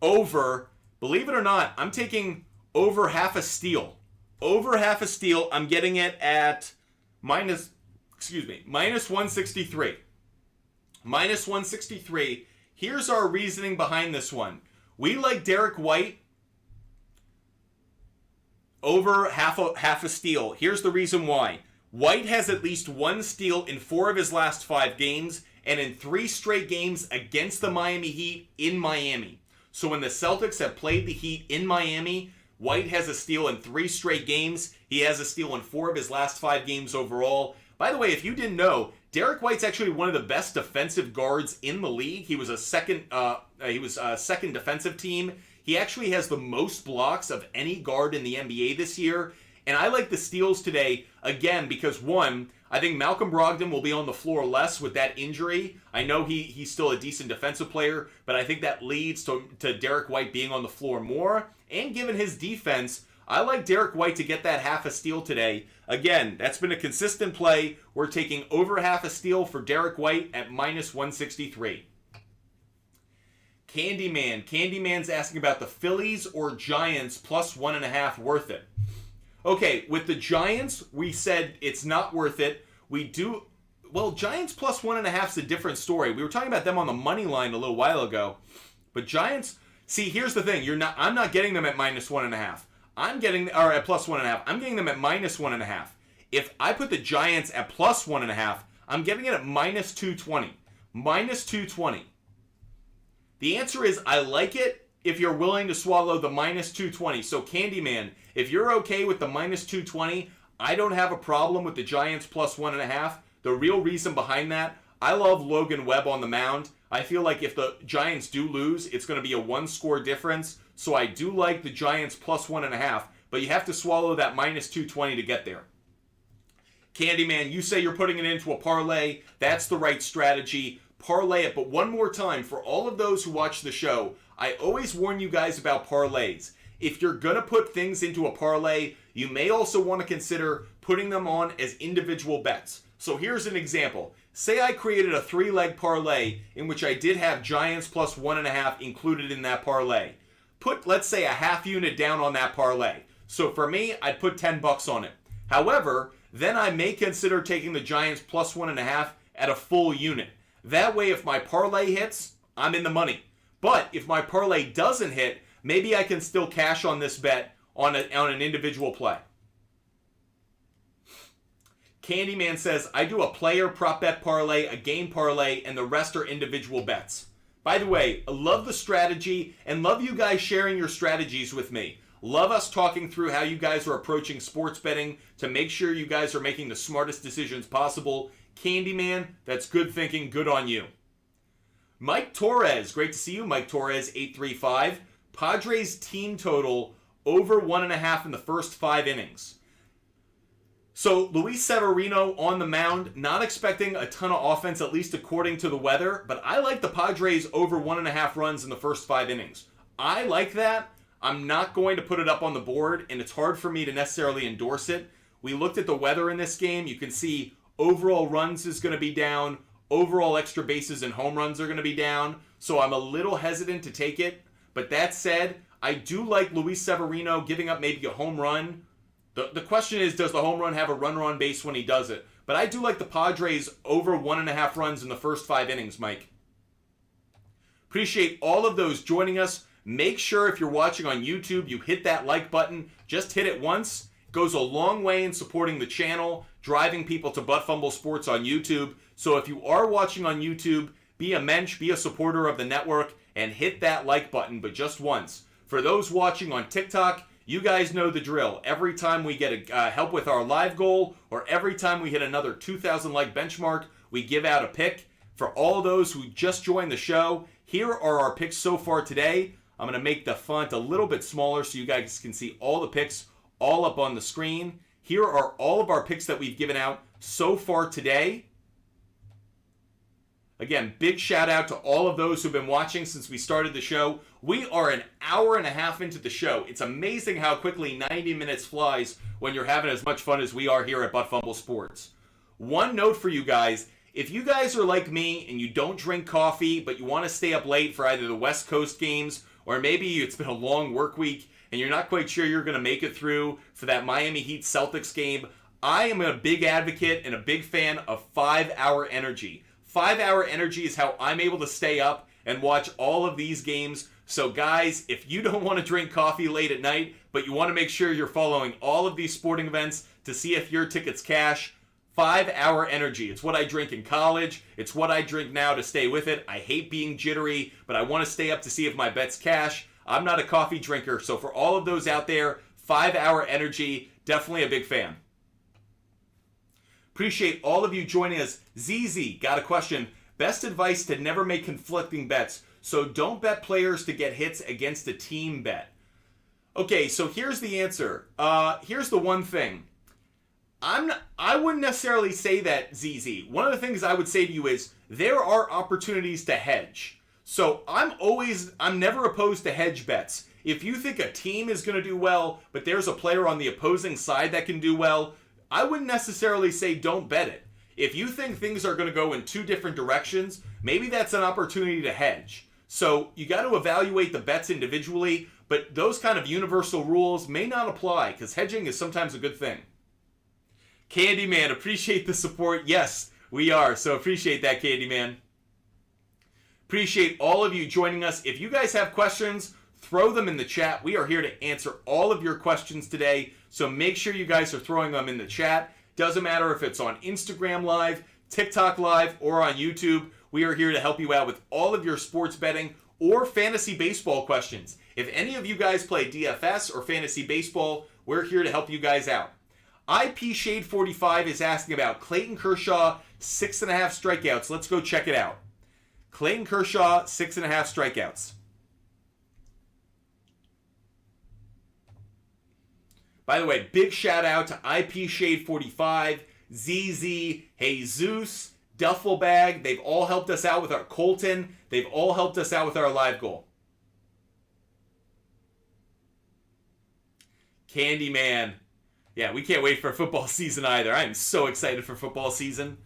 over, believe it or not, I'm taking over half a steal. Over half a steal, I'm getting it at minus 163. Minus 163. Here's our reasoning behind this one. We like Derek White over half a steal. Here's the reason why. White has at least 1 steal in 4 of his last 5 games, and in 3 straight games against the Miami Heat in Miami. So when the Celtics have played the Heat in Miami, White has a steal in 3 straight games. He has a steal in 4 of his last 5 games overall. By the way, if you didn't know, Derek White's actually one of the best defensive guards in the league. He was a second defensive team. He actually has the most blocks of any guard in the NBA this year. And I like the steals today, again, because one, I think Malcolm Brogdon will be on the floor less with that injury. I know he's still a decent defensive player, but I think that leads to Derek White being on the floor more. And given his defense, I like Derek White to get that half a steal today. Again, that's been a consistent play. We're taking over half a steal for Derek White at minus 163. Candyman's asking about the Phillies or Giants plus 1.5 worth it. Okay, with the Giants, we said it's not worth it. Giants plus 1.5 is a different story. We were talking about them on the money line a little while ago. But Giants, see, here's the thing. I'm not getting them at minus 1.5. At plus 1.5. I'm getting them at minus 1.5. If I put the Giants at plus 1.5, I'm getting it at minus 220. Minus 220. The answer is I like it if you're willing to swallow the minus 220. So Candyman, if you're okay with the minus 220, I don't have a problem with the Giants plus 1.5. The real reason behind that, I love Logan Webb on the mound. I feel like if the Giants do lose, it's going to be a 1-score difference. So I do like the Giants plus 1.5, but you have to swallow that minus 220 to get there. Candyman, you say you're putting it into a parlay. That's the right strategy. Parlay it. But one more time, for all of those who watch the show, I always warn you guys about parlays. If you're going to put things into a parlay, you may also want to consider putting them on as individual bets. So here's an example. Say I created a 3-leg parlay in which I did have Giants plus 1.5 included in that parlay. put, let's say, a half unit down on that parlay. So for me, I'd put $10 on it. However, then I may consider taking the Giants plus 1.5 at a full unit. That way, if my parlay hits, I'm in the money. But if my parlay doesn't hit, maybe I can still cash on this bet on an individual play. Candyman says, I do a player prop bet parlay, a game parlay, and the rest are individual bets. By the way, I love the strategy and love you guys sharing your strategies with me. Love us talking through how you guys are approaching sports betting to make sure you guys are making the smartest decisions possible. Candyman, that's good thinking. Good on you. Mike Torres, great to see you. Mike Torres, 835. Padres team total over 1.5 in the first 5 innings. So Luis Severino on the mound, not expecting a ton of offense, at least according to the weather, but I like the Padres over 1.5 runs in the first 5 innings. I like that. I'm not going to put it up on the board, and it's hard for me to necessarily endorse it. We looked at the weather in this game. You can see overall runs is going to be down. Overall extra bases and home runs are going to be down. So I'm a little hesitant to take it. But that said, I do like Luis Severino giving up maybe a home run. The question is, does the home run have a runner on base when he does it? But I do like the Padres over 1.5 runs in the first 5 innings, Mike. Appreciate all of those joining us. Make sure if you're watching on YouTube, you hit that like button. Just hit it once. It goes a long way in supporting the channel, driving people to Butt Fumble Sports on YouTube. So if you are watching on YouTube, be a mensch, be a supporter of the network, and hit that like button, but just once. For those watching on TikTok, you guys know the drill. Every time we get help with our live goal, or every time we hit another 2,000 like benchmark, we give out a pick. For all those who just joined the show, here are our picks so far today. I'm going to make the font a little bit smaller so you guys can see all the picks all up on the screen. Here are all of our picks that we've given out so far today. Again, big shout out to all of those who've been watching since we started the show. We are an hour and a half into the show. It's amazing how quickly 90 minutes flies when you're having as much fun as we are here at Butt Fumble Sports. One note for you guys, if you guys are like me and you don't drink coffee, but you want to stay up late for either the West Coast games, or maybe it's been a long work week and you're not quite sure you're going to make it through for that Miami Heat Celtics game, I am a big advocate and a big fan of 5-hour energy. 5-hour energy is how I'm able to stay up and watch all of these games. So guys, if you don't want to drink coffee late at night, but you want to make sure you're following all of these sporting events to see if your tickets cash, 5-hour energy. It's what I drink in college. It's what I drink now to stay with it. I hate being jittery, but I want to stay up to see if my bets cash. I'm not a coffee drinker, so for all of those out there, 5-hour energy, definitely a big fan. Appreciate all of you joining us. ZZ got a question. Best advice to never make conflicting bets. So don't bet players to get hits against a team bet. Okay, so here's the answer. Here's the one thing. I wouldn't necessarily say that, ZZ. One of the things I would say to you is there are opportunities to hedge. So I'm never opposed to hedge bets. If you think a team is going to do well, but there's a player on the opposing side that can do well, I wouldn't necessarily say don't bet it. If you think things are going to go in 2 different directions, maybe that's an opportunity to hedge. So you got to evaluate the bets individually, but those kind of universal rules may not apply because hedging is sometimes a good thing. Candyman, appreciate the support. Yes, we are. So appreciate that, Candyman. Appreciate all of you joining us. If you guys have questions, throw them in the chat. We are here to answer all of your questions today. So make sure you guys are throwing them in the chat. Doesn't matter if it's on Instagram Live, TikTok Live, or on YouTube. We are here to help you out with all of your sports betting or fantasy baseball questions. If any of you guys play DFS or fantasy baseball, we're here to help you guys out. IP Shade 45 is asking about Clayton Kershaw, 6.5 strikeouts. Let's go check it out. Clayton Kershaw, 6.5 strikeouts. By the way, big shout out to IP Shade 45, ZZ, Jesus, Duffel Bag. They've all helped us out with our Colton. They've all helped us out with our live goal. Candyman. Yeah, we can't wait for football season either. I am so excited for football season.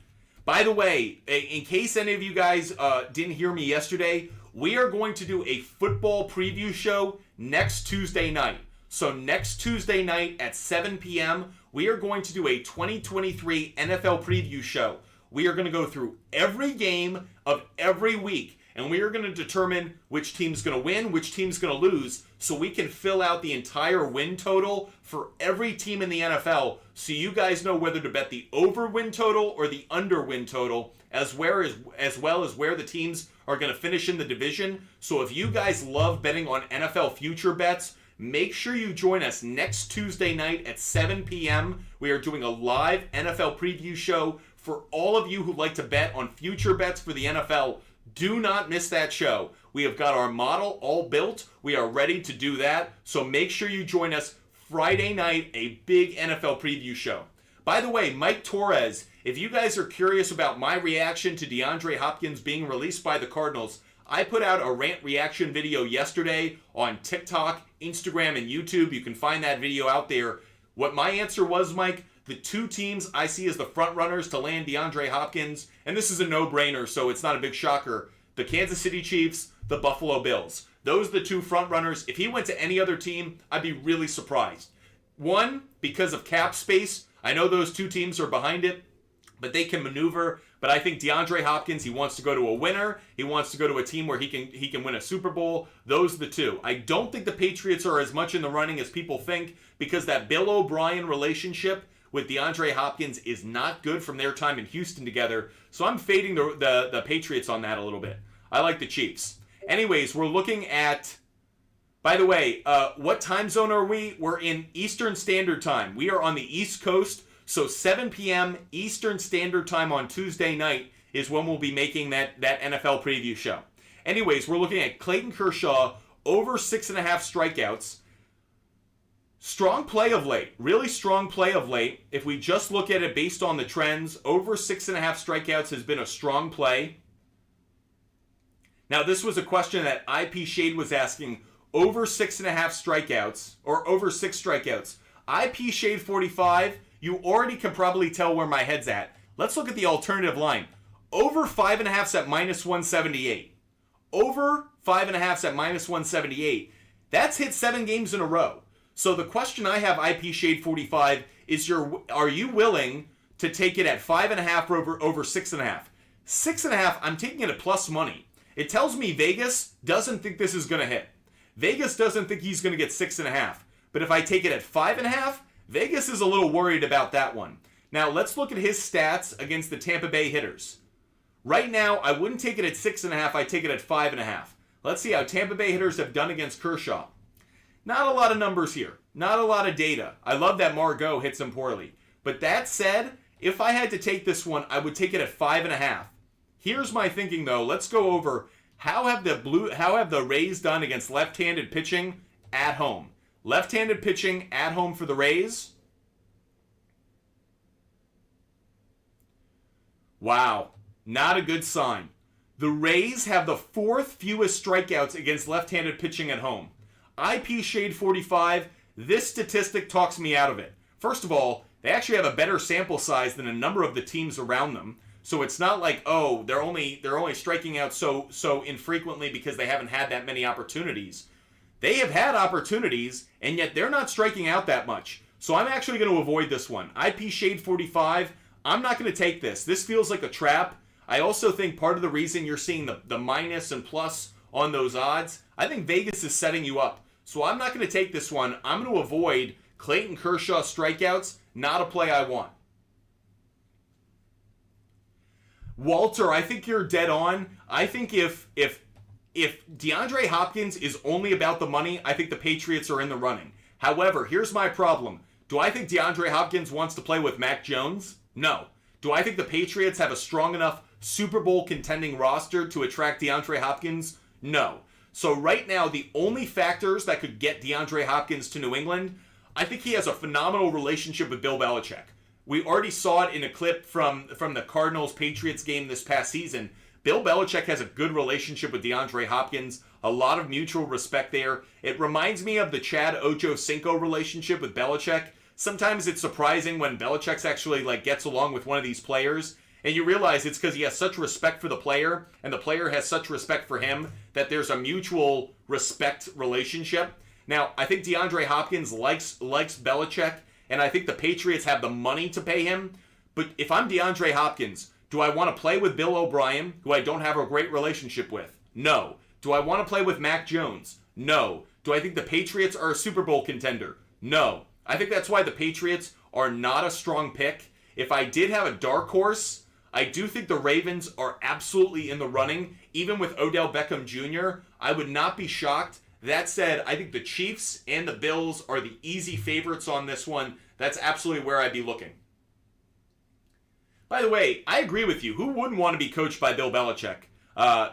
By the way, in case any of you guys didn't hear me yesterday, we are going to do a football preview show next Tuesday night. So next Tuesday night at 7 p.m., we are going to do a 2023 NFL preview show. We are going to go through every game of every week, and we are going to determine which team's going to win, which team's going to lose, so we can fill out the entire win total for every team in the NFL, so you guys know whether to bet the over win total or the under win total, as well as where the teams are going to finish in the division. So if you guys love betting on NFL future bets, make sure you join us next Tuesday night at 7 p.m. We are doing a live NFL preview show for all of you who like to bet on future bets for the NFL. Do not miss that show. We have got our model all built. We are ready to do that. So make sure you join us Friday night, a big NFL preview show. By the way, Mike Torres, if you guys are curious about my reaction to DeAndre Hopkins being released by the Cardinals, I put out a rant reaction video yesterday on TikTok, Instagram, and YouTube. You can find that video out there. What my answer was, Mike, the two teams I see as the front runners to land DeAndre Hopkins, and this is a no-brainer, so it's not a big shocker, the Kansas City Chiefs, the Buffalo Bills. Those are the two front runners. If he went to any other team, I'd be really surprised. One, because of cap space. I know those two teams are behind it, but they can maneuver. But I think DeAndre Hopkins, he wants to go to a winner. He wants to go to a team where he can win a Super Bowl. Those are the two. I don't think the Patriots are as much in the running as people think, because that Bill O'Brien relationship with DeAndre Hopkins is not good from their time in Houston together. So I'm fading the Patriots on that a little bit. I like the Chiefs. Anyways, we're looking at, by the way, what time zone are we? We're in Eastern Standard Time. We are on the East Coast. So 7 p.m. Eastern Standard Time on Tuesday night is when we'll be making that NFL preview show. Anyways, we're looking at Clayton Kershaw over 6.5 strikeouts. Strong play of late. Really strong play of late. If we just look at it based on the trends, over 6.5 strikeouts has been a strong play. Now, this was a question that IP Shade was asking. Over 6.5 strikeouts, or over 6 strikeouts. IP Shade 45, you already can probably tell where my head's at. Let's look at the alternative line. Over 5.5's at minus 178. Over 5.5's at minus 178. That's hit 7 games in a row. So the question I have, IP Shade 45, is are you willing to take it at 5.5 over 6.5? 6.5, I'm taking it at plus money. It tells me Vegas doesn't think this is going to hit. Vegas doesn't think he's going to get 6.5. But if I take it at 5.5, Vegas is a little worried about that one. Now, let's look at his stats against the Tampa Bay hitters. Right now, I wouldn't take it at 6.5. I'd take it at 5.5. Let's see how Tampa Bay hitters have done against Kershaw. Not a lot of numbers here. Not a lot of data. I love that Margot hits him poorly. But that said, if I had to take this one, I would take it at 5.5. Here's my thinking, though. Let's go over how have the Rays done against left-handed pitching at home. Left-handed pitching at home for the Rays. Wow, not a good sign. The Rays have the 4th fewest strikeouts against left-handed pitching at home. IP Shade 45, this statistic talks me out of it. First of all, they actually have a better sample size than a number of the teams around them. So it's not like, oh, they're only striking out so infrequently because they haven't had that many opportunities. They have had opportunities, and yet they're not striking out that much. So I'm actually going to avoid this one. IP Shade 45, I'm not going to take this. This feels like a trap. I also think part of the reason you're seeing the minus and plus on those odds, I think Vegas is setting you up. So I'm not going to take this one. I'm going to avoid Clayton Kershaw strikeouts, not a play I want. Walter, I think you're dead on. I think if DeAndre Hopkins is only about the money, I think the Patriots are in the running. However, here's my problem. Do I think DeAndre Hopkins wants to play with Mac Jones? No. Do I think the Patriots have a strong enough Super Bowl contending roster to attract DeAndre Hopkins? No. So right now, the only factors that could get DeAndre Hopkins to New England, I think he has a phenomenal relationship with Bill Belichick. We already saw it in a clip from the Cardinals-Patriots game this past season. Bill Belichick has a good relationship with DeAndre Hopkins, a lot of mutual respect there. It reminds me of the Chad Ochocinco relationship with Belichick. Sometimes it's surprising when Belichick's actually gets along with one of these players, and you realize it's because he has such respect for the player, and the player has such respect for him, that there's a mutual respect relationship. Now, I think DeAndre Hopkins likes Belichick, and I think the Patriots have the money to pay him. But if I'm DeAndre Hopkins, do I want to play with Bill O'Brien, who I don't have a great relationship with? No. Do I want to play with Mac Jones? No. Do I think the Patriots are a Super Bowl contender? No. I think that's why the Patriots are not a strong pick. If I did have a dark horse, I do think the Ravens are absolutely in the running. Even with Odell Beckham Jr., I would not be shocked. That said, I think the Chiefs and the Bills are the easy favorites on this one. That's absolutely where I'd be looking. By the way, I agree with you. Who wouldn't want to be coached by Bill Belichick?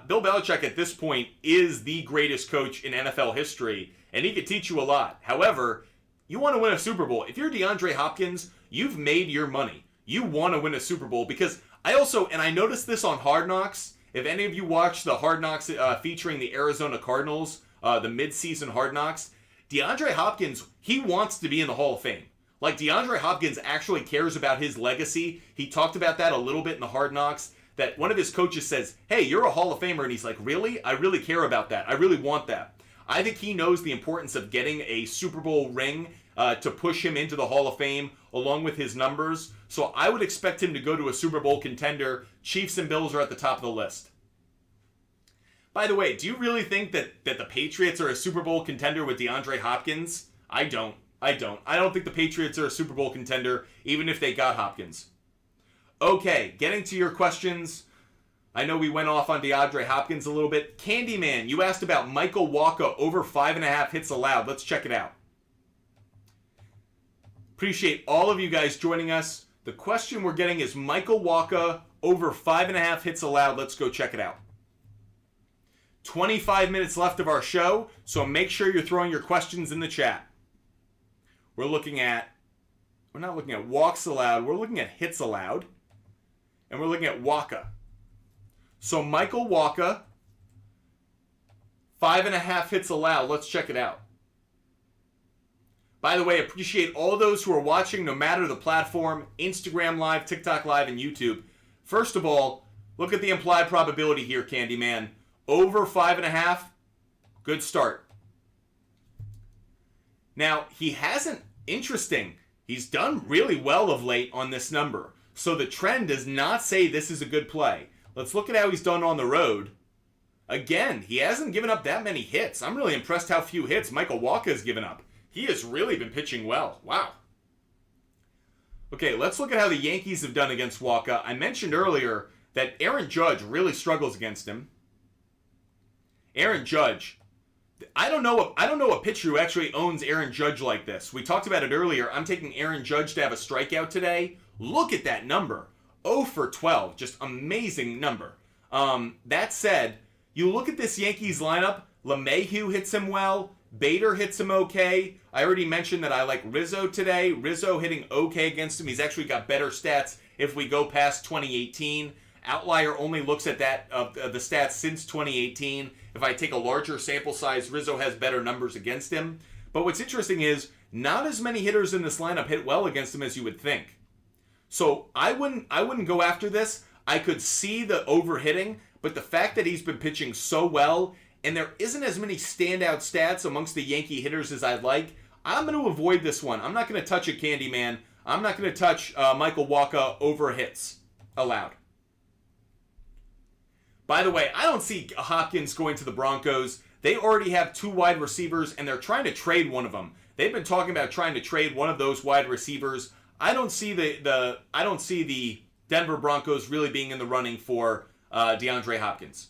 Bill Belichick at this point is the greatest coach in NFL history, and he could teach you a lot. However, you want to win a Super Bowl. If you're DeAndre Hopkins, you've made your money. You want to win a Super Bowl because I noticed this on Hard Knocks. If any of you watch the Hard Knocks featuring the Arizona Cardinals, the mid-season Hard Knocks, DeAndre Hopkins, he wants to be in the Hall of Fame. Like, DeAndre Hopkins actually cares about his legacy. He talked about that a little bit in the Hard Knocks, that one of his coaches says, hey, you're a Hall of Famer, and he's like, really? I really care about that. I really want that. I think he knows the importance of getting a Super Bowl ring to push him into the Hall of Fame, along with his numbers. So I would expect him to go to a Super Bowl contender. Chiefs and Bills are at the top of the list. By the way, do you really think that the Patriots are a Super Bowl contender with DeAndre Hopkins? I don't. I don't think the Patriots are a Super Bowl contender, even if they got Hopkins. Okay, getting to your questions. I know we went off on DeAndre Hopkins a little bit. Candyman, you asked about Michael Walker over 5.5 hits allowed. Let's check it out. Appreciate all of you guys joining us. The question we're getting is Michael Walker over 5.5 hits allowed. Let's go check it out. 25 minutes left of our show, so make sure you're throwing your questions in the chat. We're not looking at walks allowed, we're looking at hits allowed. And we're looking at Walker. So Michael Walker, 5.5 hits allowed. Let's check it out. By the way, appreciate all those who are watching, no matter the platform, Instagram Live, TikTok Live, and YouTube. First of all, look at the implied probability here, Candyman. Over 5.5, good start. Now, he's done really well of late on this number. So the trend does not say this is a good play. Let's look at how he's done on the road. Again, he hasn't given up that many hits. I'm really impressed how few hits Michael Walker has given up. He has really been pitching well. Wow. Okay, let's look at how the Yankees have done against Walker. I mentioned earlier that Aaron Judge really struggles against him. Aaron Judge. I don't know a pitcher who actually owns Aaron Judge like this. We talked about it earlier. I'm taking Aaron Judge to have a strikeout today. Look at that number. 0 for 12. Just amazing number. That said, you look at this Yankees lineup. LeMahieu hits him well. Bader hits him okay. I already mentioned that I like Rizzo today. Rizzo hitting okay against him. He's actually got better stats if we go past 2018. Outlier only looks at that the stats since 2018. If I take a larger sample size, Rizzo has better numbers against him. But what's interesting is not as many hitters in this lineup hit well against him as you would think. So I wouldn't go after this. I could see the overhitting, but the fact that he's been pitching so well and there isn't as many standout stats amongst the Yankee hitters as I'd like, I'm going to avoid this one. I'm not going to touch a Candyman. I'm not going to touch Michael Walker over hits allowed. By the way, I don't see Hopkins going to the Broncos. They already have 2 wide receivers, and they're trying to trade one of them. They've been talking about trying to trade one of those wide receivers. I don't see the Denver Broncos really being in the running for DeAndre Hopkins.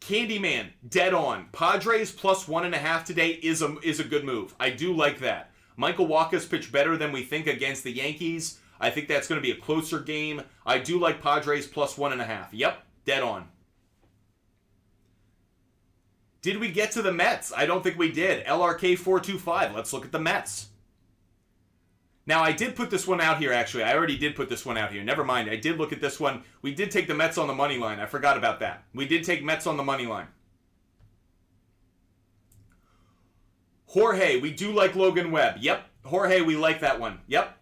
Candyman, dead on. Padres plus 1.5 today is a good move. I do like that. Michael Walker's pitched better than we think against the Yankees. I think that's going to be a closer game. I do like Padres plus 1.5. Yep, dead on. Did we get to the Mets? I don't think we did. LRK 425. Let's look at the Mets. Now, I did put this one out here, actually. I already did put this one out here. Never mind. I did look at this one. We did take the Mets on the money line. I forgot about that. We did take Mets on the money line. Jorge, we do like Logan Webb. Yep. Jorge, we like that one. Yep.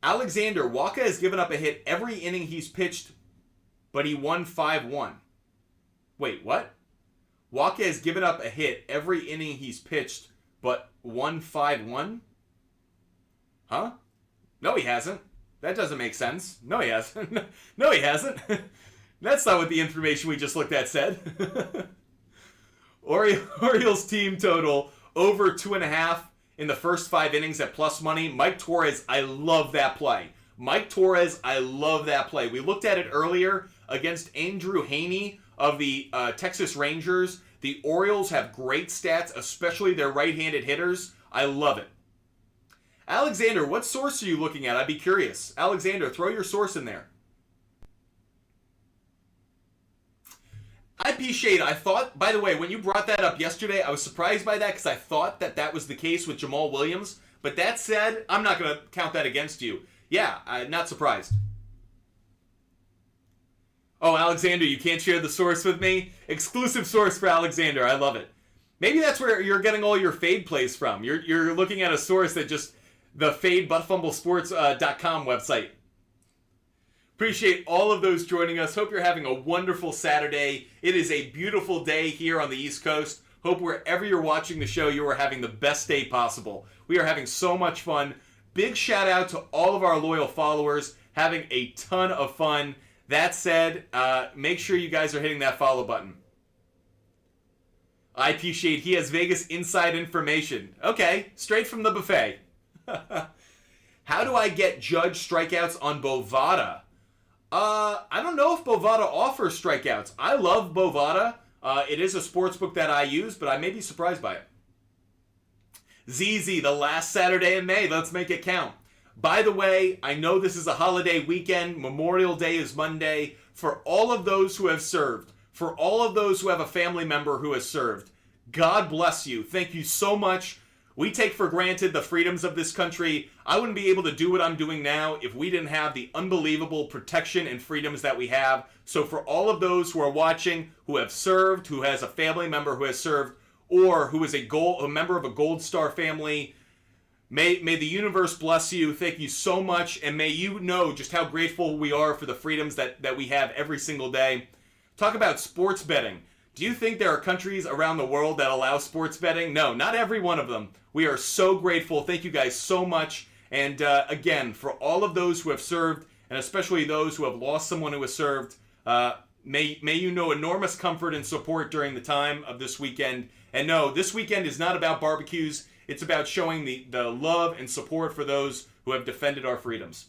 Alexander, Walker has given up a hit every inning he's pitched, but he won 5-1. Wait, what? Wacha has given up a hit every inning he's pitched, but 1-5-1? Huh? No, he hasn't. That doesn't make sense. No, he hasn't. No, he hasn't. That's not what the information we just looked at said. Orioles team total over 2.5 in the first 5 innings at plus money. Mike Torres, I love that play. Mike Torres, I love that play. We looked at it earlier against Andrew Haney of the Texas Rangers. The Orioles have great stats, especially their right-handed hitters. I love it. Alexander, what source are you looking at? I'd be curious. Alexander, throw your source in there. IP Shade, I thought, by the way, when you brought that up yesterday, I was surprised by that because I thought that that was the case with Jamal Williams. But that said, I'm not going to count that against you. Yeah, I'm not surprised. Oh, Alexander, you can't share the source with me? Exclusive source for Alexander. I love it. Maybe that's where you're getting all your fade plays from. You're looking at a source that just the FadeButtFumbleSports.com website. Appreciate all of those joining us. Hope you're having a wonderful Saturday. It is a beautiful day here on the East Coast. Hope wherever you're watching the show, you are having the best day possible. We are having so much fun. Big shout out to all of our loyal followers. Having a ton of fun. That said, make sure you guys are hitting that follow button. IP Shade, he has Vegas inside information. Okay, straight from the buffet. How do I get Judge strikeouts on Bovada? I don't know if Bovada offers strikeouts. I love Bovada. It is a sports book that I use, but I may be surprised by it. ZZ, the last Saturday in May. Let's make it count. By the way, I know this is a holiday weekend. Memorial Day is Monday. For all of those who have served, for all of those who have a family member who has served, God bless you. Thank you so much. We take for granted the freedoms of this country. I wouldn't be able to do what I'm doing now if we didn't have the unbelievable protection and freedoms that we have. So for all of those who are watching, who have served, who has a family member who has served, or who is a member of a Gold Star family, may the universe bless you. Thank you so much. And may you know just how grateful we are for the freedoms that we have every single day. Talk about sports betting. Do you think there are countries around the world that allow sports betting? No, not every one of them. We are so grateful. Thank you guys so much. And again, for all of those who have served, and especially those who have lost someone who has served, may you know enormous comfort and support during the time of this weekend. And no, this weekend is not about barbecues. It's about showing the love and support for those who have defended our freedoms.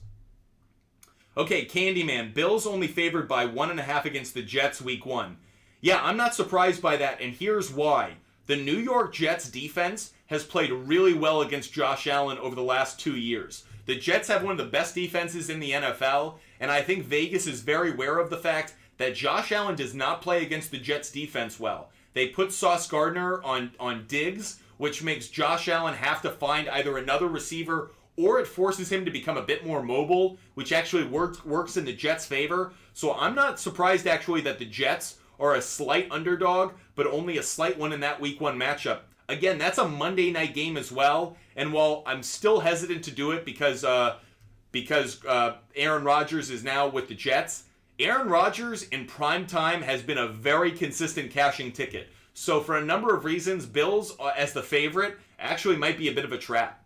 Okay, Candyman. Bills only favored by 1.5 against the Jets week 1. Yeah, I'm not surprised by that, and here's why. The New York Jets defense has played really well against Josh Allen over the last 2 years. The Jets have one of the best defenses in the NFL, and I think Vegas is very aware of the fact that Josh Allen does not play against the Jets defense well. They put Sauce Gardner on Diggs, which makes Josh Allen have to find either another receiver or it forces him to become a bit more mobile, which actually works in the Jets' favor. So I'm not surprised actually that the Jets are a slight underdog, but only a slight one in that week 1 matchup. Again, that's a Monday night game as well, and while I'm still hesitant to do it because Aaron Rodgers is now with the Jets, Aaron Rodgers in prime time has been a very consistent cashing ticket. So for a number of reasons, Bills as the favorite actually might be a bit of a trap.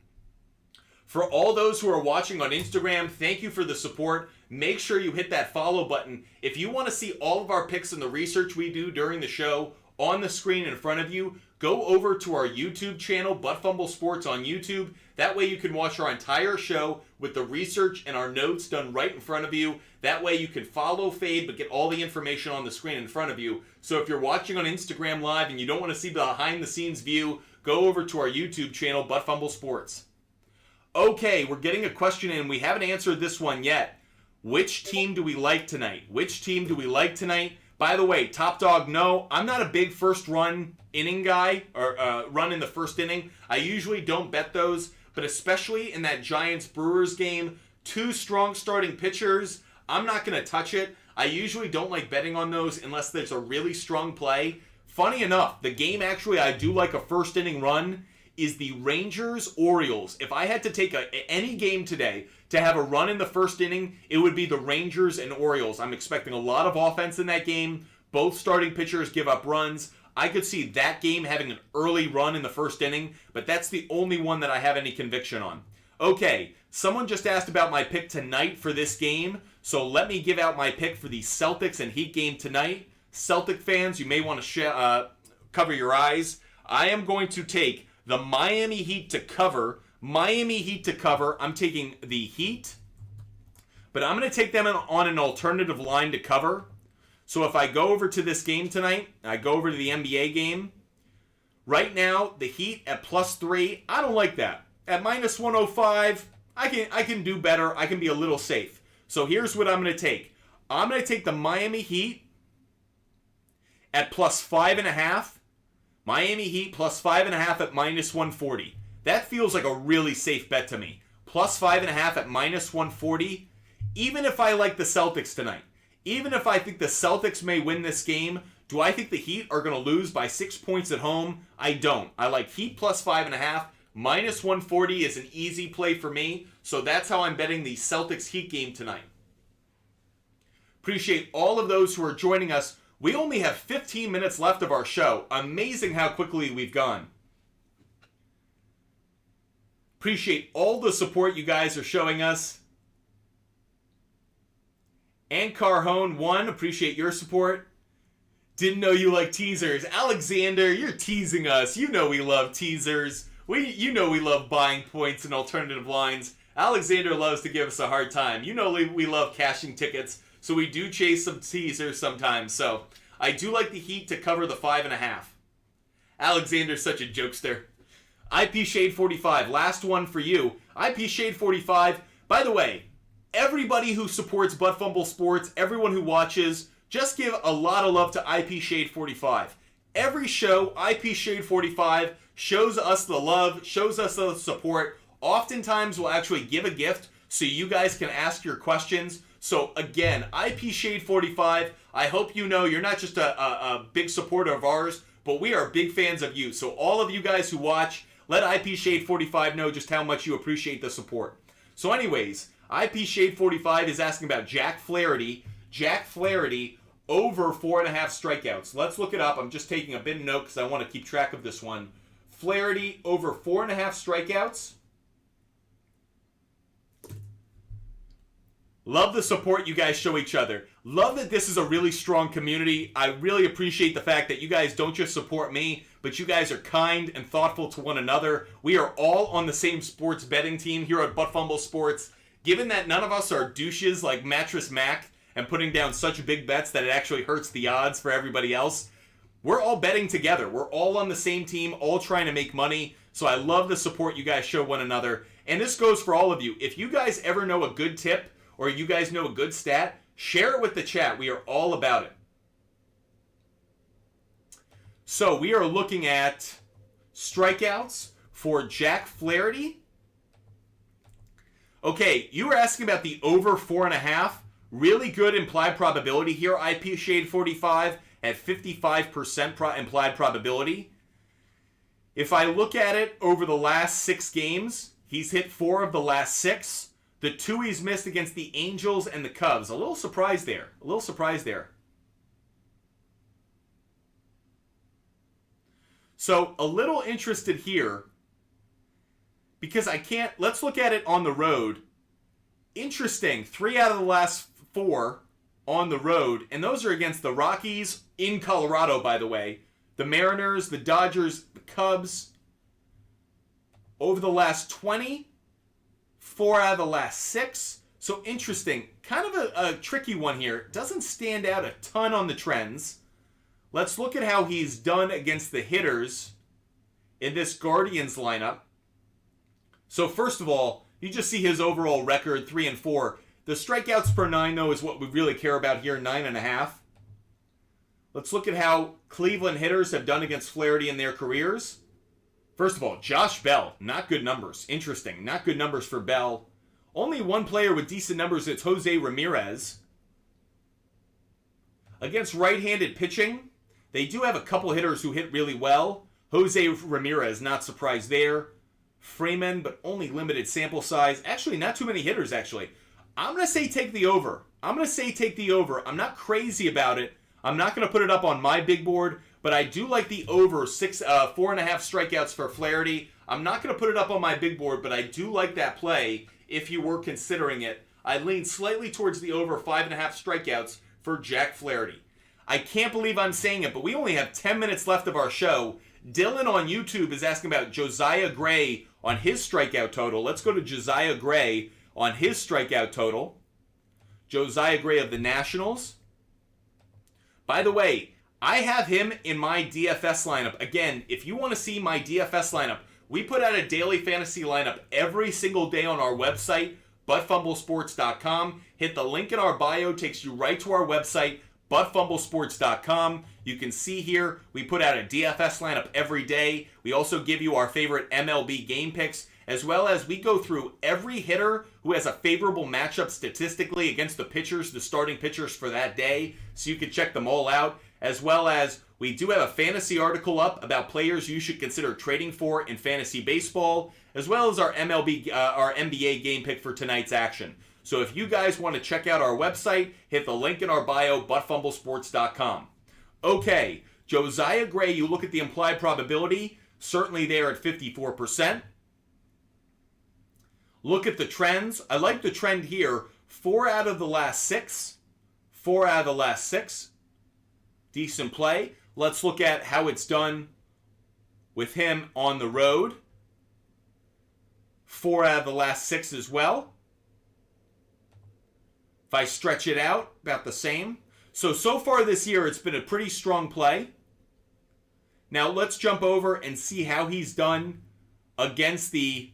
For all those who are watching on Instagram, thank you for the support. Make sure you hit that follow button. If you want to see all of our picks and the research we do during the show on the screen in front of you, go over to our YouTube channel, Butt Fumble Sports on YouTube. That way you can watch our entire show with the research and our notes done right in front of you. That way you can follow Fade but get all the information on the screen in front of you. So if you're watching on Instagram Live and you don't want to see the behind the scenes view, go over to our YouTube channel, Butt Fumble Sports. Okay, we're getting a question in. We haven't answered this one yet. Which team do we like tonight? Which team do we like tonight? By the way, Top Dog, no, I'm not a big first run inning guy, or run in the first inning. I usually don't bet those, but especially in that Giants-Brewers game, 2 strong starting pitchers, I'm not going to touch it. I usually don't like betting on those unless there's a really strong play. Funny enough, the game actually I do like a first inning run is the Rangers-Orioles. If I had to take any game today to have a run in the first inning, it would be the Rangers and Orioles. I'm expecting a lot of offense in that game. Both starting pitchers give up runs. I could see that game having an early run in the first inning, but that's the only one that I have any conviction on. Okay, someone just asked about my pick tonight for this game, so let me give out my pick for the Celtics and Heat game tonight. Celtic fans, you may want to cover your eyes. I am going to take the Miami Heat to cover. Miami Heat to cover. I'm taking the Heat, but I'm going to take them on an alternative line to cover. So if I go over to this game tonight, I go over to the NBA game, right now, the Heat at +3, I don't like that. At -105, I can do better. I can be a little safe. So here's what I'm going to take. I'm going to take the Miami Heat at +5.5. Miami Heat +5.5 at -140. That feels like a really safe bet to me. +5.5 at -140. Even if I like the Celtics tonight, even if I think the Celtics may win this game, do I think the Heat are going to lose by 6 points at home? I don't. I like Heat +5.5. -140 is an easy play for me, so that's how I'm betting the Celtics Heat game tonight. Appreciate all of those who are joining us. We only have 15 minutes left of our show. Amazing how quickly we've gone. Appreciate all the support you guys are showing us. And Carhone 1, appreciate your support. Didn't know you like teasers. Alexander, you're teasing us. You know we love teasers. You know we love buying points and alternative lines. Alexander loves to give us a hard time. You know we love cashing tickets, so we do chase some teasers sometimes. So I do like the Heat to cover the 5.5. Alexander's such a jokester. IP Shade 45, last one for you. IP Shade 45, by the way, everybody who supports Butt Fumble Sports, everyone who watches, just give a lot of love to IP Shade 45. Every show, IP Shade 45 shows us the love, shows us the support. Oftentimes, we'll actually give a gift so you guys can ask your questions. So again, IP Shade 45, I hope you know you're not just a big supporter of ours, but we are big fans of you. So all of you guys who watch, let IP Shade 45 know just how much you appreciate the support. So anyways, IP Shade 45 is asking about Jack Flaherty. Jack Flaherty over 4.5 strikeouts. Let's look it up. I'm just taking a bit of note because I want to keep track of this one. Flaherty over 4.5 strikeouts. Love the support you guys show each other. Love that this is a really strong community. I really appreciate the fact that you guys don't just support me, but you guys are kind and thoughtful to one another. We are all on the same sports betting team here at Butt Fumble Sports. Given that none of us are douches like Mattress Mac and putting down such big bets that it actually hurts the odds for everybody else, we're all betting together. We're all on the same team, all trying to make money. So I love the support you guys show one another. And this goes for all of you. If you guys ever know a good tip or you guys know a good stat, share it with the chat. We are all about it. So we are looking at strikeouts for Jack Flaherty. Okay, you were asking about the over 4.5. Really good implied probability here. IP Shade 45 at 55% implied probability. If I look at it over the last 6 games, he's hit 4 of the last 6. The 2 he's missed against the Angels and the Cubs. A little surprise there. So, a little interested here because I can't... Let's look at it on the road. Interesting. 3 out of the last 4 on the road, and those are against the Rockies in Colorado, by the way. The Mariners, the Dodgers, the Cubs. Over the last 20, 4 out of the last 6. So interesting. Kind of a tricky one here. Doesn't stand out a ton on the trends. Let's look at how he's done against the hitters in this Guardians lineup. So first of all, you just see his overall record, 3-4. The strikeouts per 9, though, is what we really care about here, 9.5. Let's look at how Cleveland hitters have done against Flaherty in their careers. First of all, Josh Bell, not good numbers. Interesting, not good numbers for Bell. Only one player with decent numbers, it's Jose Ramirez. Against right-handed pitching, they do have a couple hitters who hit really well. Jose Ramirez, not surprised there. Freeman, but only limited sample size. Actually, not too many hitters, actually. I'm going to say take the over. I'm not crazy about it. I'm not going to put it up on my big board, but I do like the over 4.5 strikeouts for Flaherty. I'm not going to put it up on my big board, but I do like that play if you were considering it. I lean slightly towards the over 5.5 strikeouts for Jack Flaherty. I can't believe I'm saying it, but we only have 10 minutes left of our show. Dylan on YouTube is asking about Josiah Gray on his strikeout total. Let's go to Josiah Gray on his strikeout total. Josiah Gray of the Nationals. By the way, I have him in my DFS lineup. Again, if you want to see my DFS lineup, we put out a daily fantasy lineup every single day on our website, buttfumblesports.com. Hit the link in our bio, takes you right to our website, buttfumblesports.com. You can see here, we put out a DFS lineup every day. We also give you our favorite MLB game picks, as well as we go through every hitter who has a favorable matchup statistically against the pitchers, the starting pitchers for that day, so you can check them all out, as well as we do have a fantasy article up about players you should consider trading for in fantasy baseball, as well as our NBA game pick for tonight's action. So if you guys want to check out our website, hit the link in our bio, buttfumblesports.com. Okay, Josiah Gray, you look at the implied probability, certainly there at 54%. Look at the trends. I like the trend here. 4 out of the last 6. 4 out of the last 6. Decent play. Let's look at how it's done with him on the road. 4 out of the last 6 as well. If I stretch it out, about the same. So far this year, it's been a pretty strong play. Now, let's jump over and see how he's done against the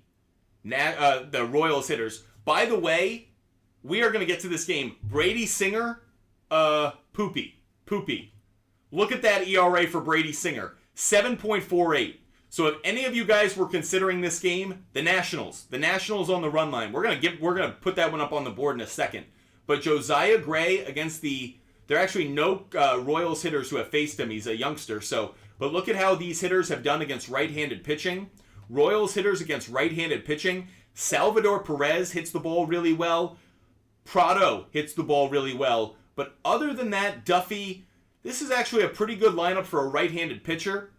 Royals hitters. By the way, we are going to get to this game. Brady Singer, poopy. Look at that ERA for Brady Singer, 7.48. So if any of you guys were considering this game, the Nationals on the run line. We're gonna put that one up on the board in a second. But Josiah Gray against there are actually no Royals hitters who have faced him. He's a youngster. But look at how these hitters have done against right-handed pitching. Royals hitters against right-handed pitching. Salvador Perez hits the ball really well. Prado hits the ball really well. But other than that, Duffy, this is actually a pretty good lineup for a right-handed pitcher.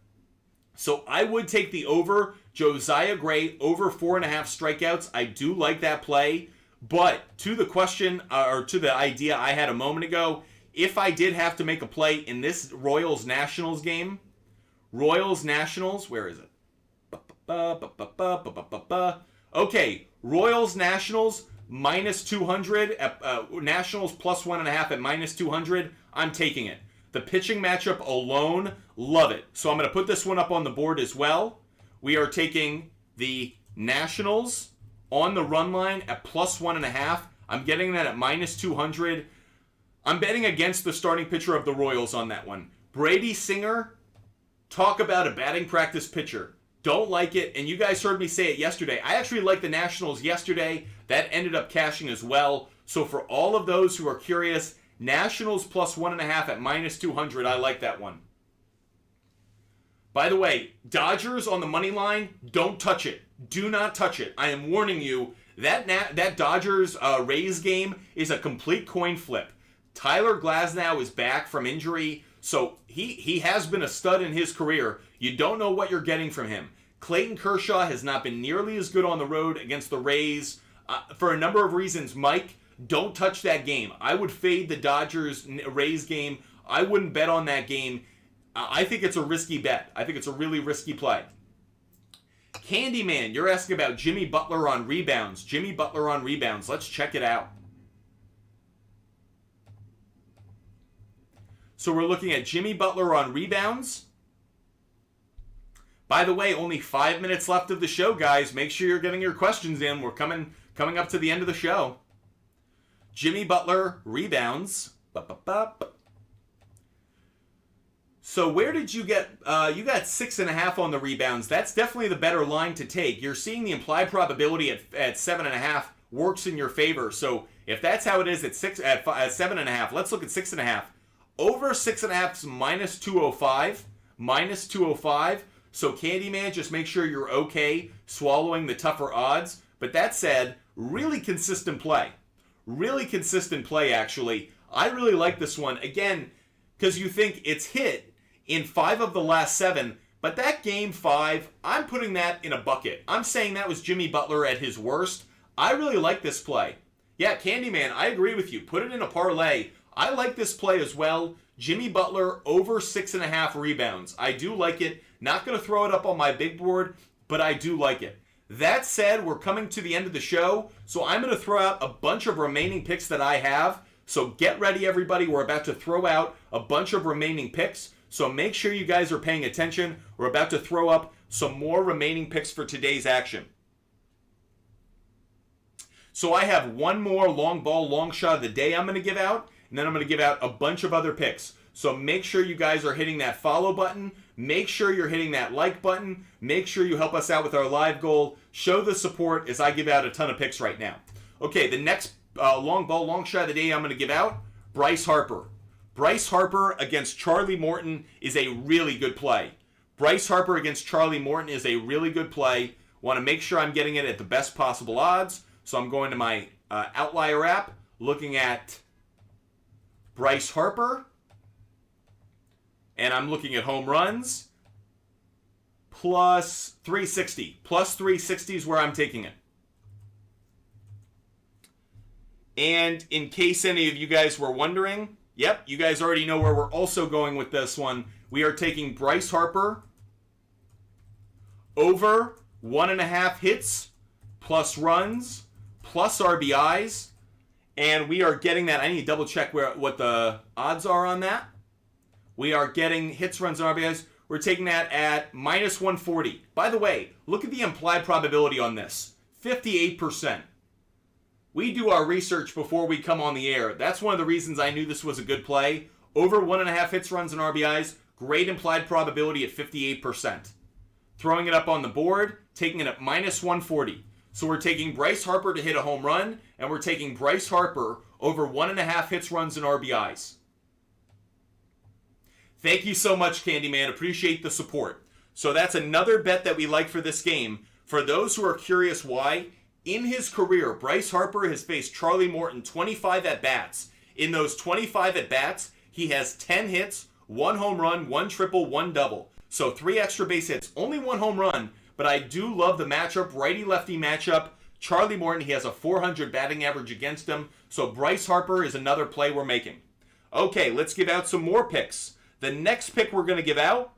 So I would take the over. Josiah Gray, over 4.5 strikeouts. I do like that play. But to the question, or to the idea I had a moment ago, if I did have to make a play in this Royals-Nationals game, Royals-Nationals, where is it? Okay, Royals-Nationals, minus 200, Nationals plus 1.5 at minus 200, I'm taking it. The pitching matchup alone, love it. So I'm going to put this one up on the board as well. We are taking the Nationals on the run line at plus 1.5. I'm getting that at minus 200. I'm betting against the starting pitcher of the Royals on that one. Brady Singer, talk about a batting practice pitcher. Don't like it, and you guys heard me say it yesterday. I actually liked the Nationals yesterday. That ended up cashing as well. So for all of those who are curious, Nationals plus 1.5 at minus 200. I like that one. By the way, Dodgers on the money line, don't touch it. Do not touch it. I am warning you, that Dodgers Rays game is a complete coin flip. Tyler Glasnow is back from injury, so he has been a stud in his career. You don't know what you're getting from him. Clayton Kershaw has not been nearly as good on the road against the Rays for a number of reasons. Mike, don't touch that game. I would fade the Dodgers-Rays game. I wouldn't bet on that game. I think it's a risky bet. I think it's a really risky play. Candyman, you're asking about Jimmy Butler on rebounds. Jimmy Butler on rebounds. Let's check it out. So we're looking at Jimmy Butler on rebounds. By the way, only 5 minutes left of the show, guys. Make sure you're getting your questions in. We're coming up to the end of the show. Jimmy Butler rebounds. So where did you get, you got 6.5 on the rebounds. That's definitely the better line to take. You're seeing the implied probability at 7.5 works in your favor. So if that's how it is at 7.5, let's look at 6.5. Over 6.5 is minus 205. Minus 205. So Candyman, just make sure you're okay swallowing the tougher odds. But that said, really consistent play. Really consistent play, actually. I really like this one. Again, because you think it's hit. in 5 of the last 7. But that game 5, I'm putting that in a bucket. I'm saying that was Jimmy Butler at his worst. I really like this play. Yeah, Candyman, I agree with you. Put it in a parlay. I like this play as well. Jimmy Butler over 6.5 rebounds. I do like it. Not going to throw it up on my big board, but I do like it. That said, we're coming to the end of the show, so I'm going to throw out a bunch of remaining picks that I have. So get ready, everybody. We're about to throw out a bunch of remaining picks. So make sure you guys are paying attention. We're about to throw up some more remaining picks for today's action. So I have one more long ball, long shot of the day I'm going to give out, and then I'm going to give out a bunch of other picks. So make sure you guys are hitting that follow button. Make sure you're hitting that like button. Make sure you help us out with our live goal. Show the support as I give out a ton of picks right now. Okay, the next long ball, long shot of the day I'm going to give out, Bryce Harper. Bryce Harper against Charlie Morton is a really good play. Bryce Harper against Charlie Morton is a really good play. Want to make sure I'm getting it at the best possible odds. So I'm going to my Outlier app, looking at Bryce Harper, and I'm looking at home runs, plus 360. Plus 360 is where I'm taking it. And in case any of you guys were wondering, yep, you guys already know where we're also going with this one. We are taking Bryce Harper over 1.5 hits, plus runs, plus RBIs, and we are getting that. I need to double check what the odds are on that. We are getting hits, runs, and RBIs. We're taking that at minus 140. By the way, look at the implied probability on this. 58%. We do our research before we come on the air. That's one of the reasons I knew this was a good play. Over 1.5 hits, runs, and RBIs. Great implied probability at 58%. Throwing it up on the board, taking it at minus 140. So we're taking Bryce Harper to hit a home run, and we're taking Bryce Harper over 1.5 hits, runs, and RBIs. Thank you so much, Candyman. Appreciate the support. So that's another bet that we like for this game. For those who are curious why, in his career, Bryce Harper has faced Charlie Morton 25 at-bats. In those 25 at-bats, he has 10 hits, 1 home run, 1 triple, 1 double. So 3 extra base hits, only 1 home run. But I do love the matchup, righty-lefty matchup. Charlie Morton, he has a 400 batting average against him. So Bryce Harper is another play we're making. Okay, let's give out some more picks. The next pick we're going to give out,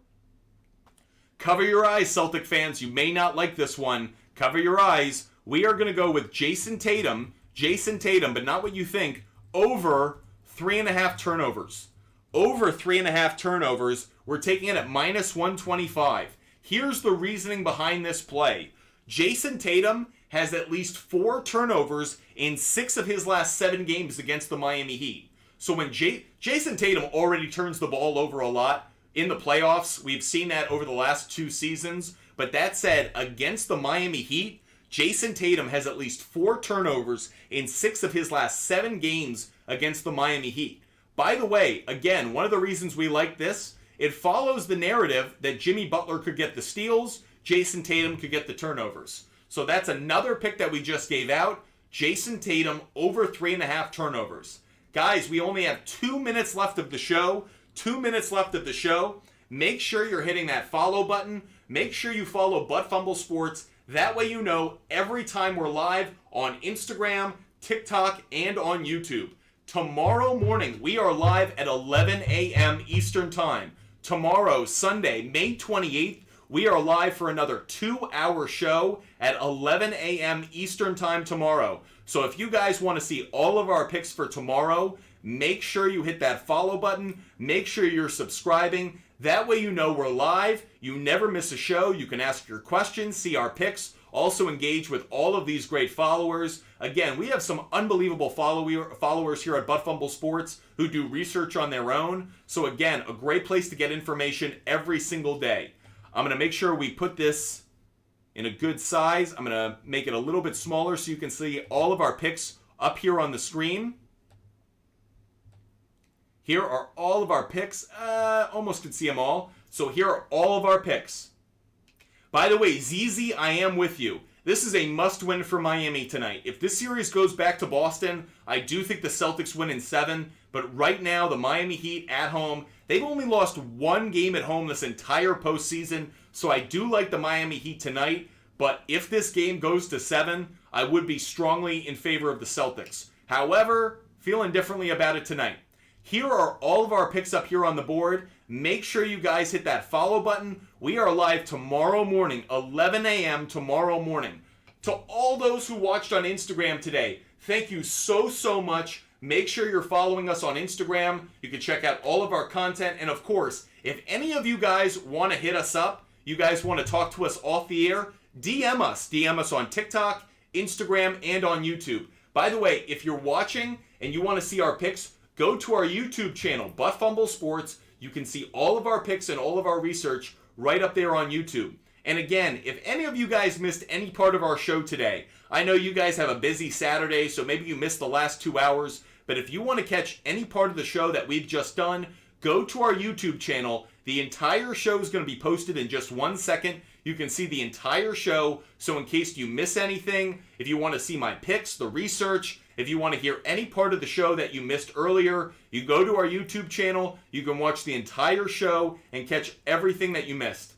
cover your eyes, Celtic fans. You may not like this one. Cover your eyes. We are going to go with Jason Tatum, but not what you think, over 3.5 turnovers. Over 3.5 turnovers. We're taking it at minus 125. Here's the reasoning behind this play. Jason Tatum has at least 4 turnovers in 6 of his last 7 games against the Miami Heat. So when Jason Tatum already turns the ball over a lot in the playoffs, we've seen that over the last 2 seasons. But that said, against the Miami Heat, Jason Tatum has at least 4 turnovers in 6 of his last 7 games against the Miami Heat. By the way, again, one of the reasons we like this, it follows the narrative that Jimmy Butler could get the steals, Jason Tatum could get the turnovers. So that's another pick that we just gave out. Jason Tatum over 3.5 turnovers. Guys, we only have 2 minutes left of the show. 2 minutes left of the show. Make sure you're hitting that follow button. Make sure you follow Fumble Sports. That way you know every time we're live on Instagram, TikTok, and on YouTube. Tomorrow morning, we are live at 11 a.m. Eastern Time. Tomorrow, Sunday, May 28th, we are live for another 2-hour show at 11 a.m. Eastern Time tomorrow. So if you guys want to see all of our picks for tomorrow, make sure you hit that follow button. Make sure you're subscribing. That way you know we're live. You never miss a show. You can ask your questions, see our picks, also engage with all of these great followers. Again, we have some unbelievable followers here at Fumble Sports who do research on their own. So again, a great place to get information every single day. I'm going to make sure we put this in a good size. I'm going to make it a little bit smaller so you can see all of our picks up here on the screen. Here are all of our picks. Almost can see them all. So here are all of our picks. By the way, ZZ, I am with you. This is a must-win for Miami tonight. If this series goes back to Boston, I do think the Celtics win in 7. But right now, the Miami Heat at home, they've only lost 1 game at home this entire postseason. So I do like the Miami Heat tonight. But if this game goes to 7, I would be strongly in favor of the Celtics. However, feeling differently about it tonight. Here are all of our picks up here on the board. Make sure you guys hit that follow button. We are live tomorrow morning, 11 a.m. tomorrow morning. To all those who watched on Instagram today, thank you so much. Make sure you're following us on Instagram. You can check out all of our content. And of course, if any of you guys want to hit us up, you guys want to talk to us off the air, DM us. DM us on TikTok, Instagram, and on YouTube. By the way, if you're watching and you want to see our picks, go to our YouTube channel, Fumble Sports. You can see all of our picks and all of our research right up there on YouTube. And again, if any of you guys missed any part of our show today, I know you guys have a busy Saturday, so maybe you missed the last 2 hours, but if you want to catch any part of the show that we've just done, go to our YouTube channel. The entire show is going to be posted in just 1 second. You can see the entire show, so in case you miss anything, if you want to see my picks, the research, if you want to hear any part of the show that you missed earlier, you go to our YouTube channel, you can watch the entire show and catch everything that you missed.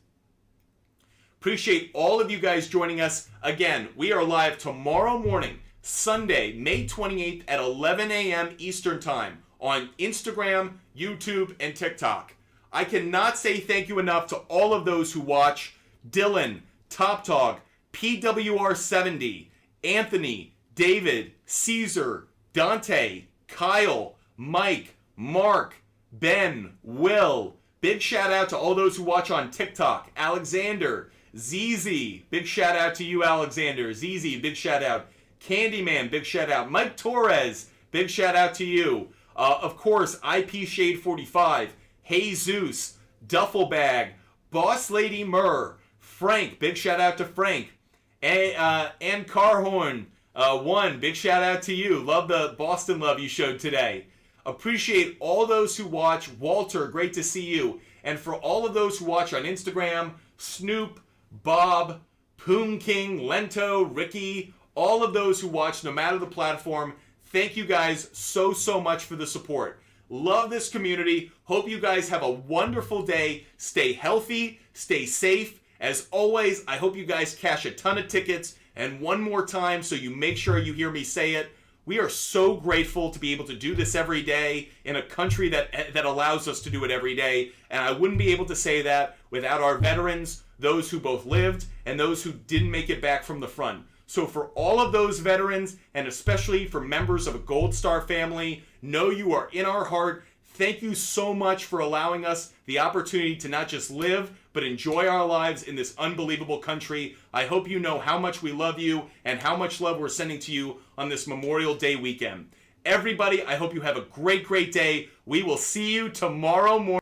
Appreciate all of you guys joining us. Again, we are live tomorrow morning, Sunday, May 28th at 11 a.m. Eastern Time on Instagram, YouTube, and TikTok. I cannot say thank you enough to all of those who watch. Dylan, Top Dog, PWR70, Anthony, David, Caesar, Dante, Kyle, Mike, Mark, Ben, Will. Big shout out to all those who watch on TikTok. Alexander, ZZ, big shout out to you, Alexander. ZZ, big shout out. Candyman, big shout out. Mike Torres, big shout out to you. Of course, IP Shade 45, Jesus, Duffelbag, Boss Lady Murr, Frank, big shout out to Frank. And Carhorn, 1, big shout out to you. Love the Boston love you showed today. Appreciate all those who watch. Walter, great to see you. And for all of those who watch on Instagram, Snoop, Bob, Poon King, Lento, Ricky, all of those who watch, no matter the platform, thank you guys so much for the support. Love this community. Hope you guys have a wonderful day. Stay healthy, stay safe. As always, I hope you guys cash a ton of tickets. And one more time, so you make sure you hear me say it, we are so grateful to be able to do this every day in a country that allows us to do it every day. And I wouldn't be able to say that without our veterans, those who both lived and those who didn't make it back from the front. So for all of those veterans, and especially for members of a Gold Star family, know you are in our heart. Thank you so much for allowing us the opportunity to not just live, but enjoy our lives in this unbelievable country. I hope you know how much we love you and how much love we're sending to you on this Memorial Day weekend. Everybody, I hope you have a great day. We will see you tomorrow morning.